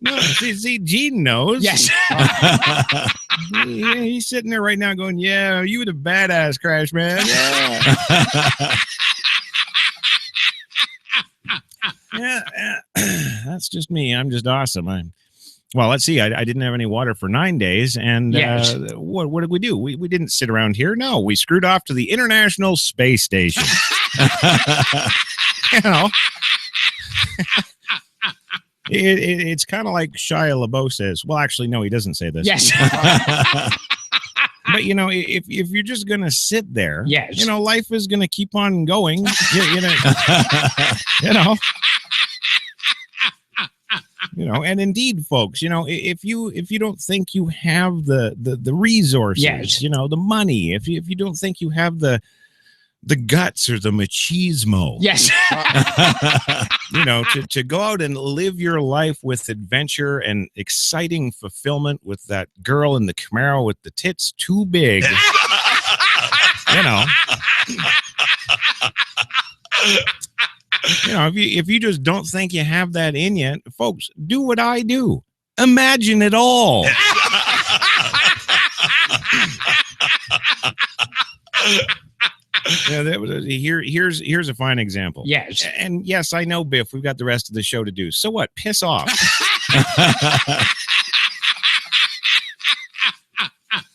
No, see, Gene knows. Yes. He's sitting there right now going, yeah, you the badass, Crash Man. Yeah. That's just me. I'm just awesome. Well, let's see. I didn't have any water for 9 days. And what did we do? We didn't sit around here. No, we screwed off to the International Space Station. You know. It's kind of like Shia LaBeouf says. Well, actually, no, he doesn't say this. Yes. But, you know, if you're just going to sit there, yes, you know, life is going to keep on going. You know. You know, and indeed, folks, you know, if you don't think you have the resources, yes, you know, the money, if you don't think you have the the guts or the machismo. Yes. To go out and live your life with adventure and exciting fulfillment with that girl in the Camaro with the tits too big. If you just don't think you have that in you, folks, do what I do. Imagine it all. Here's a fine example. Yes. And yes, I know, Biff, we've got the rest of the show to do. So what? Piss off.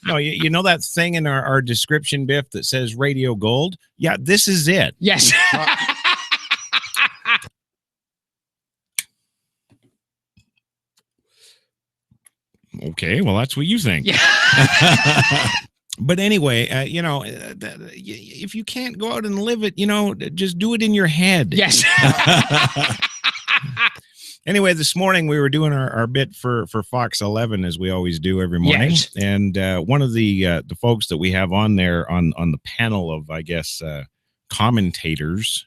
No, you know that thing in our description, Biff, that says Radio Gold? Yeah, this is it. Yes. Okay, well, that's what you think. Yeah. But anyway, if you can't go out and live it, just do it in your head. Yes. Anyway, this morning we were doing our bit for Fox 11, as we always do every morning. Yes. And one of the folks that we have on there on the panel of, I guess, commentators.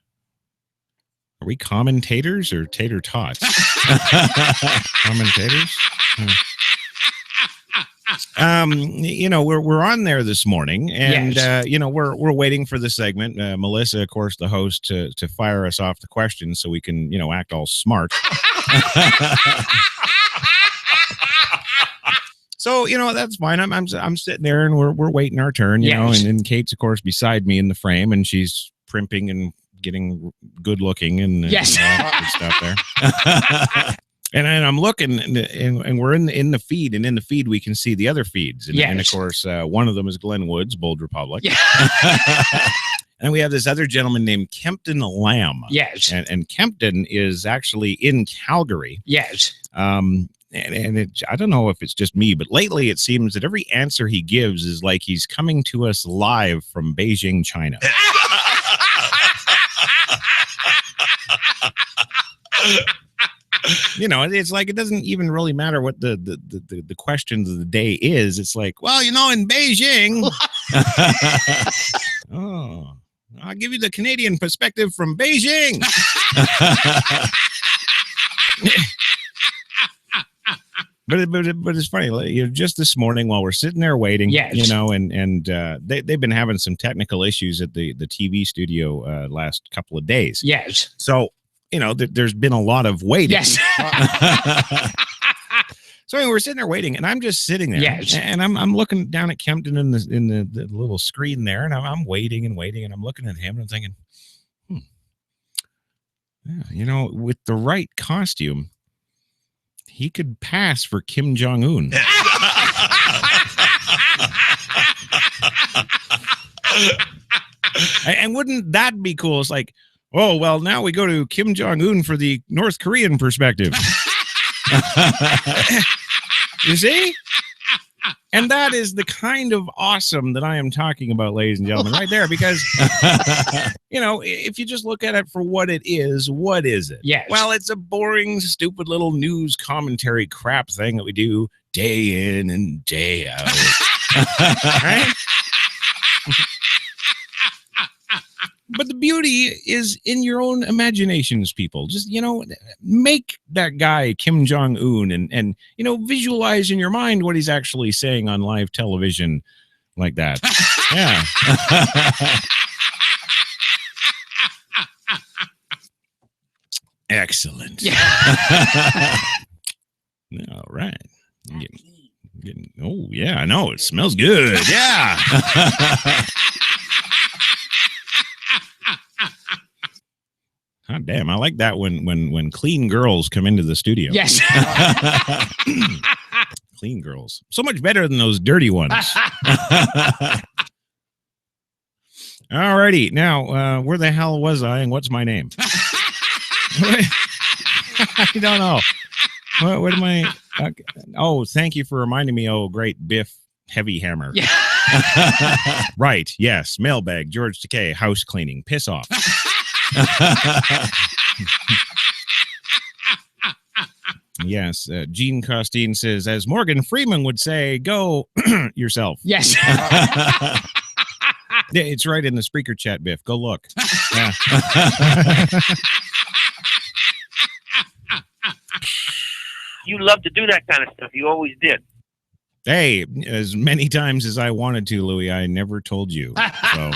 Are we commentators or tater tots? Commentators? We're on there this morning, and Yes. we're waiting for the segment. Melissa, of course, the host, to fire us off the questions so we can act all smart. So that's fine. I'm sitting there and we're waiting our turn, Yes. and Kate's, of course, beside me in the frame, and she's primping and getting good looking and Yes. all that good stuff there. And I'm looking, and we're in the feed, and in the feed we can see the other feeds, and, Yes. and of course one of them is Glenn Woods, Bold Republic. Yeah. And we have this other gentleman named Kempton Lamb. Yes. And Kempton is actually in Calgary. Yes. And I don't know if it's just me, but lately it seems that every answer he gives is like he's coming to us live from Beijing, China. It's like it doesn't even really matter what the questions of the day is. It's like, well, in Beijing. Oh, I'll give you the Canadian perspective from Beijing. But it's funny. Just this morning while we're sitting there waiting, Yes. and they've been having some technical issues at the TV studio last couple of days. Yes. So there's been a lot of waiting. Yes. So anyway, we're sitting there waiting, and I'm just sitting there. Yes. And I'm looking down at Kempton in the little screen there, and I'm waiting and waiting, and I'm looking at him, and I'm thinking, yeah, with the right costume, he could pass for Kim Jong-un. And wouldn't that be cool? It's like, oh, well, now we go to Kim Jong-un for the North Korean perspective. You see? And that is the kind of awesome that I am talking about, ladies and gentlemen, right there. Because, if you just look at it for what it is, what is it? Yes. Well, it's a boring, stupid little news commentary crap thing that we do day in and day out. Right? But the beauty is in your own imaginations, people. Just, make that guy Kim Jong-un and visualize in your mind what he's actually saying on live television like that. Yeah. Excellent. Yeah. All right. Oh, yeah, I know. It smells good. Yeah. God damn, I like that when clean girls come into the studio. Yes. Clean girls. So much better than those dirty ones. Alrighty. Now, where the hell was I and what's my name? I don't know. What am I? Okay. Oh, thank you for reminding me. Oh, great. Biff Heavy Hammer. Yeah. Right. Yes. Mailbag. George Takei. House cleaning. Piss off. Yes. Gene Costine says, as Morgan Freeman would say, go yourself. Yes. Yeah, it's right in the Spreaker chat, Biff. Go look. Yeah. You love to do that kind of stuff. You always did. Hey, as many times as I wanted to, Louis, I never told you. So,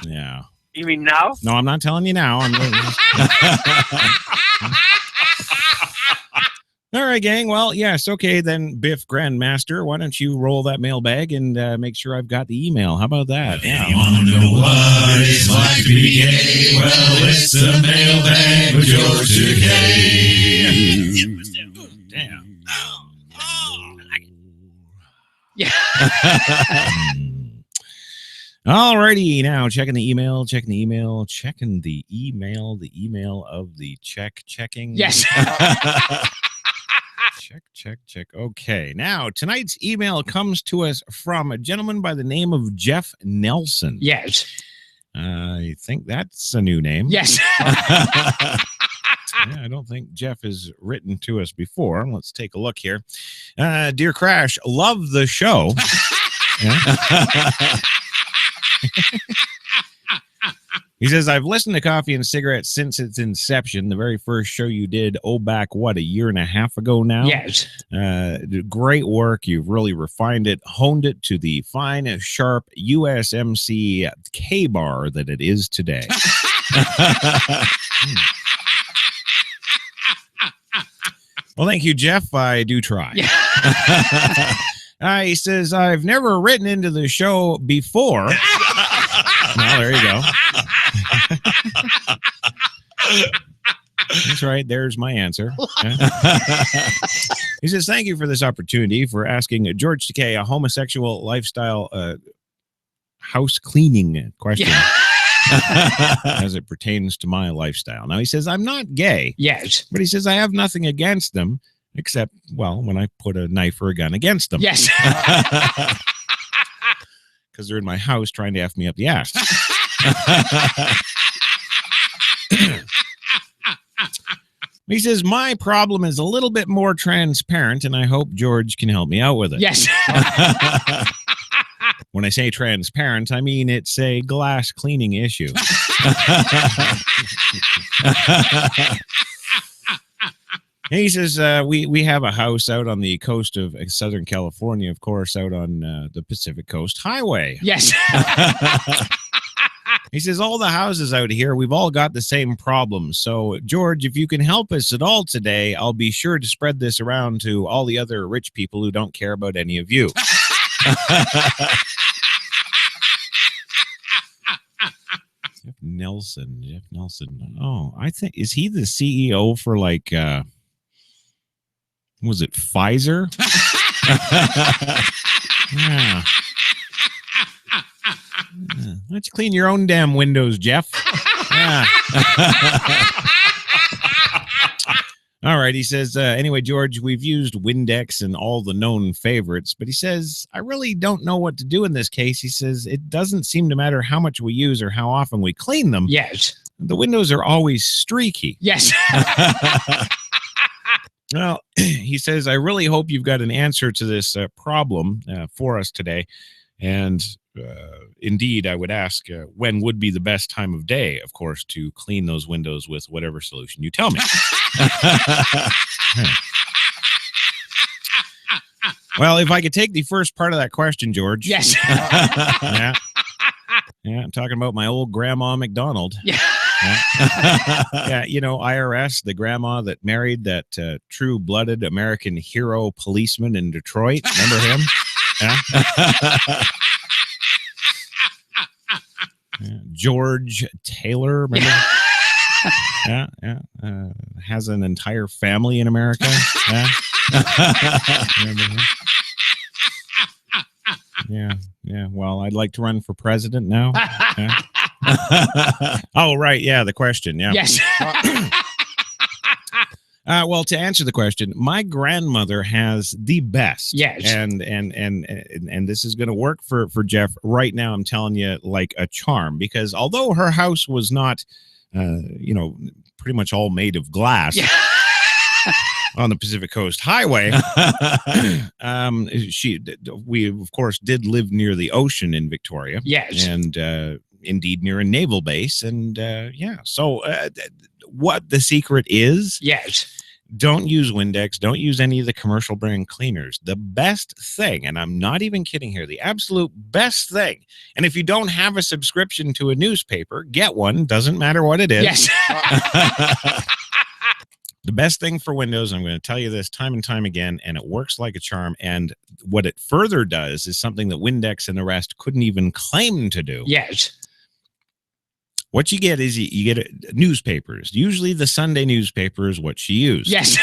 yeah. You mean now? No, I'm not telling you now. All right, gang. Well, yes. Okay, then, Biff Grandmaster, why don't you roll that mailbag and make sure I've got the email? How about that? Yeah. You want to know what it's like to be gay? Well, it's the mailbag with George Takei. Damn. Yeah. Alrighty, now checking the email of the checking. Yes. Check. Okay, now tonight's email comes to us from a gentleman by the name of Jeff Nelson. Yes. I think that's a new name. Yes. Yeah, I don't think Jeff has written to us before. Let's take a look here. Dear Crash, love the show. He says, I've listened to Coffee and Cigarettes since its inception. The very first show you did, back, what, a year and a half ago now? Yes. Great work. You've really refined it, honed it to the fine, sharp USMC K-bar that it is today. Well, thank you, Jeff. I do try. He says, I've never written into the show before. Well, there you go. That's right. There's my answer. He says, thank you for this opportunity for asking George Takei a homosexual lifestyle house cleaning question. As it pertains to my lifestyle. Now, he says, I'm not gay. Yes. But he says, I have nothing against them, except, well, when I put a knife or a gun against them. Yes. Because they're in my house trying to F me up the ass. He says, my problem is a little bit more transparent, and I hope George can help me out with it. Yes. When I say transparent, I mean it's a glass cleaning issue. He says, we have a house out on the coast of Southern California, of course, out on the Pacific Coast Highway. Yes. He says, all the houses out here, we've all got the same problems. So, George, if you can help us at all today, I'll be sure to spread this around to all the other rich people who don't care about any of you. Jeff Nelson. Oh, I think, is he the CEO for like, was it Pfizer? Yeah. Why don't you clean your own damn windows, Jeff? Yeah. All right, he says, anyway, George, we've used Windex and all the known favorites, but he says, I really don't know what to do in this case. He says, it doesn't seem to matter how much we use or how often we clean them. Yes. The windows are always streaky. Yes. Well, he says, I really hope you've got an answer to this problem for us today. And indeed, I would ask, when would be the best time of day, of course, to clean those windows with whatever solution you tell me. Well, if I could take the first part of that question, George. Yes. Yeah. I'm talking about my old grandma McDonald. Yeah. Yeah, you know, IRS, the grandma that married that true-blooded American hero policeman in Detroit. Remember him? Yeah. George Taylor, remember? Yeah. Has an entire family in America. Yeah. Remember him? Yeah. Well, I'd like to run for president now. Yeah. Oh, right. Yeah, the question. Yeah. Yes. Well, to answer the question, my grandmother has the best. Yes. And this is going to work for Jeff right now. I'm telling you, like a charm, because although her house was not, pretty much all made of glass. Yeah. on the Pacific Coast Highway. We of course did live near the ocean in Victoria. Yes. And indeed near a naval base. And so what the secret is? Yes. Don't use Windex. Don't use any of the commercial brand cleaners. The best thing, and I'm not even kidding here, the absolute best thing. And if you don't have a subscription to a newspaper, get one. Doesn't matter what it is. Yes. The best thing for Windows, I'm going to tell you this time and time again, and it works like a charm. And what it further does is something that Windex and the rest couldn't even claim to do. Yes. What you get is you get newspapers. Usually the Sunday newspaper is what you use. Yes.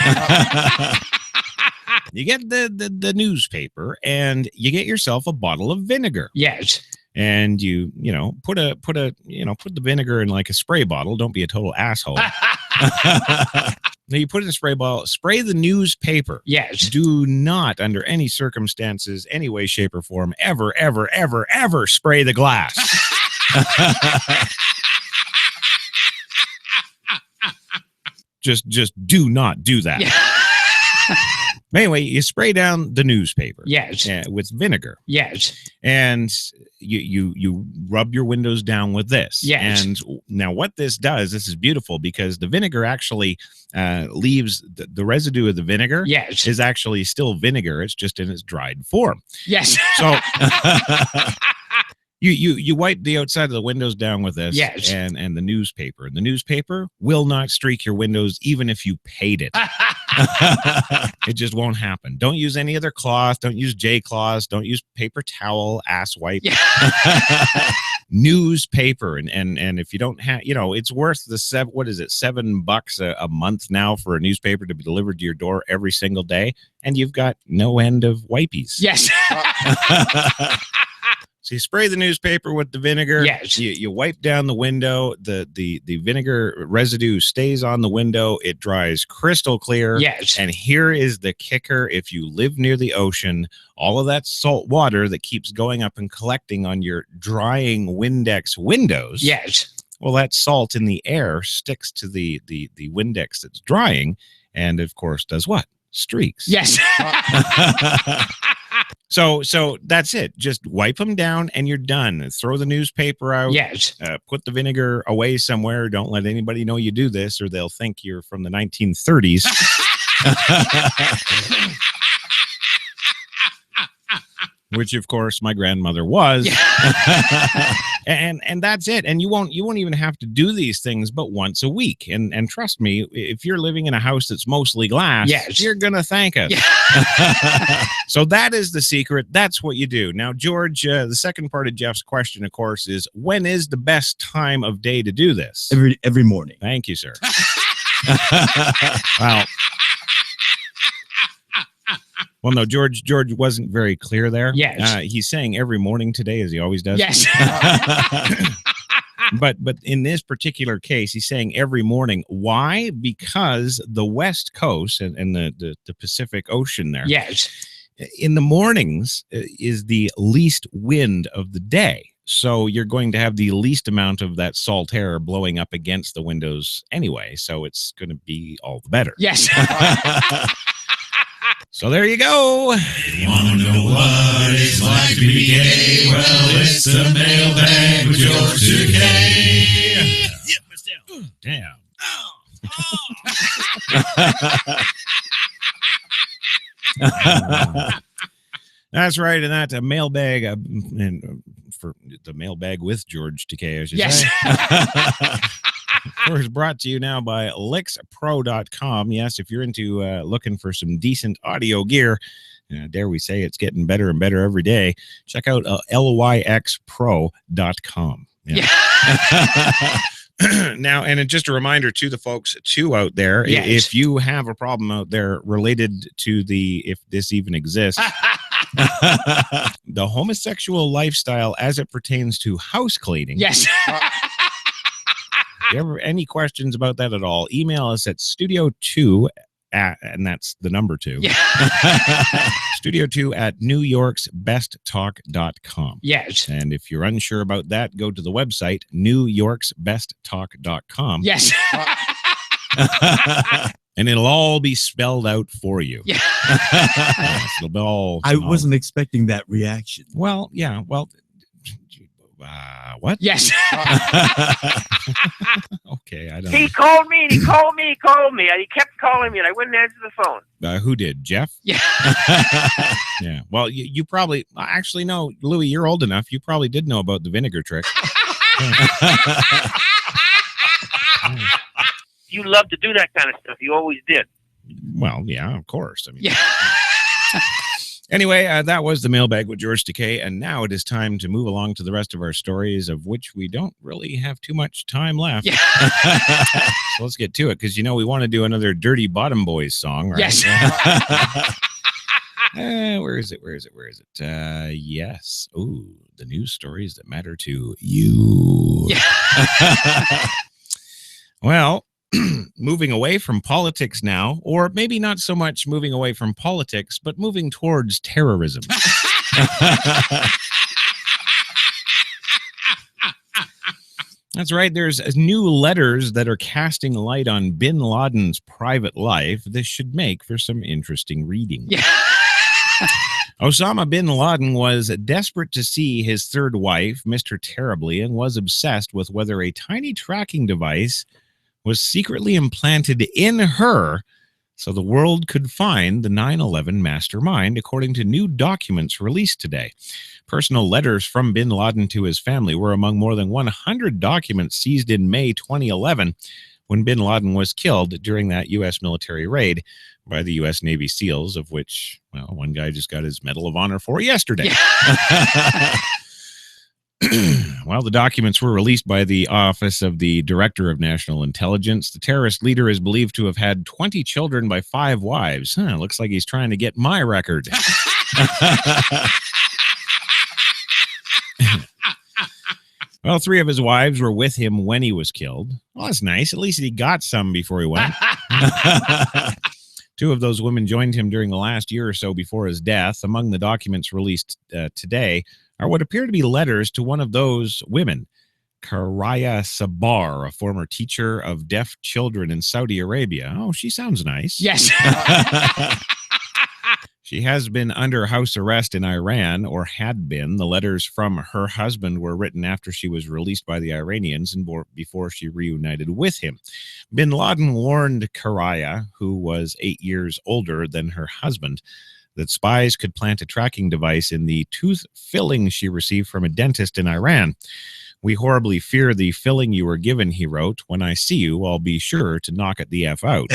You get the newspaper and you get yourself a bottle of vinegar. Yes. And you put the vinegar in like a spray bottle. Don't be a total asshole. Now you put it in a spray bottle, spray the newspaper. Yes. Do not, under any circumstances, any way, shape, or form, ever, ever, ever, ever spray the glass. Just do not do that. Yeah. Anyway, you spray down the newspaper. Yes. With vinegar. Yes. And you rub your windows down with this. Yes. And now what this does, this is beautiful because the vinegar actually leaves the residue of the vinegar. Yes. Is actually still vinegar. It's just in its dried form. Yes. So you wipe the outside of the windows down with this. Yes. And the newspaper. And the newspaper will not streak your windows even if you paid it. It just won't happen. Don't use any other cloth. Don't use J-cloths. Don't use paper towel, ass wipe. Yeah. Newspaper. And if you don't have, it's worth the $7 a month now for a newspaper to be delivered to your door every single day. And you've got no end of wipies. Yes. So you spray the newspaper with the vinegar. Yes. You wipe down the window. The vinegar residue stays on the window. It dries crystal clear. Yes. And here is the kicker. If you live near the ocean, all of that salt water that keeps going up and collecting on your drying Windex windows. Yes. Well, that salt in the air sticks to the Windex that's drying. And, of course, does what? Streaks. Yes. So that's it. Just wipe them down and you're done. Throw the newspaper out. Yes. Put the vinegar away somewhere. Don't let anybody know you do this or they'll think you're from the 1930s. Which, of course, my grandmother was. And that's it. And you won't even have to do these things but once a week. And trust me, if you're living in a house that's mostly glass, yes, you're going to thank us. So that is the secret. That's what you do. Now, George, the second part of Jeff's question, of course, is when is the best time of day to do this? Every morning. Thank you, sir. Well, no, George wasn't very clear there. Yes. He's saying every morning today, as he always does. Yes. But in this particular case, he's saying every morning. Why? Because the West Coast and the Pacific Ocean there. Yes. In the mornings is the least wind of the day. So you're going to have the least amount of that salt air blowing up against the windows anyway. So it's going to be all the better. Yes. So there you go. You want to know what it's like to be gay? Well, it's the mailbag with George Takei. Damn. That's right, and that's a mailbag, and for the mailbag with George Takei, I should say. Of course, brought to you now by LixPro.com. Yes, if you're into looking for some decent audio gear, dare we say it's getting better and better every day, check out LYXPro.com. Yeah. Now, and just a reminder to the folks too out there, yes, if you have a problem out there related to if this even exists, the homosexual lifestyle as it pertains to house cleaning. Yes. If you ever any questions about that at all, email us at studio2 and that's the number 2. Yeah. Studio2 at newyorksbesttalk.com. Yes. And if you're unsure about that, go to the website newyorksbesttalk.com. Yes. And it'll all be spelled out for you. Yeah. It'll be all. I wasn't expecting that reaction. Well, yeah. Well, what? Yes. Okay, I don't. He called me, and he called me, and he kept calling me, and I wouldn't answer the phone. Who did? Jeff? Yeah. Yeah. Well, you probably actually no, Louis. You're old enough. You probably did know about the vinegar trick. You love to do that kind of stuff. You always did. Well, yeah, of course. I mean, yeah. Anyway, that was the mailbag with George Takei, and now it is time to move along to the rest of our stories, of which we don't really have too much time left. Yeah. So let's get to it, because we want to do another Dirty Bottom Boys song, right? Yes. Where is it? Yes. Ooh, the news stories that matter to you. Yeah. Well, moving away from politics now, or maybe not so much moving away from politics, but moving towards terrorism. That's right. There's new letters that are casting light on bin Laden's private life. This should make for some interesting reading. Yeah. Osama bin Laden was desperate to see his third wife, Mr. Terribly, and was obsessed with whether a tiny tracking device was secretly implanted in her so the world could find the 9/11 mastermind, according to new documents released today. Personal letters from bin Laden to his family were among more than 100 documents seized in May 2011 when bin Laden was killed during that U.S. military raid by the U.S. Navy SEALs, of which, well, one guy just got his Medal of Honor for yesterday. Yeah. While the documents were released by the Office of the Director of National Intelligence, the terrorist leader is believed to have had 20 children by 5 wives. Looks like he's trying to get my record. Well, 3 of his wives were with him when he was killed. Well, that's nice. At least he got some before he went. 2 of those women joined him during the last year or so before his death. Among the documents released today are what appear to be letters to one of those women, Karaya Sabar, a former teacher of deaf children in Saudi Arabia. Oh, she sounds nice. Yes. She has been under house arrest in Iran, or had been. The letters from her husband were written after she was released by the Iranians and before she reunited with him. Bin Laden warned Karaya, who was 8 years older than her husband, that spies could plant a tracking device in the tooth filling she received from a dentist in Iran. "We horribly fear the filling you were given," he wrote. "When I see you, I'll be sure to knock it the F out."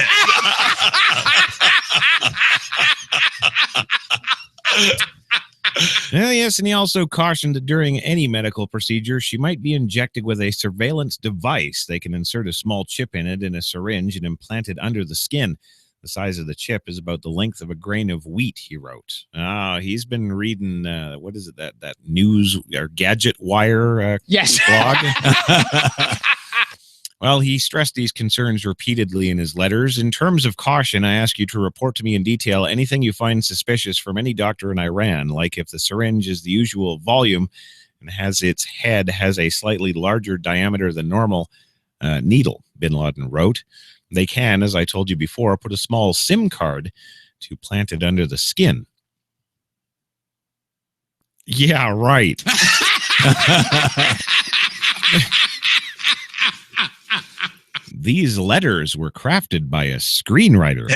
Yes, and he also cautioned that during any medical procedure, she might be injected with a surveillance device. They can insert a small chip in it in a syringe and implant it under the skin. The size of the chip is about the length of a grain of wheat, he wrote. He's been reading, what is it, that news or Gadget Wire yes. blog? Well, he stressed these concerns repeatedly in his letters. "In terms of caution, I ask you to report to me in detail anything you find suspicious from any doctor in Iran, like if the syringe is the usual volume and its head has a slightly larger diameter than normal needle," bin Laden wrote. "They can, as I told you before, put a small SIM card to plant it under the skin." Yeah, right. "These letters were crafted by a screenwriter."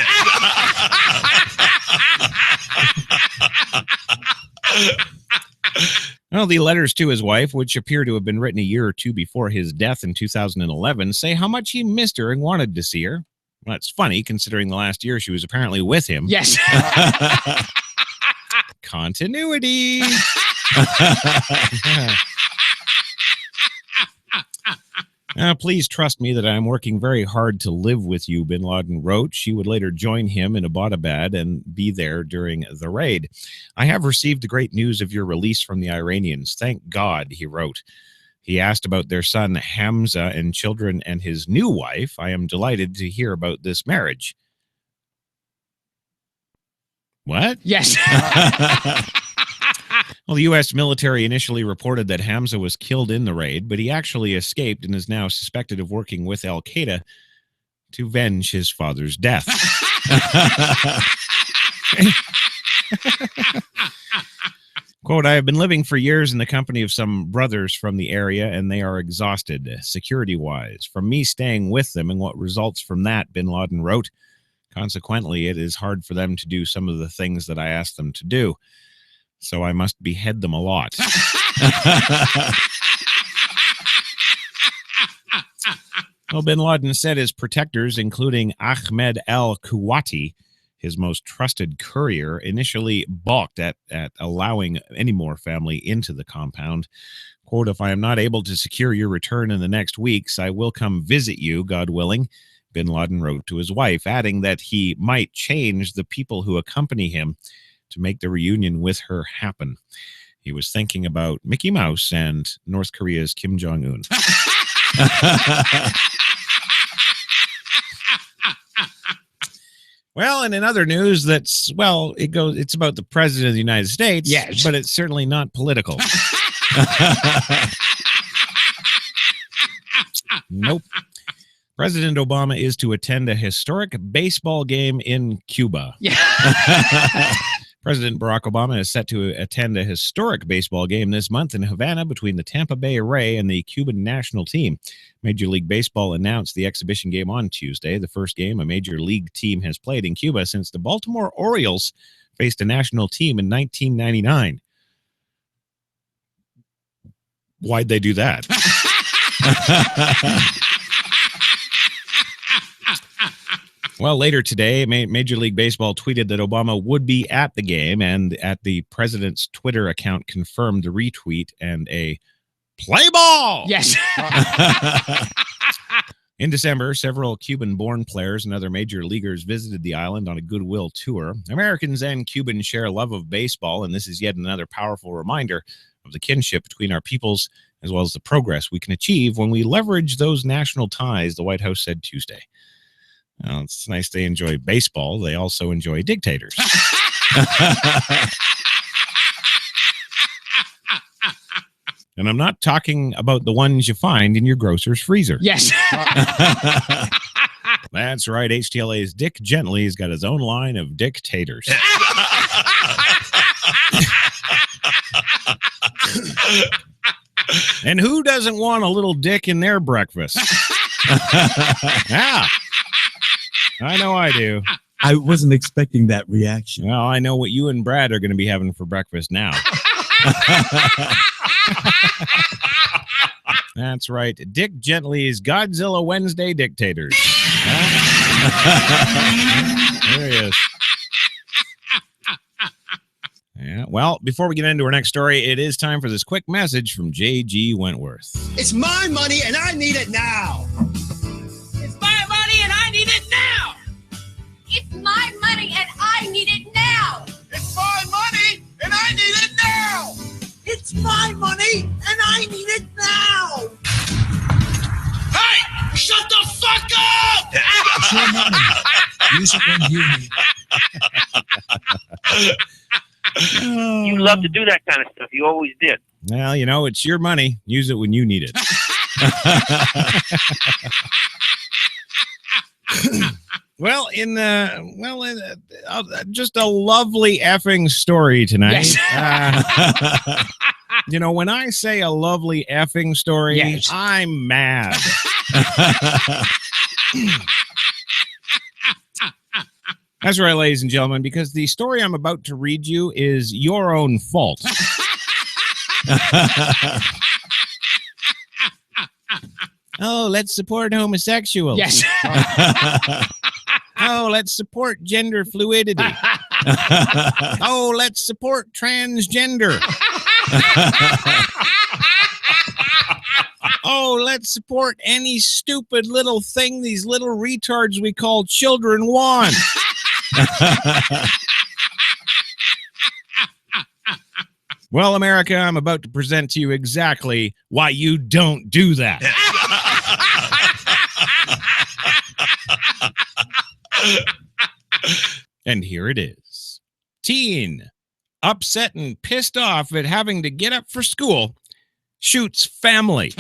Well, the letters to his wife, which appear to have been written a year or 2 before his death in 2011, say how much he missed her and wanted to see her. Well, that's funny, considering the last year she was apparently with him. Yes. Continuity. "Please trust me that I am working very hard to live with you," bin Laden wrote. She would later join him in Abbottabad and be there during the raid. "I have received the great news of your release from the Iranians. Thank God," he wrote. He asked about their son Hamza and children and his new wife. "I am delighted to hear about this marriage." What? Yes. Well, the U.S. military initially reported that Hamza was killed in the raid, but he actually escaped and is now suspected of working with al-Qaeda to avenge his father's death. Quote, I have been living for years in the company of some brothers from the area, and they are exhausted, security-wise, from me staying with them, and what results from that, bin Laden wrote. Consequently, it is hard for them to do some of the things that I asked them to do, so I must behead them a lot. Well, bin Laden said his protectors, including Ahmed al-Kuwati, his most trusted courier, initially balked at allowing any more family into the compound. Quote, if I am not able to secure your return in the next weeks, I will come visit you, God willing, bin Laden wrote to his wife, adding that he might change the people who accompany him to make the reunion with her happen. He was thinking about Mickey Mouse and North Korea's Kim Jong-un. Well, and in other news, it's about the president of the United States, yes, but it's certainly not political. Nope. President Obama is to attend a historic baseball game in Cuba. Yeah. President Barack Obama is set to attend a historic baseball game this month in Havana between the Tampa Bay Rays and the Cuban national team. Major League Baseball announced the exhibition game on Tuesday, the first game a major league team has played in Cuba since the Baltimore Orioles faced a national team in 1999. Why'd they do that? Well, later today, Major League Baseball tweeted that Obama would be at the game, and at the president's Twitter account confirmed the retweet and a play ball. Yes. In December, several Cuban-born players and other major leaguers visited the island on a goodwill tour. Americans and Cubans share a love of baseball, and this is yet another powerful reminder of the kinship between our peoples, as well as the progress we can achieve when we leverage those national ties, the White House said Tuesday. Well, it's nice they enjoy baseball. They also enjoy dictators. And I'm not talking about the ones you find in your grocer's freezer. Yes. That's right. HTLA's Dick Gently has got his own line of dictators. And who doesn't want a little dick in their breakfast? Yeah. I know I do. I wasn't expecting that reaction. Well, I know what you and Brad are going to be having for breakfast now. That's right. Dick Gently's Godzilla Wednesday Dictators. There he is. Yeah. Well, before we get into our next story, it is time for this quick message from J.G. Wentworth. It's my money and I need it now. It's my money and I need it now. It's my money and I need it now. It's my money and I need it now. It's my money and I need it now. Hey, shut the fuck up! It's your money. Use it when you need it. You love to do that kind of stuff. You always did. Well, you know, it's your money. Use it when you need it. Well, just a lovely effing story tonight. Yes. You know, when I say a lovely effing story, yes, I'm mad. That's right, ladies and gentlemen, because the story I'm about to read you is your own fault. Oh, let's support homosexuals. Yes. Oh, let's support gender fluidity. Oh, let's support transgender. Oh, let's support any stupid little thing these little retards we call children want. Well, America, I'm about to present to you exactly why you don't do that. And here it is. Teen, upset and pissed off at having to get up for school, shoots family.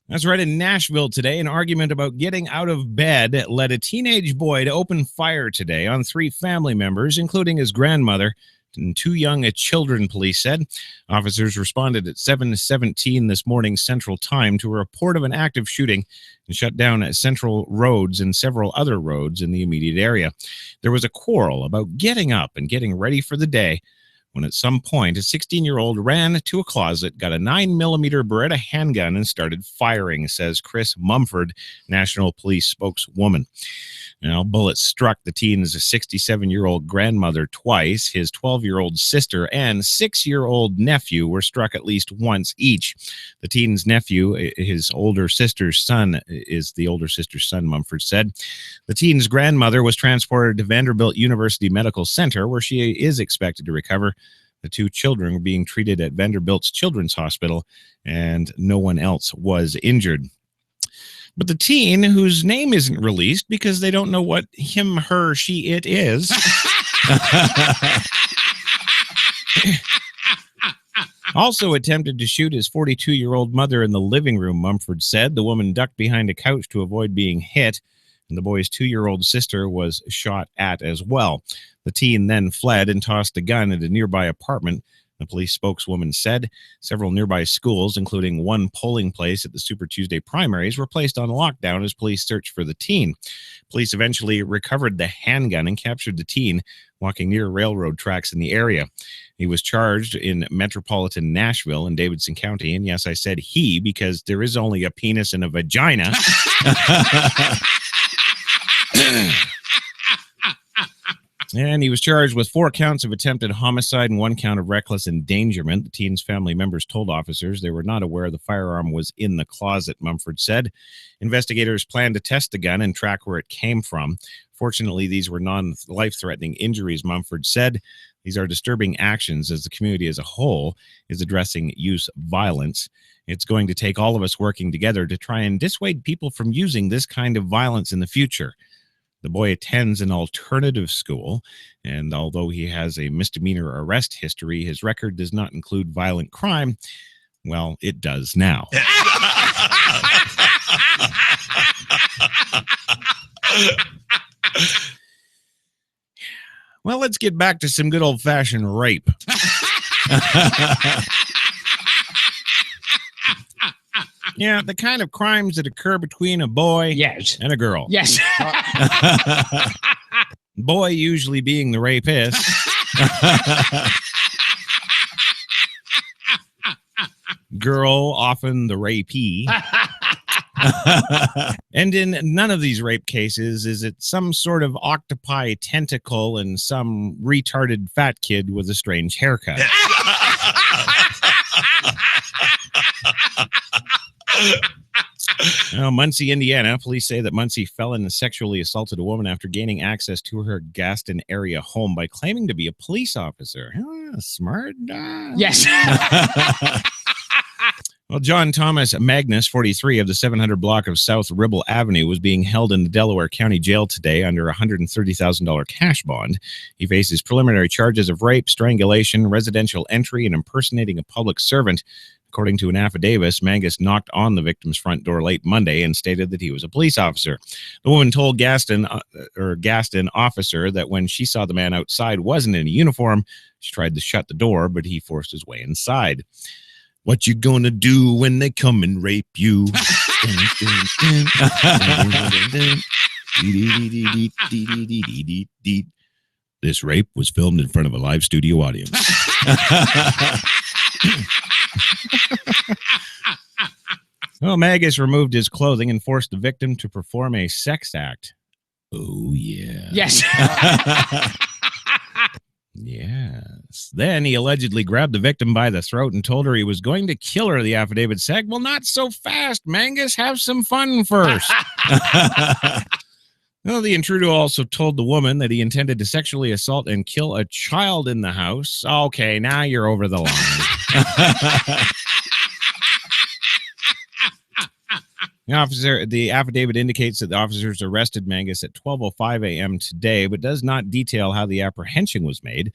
That's right. In Nashville today, an argument about getting out of bed led a teenage boy to open fire today on 3 family members, including his grandmother and 2 young children, police said. Officers responded at 7:17 this morning Central Time to a report of an active shooting and shut down central roads and several other roads in the immediate area. There was a quarrel about getting up and getting ready for the day when at some point a 16-year-old ran to a closet, got a 9mm Beretta handgun, and started firing, says Chris Mumford, National Police spokeswoman. Now, bullets struck the teen's 67-year-old grandmother twice. His 12-year-old sister and 6-year-old nephew were struck at least once each. The teen's nephew, his older sister's son, is the older sister's son, Mumford said. The teen's grandmother was transported to Vanderbilt University Medical Center, where she is expected to recover. The 2 children were being treated at Vanderbilt's Children's Hospital, and no one else was injured. But the teen, whose name isn't released because they don't know what him, her, she, it is, also attempted to shoot his 42-year-old mother in the living room, Mumford said. The woman ducked behind a couch to avoid being hit, and the boy's 2-year-old sister was shot at as well. The teen then fled and tossed a gun at a nearby apartment. The police spokeswoman said several nearby schools, including one polling place at the Super Tuesday primaries, were placed on lockdown as police searched for the teen. Police eventually recovered the handgun and captured the teen walking near railroad tracks in the area. He was charged in metropolitan Nashville in Davidson County. And yes, I said he because there is only a penis and a vagina. And he was charged with 4 counts of attempted homicide and 1 count of reckless endangerment. The teen's family members told officers they were not aware the firearm was in the closet, Mumford said. Investigators plan to test the gun and track where it came from. Fortunately, these were non-life-threatening injuries, Mumford said. These are disturbing actions as the community as a whole is addressing youth violence. It's going to take all of us working together to try and dissuade people from using this kind of violence in the future. The boy attends an alternative school, and although he has a misdemeanor arrest history, his record does not include violent crime. Well, it does now. Well, let's get back to some good old-fashioned rape. Yeah, the kind of crimes that occur between a boy and a girl. Yes. Boy usually being the rapist. Girl often the rapee. And in none of these rape cases is it some sort of octopi tentacle and some retarded fat kid with a strange haircut. Now, Muncie, Indiana, police say that Muncie felon sexually assaulted a woman after gaining access to her Gaston area home by claiming to be a police officer. Smart dog. Yes. Well, John Thomas Magnus, 43, of the 700 block of South Ribble Avenue, was being held in the Delaware County Jail today under a $130,000 cash bond. He faces preliminary charges of rape, strangulation, residential entry, and impersonating a public servant. According to an affidavit, Mangus knocked on the victim's front door late Monday and stated that he was a police officer. The woman told Gaston officer that when she saw the man outside wasn't in a uniform, she tried to shut the door, but he forced his way inside. What you gonna do when they come and rape you? This rape was filmed in front of a live studio audience. Well, Magus removed his clothing and forced the victim to perform a sex act. Oh, yeah. Yes. Yes. Then he allegedly grabbed the victim by the throat and told her he was going to kill her, the affidavit said. Well, not so fast, Mangus. Have some fun first. Well, the intruder also told the woman that he intended to sexually assault and kill a child in the house. Okay, now you're over the line. The affidavit indicates that the officers arrested Mangus at 12:05 a.m. today, but does not detail how the apprehension was made.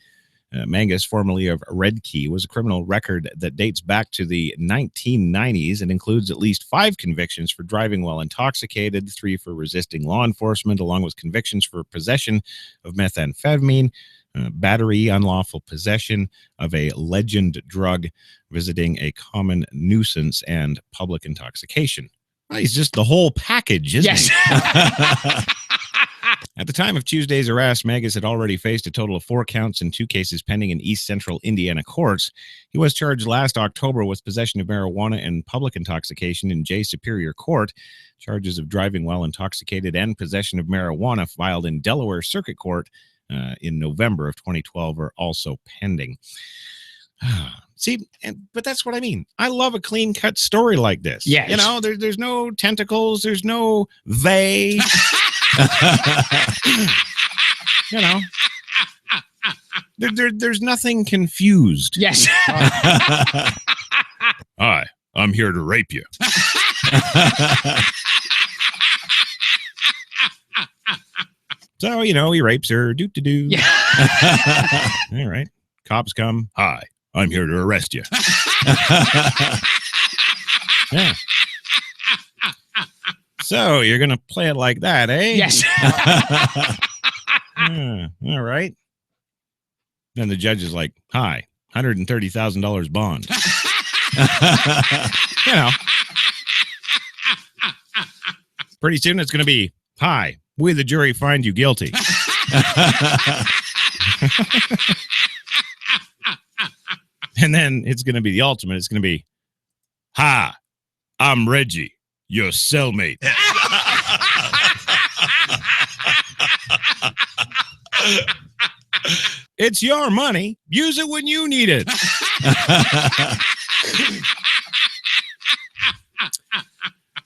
Mangus, formerly of Red Key, was a criminal record that dates back to the 1990s and includes at least 5 convictions for driving while intoxicated, 3 for resisting law enforcement, along with convictions for possession of methamphetamine, battery, unlawful possession of a legend drug, visiting a common nuisance, and public intoxication. Well, he's just the whole package, isn't he? At the time of Tuesday's arrest, Mangus had already faced a total of 4 counts in 2 cases pending in East Central Indiana courts. He was charged last October with possession of marijuana and public intoxication in J. Superior Court. Charges of driving while intoxicated and possession of marijuana filed in Delaware Circuit Court in November of 2012 are also pending. See, but that's what I mean. I love a clean-cut story like this. Yes. You know, there's no tentacles, there's no they. You know, there's nothing confused. Yes. Hi, I'm here to rape you. So, you know, he rapes her. Doo-doo-doo. Yeah. All right. Cops come. Hi, I'm here to arrest you. Yeah. So you're going to play it like that, eh? Yes. All right. Then the judge is like, hi, $130,000 bond. You know. Pretty soon it's going to be, hi, we the jury find you guilty. And then it's going to be the ultimate. It's going to be, hi, I'm Reggie, your cellmate. It's your money. Use it when you need it.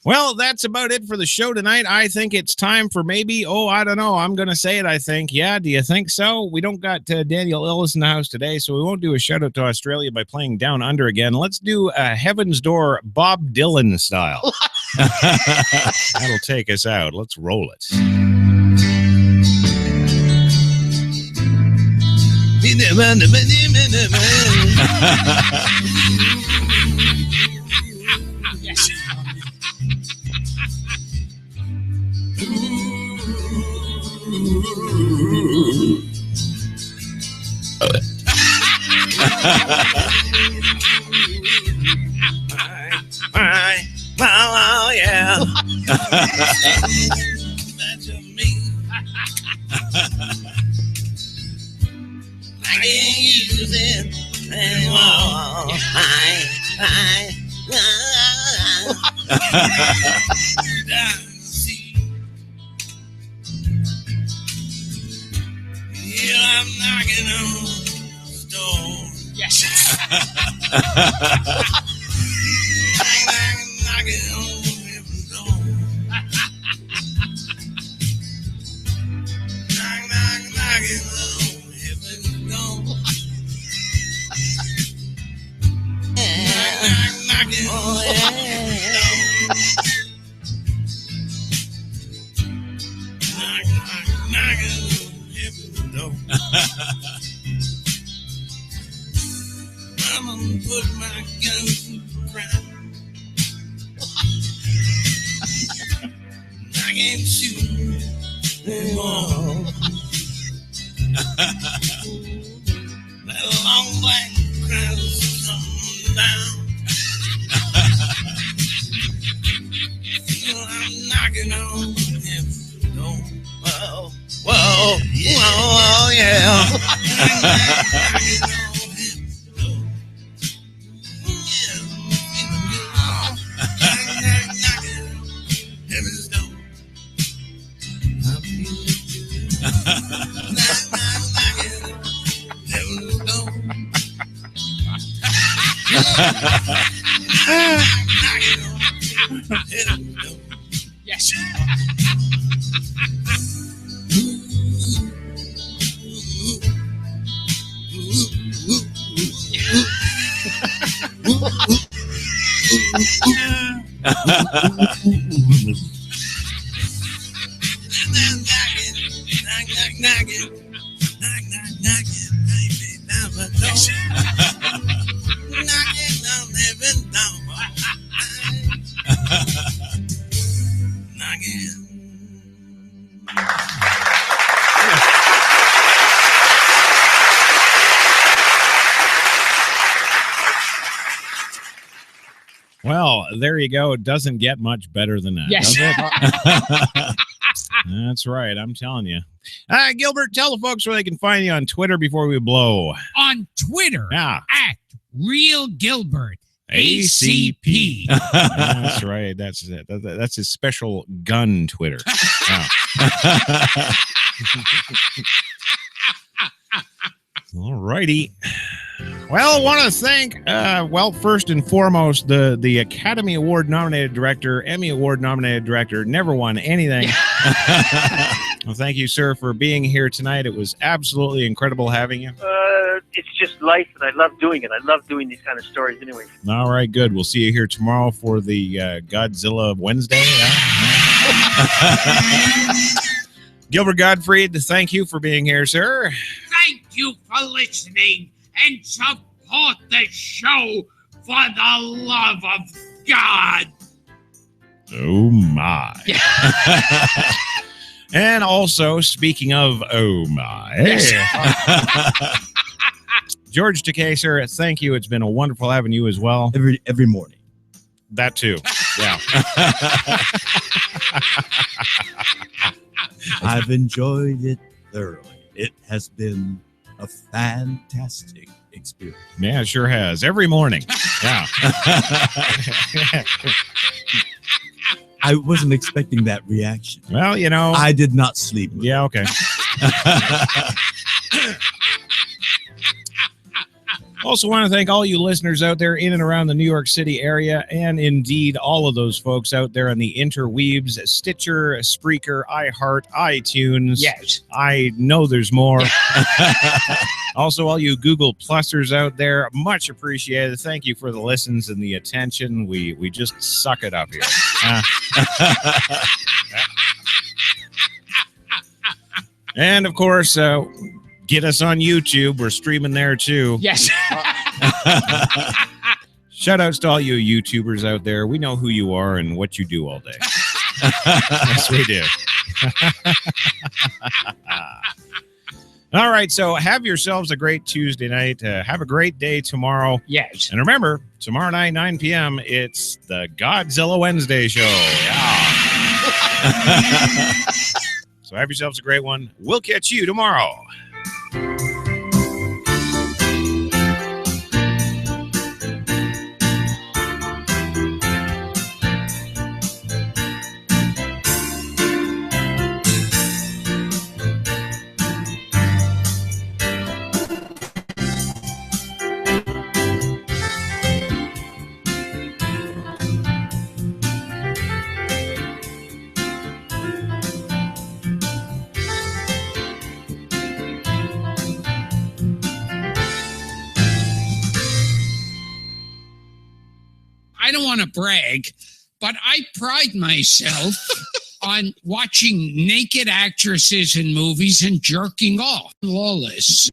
Well, that's about it for the show tonight. I think it's time for maybe, I don't know. I'm going to say it, I think. Yeah, do you think so? We don't got Daniel Ellis in the house today, so we won't do a shout-out to Australia by playing Down Under again. Let's do Heaven's Door Bob Dylan style. That'll take us out. Let's roll it. Yes. Oh, yeah. I can't use it anymore. Yeah, I'm knocking on the door. Yes. Knocking on heaven's door. Knocking on heaven's door. Knocking on heaven's door. Knocking on heaven's door. I'm gonna put my gun to the ground. I can't shoot anymore. That long black crowd is coming down. I'm knocking on heaven's door. Whoa, whoa, yeah. Whoa, yeah. Heaven's door. Yes. the door. Knocking on heaven down. Knocking. Well, there you go. It doesn't get much better than that. Yes. Does it? That's right. I'm telling you. Gilbert, tell the folks where they can find you on Twitter before we blow. On Twitter, at Real Gilbert. ACP. That's right. That's it. That's his special gun Twitter. Yeah. All righty. Well, I want to thank, first and foremost, the Academy Award nominated director, Emmy Award nominated director, never won anything. Well, thank you, sir, for being here tonight. It was absolutely incredible having you. It's just life, and I love doing it. I love doing these kind of stories anyway. All right, good. We'll see you here tomorrow for the Godzilla Wednesday. Gilbert Gottfried, thank you for being here, sir. Thank you for listening and support the show for the love of God. Oh, my. And also, speaking of oh, my. George Takei, sir, thank you. It's been a wonderful having you as well. Every morning. That too. Yeah. I've enjoyed it thoroughly. It has been a fantastic experience. Yeah, it sure has. Every morning. Yeah. I wasn't expecting that reaction. Well, you know. I did not sleep. Yeah, okay. Also want to thank all you listeners out there in and around the New York City area, and indeed all of those folks out there on the interweebs, Stitcher, Spreaker, iHeart, iTunes. Yes. I know there's more. Also, all you Google Plusers out there, much appreciated. Thank you for the listens and the attention. We just suck it up here. And, of course, get us on YouTube. We're streaming there, too. Yes. Shout outs to all you YouTubers out there. We know who you are and what you do all day. Yes, we do. All right, so have yourselves a great Tuesday night. Have a great day tomorrow. Yes. And remember, tomorrow night, 9 p.m., it's the Godzilla Wednesday show. Yeah. So have yourselves a great one. We'll catch you tomorrow. I don't want to brag, but I pride myself on watching naked actresses in movies and jerking off. Lawless.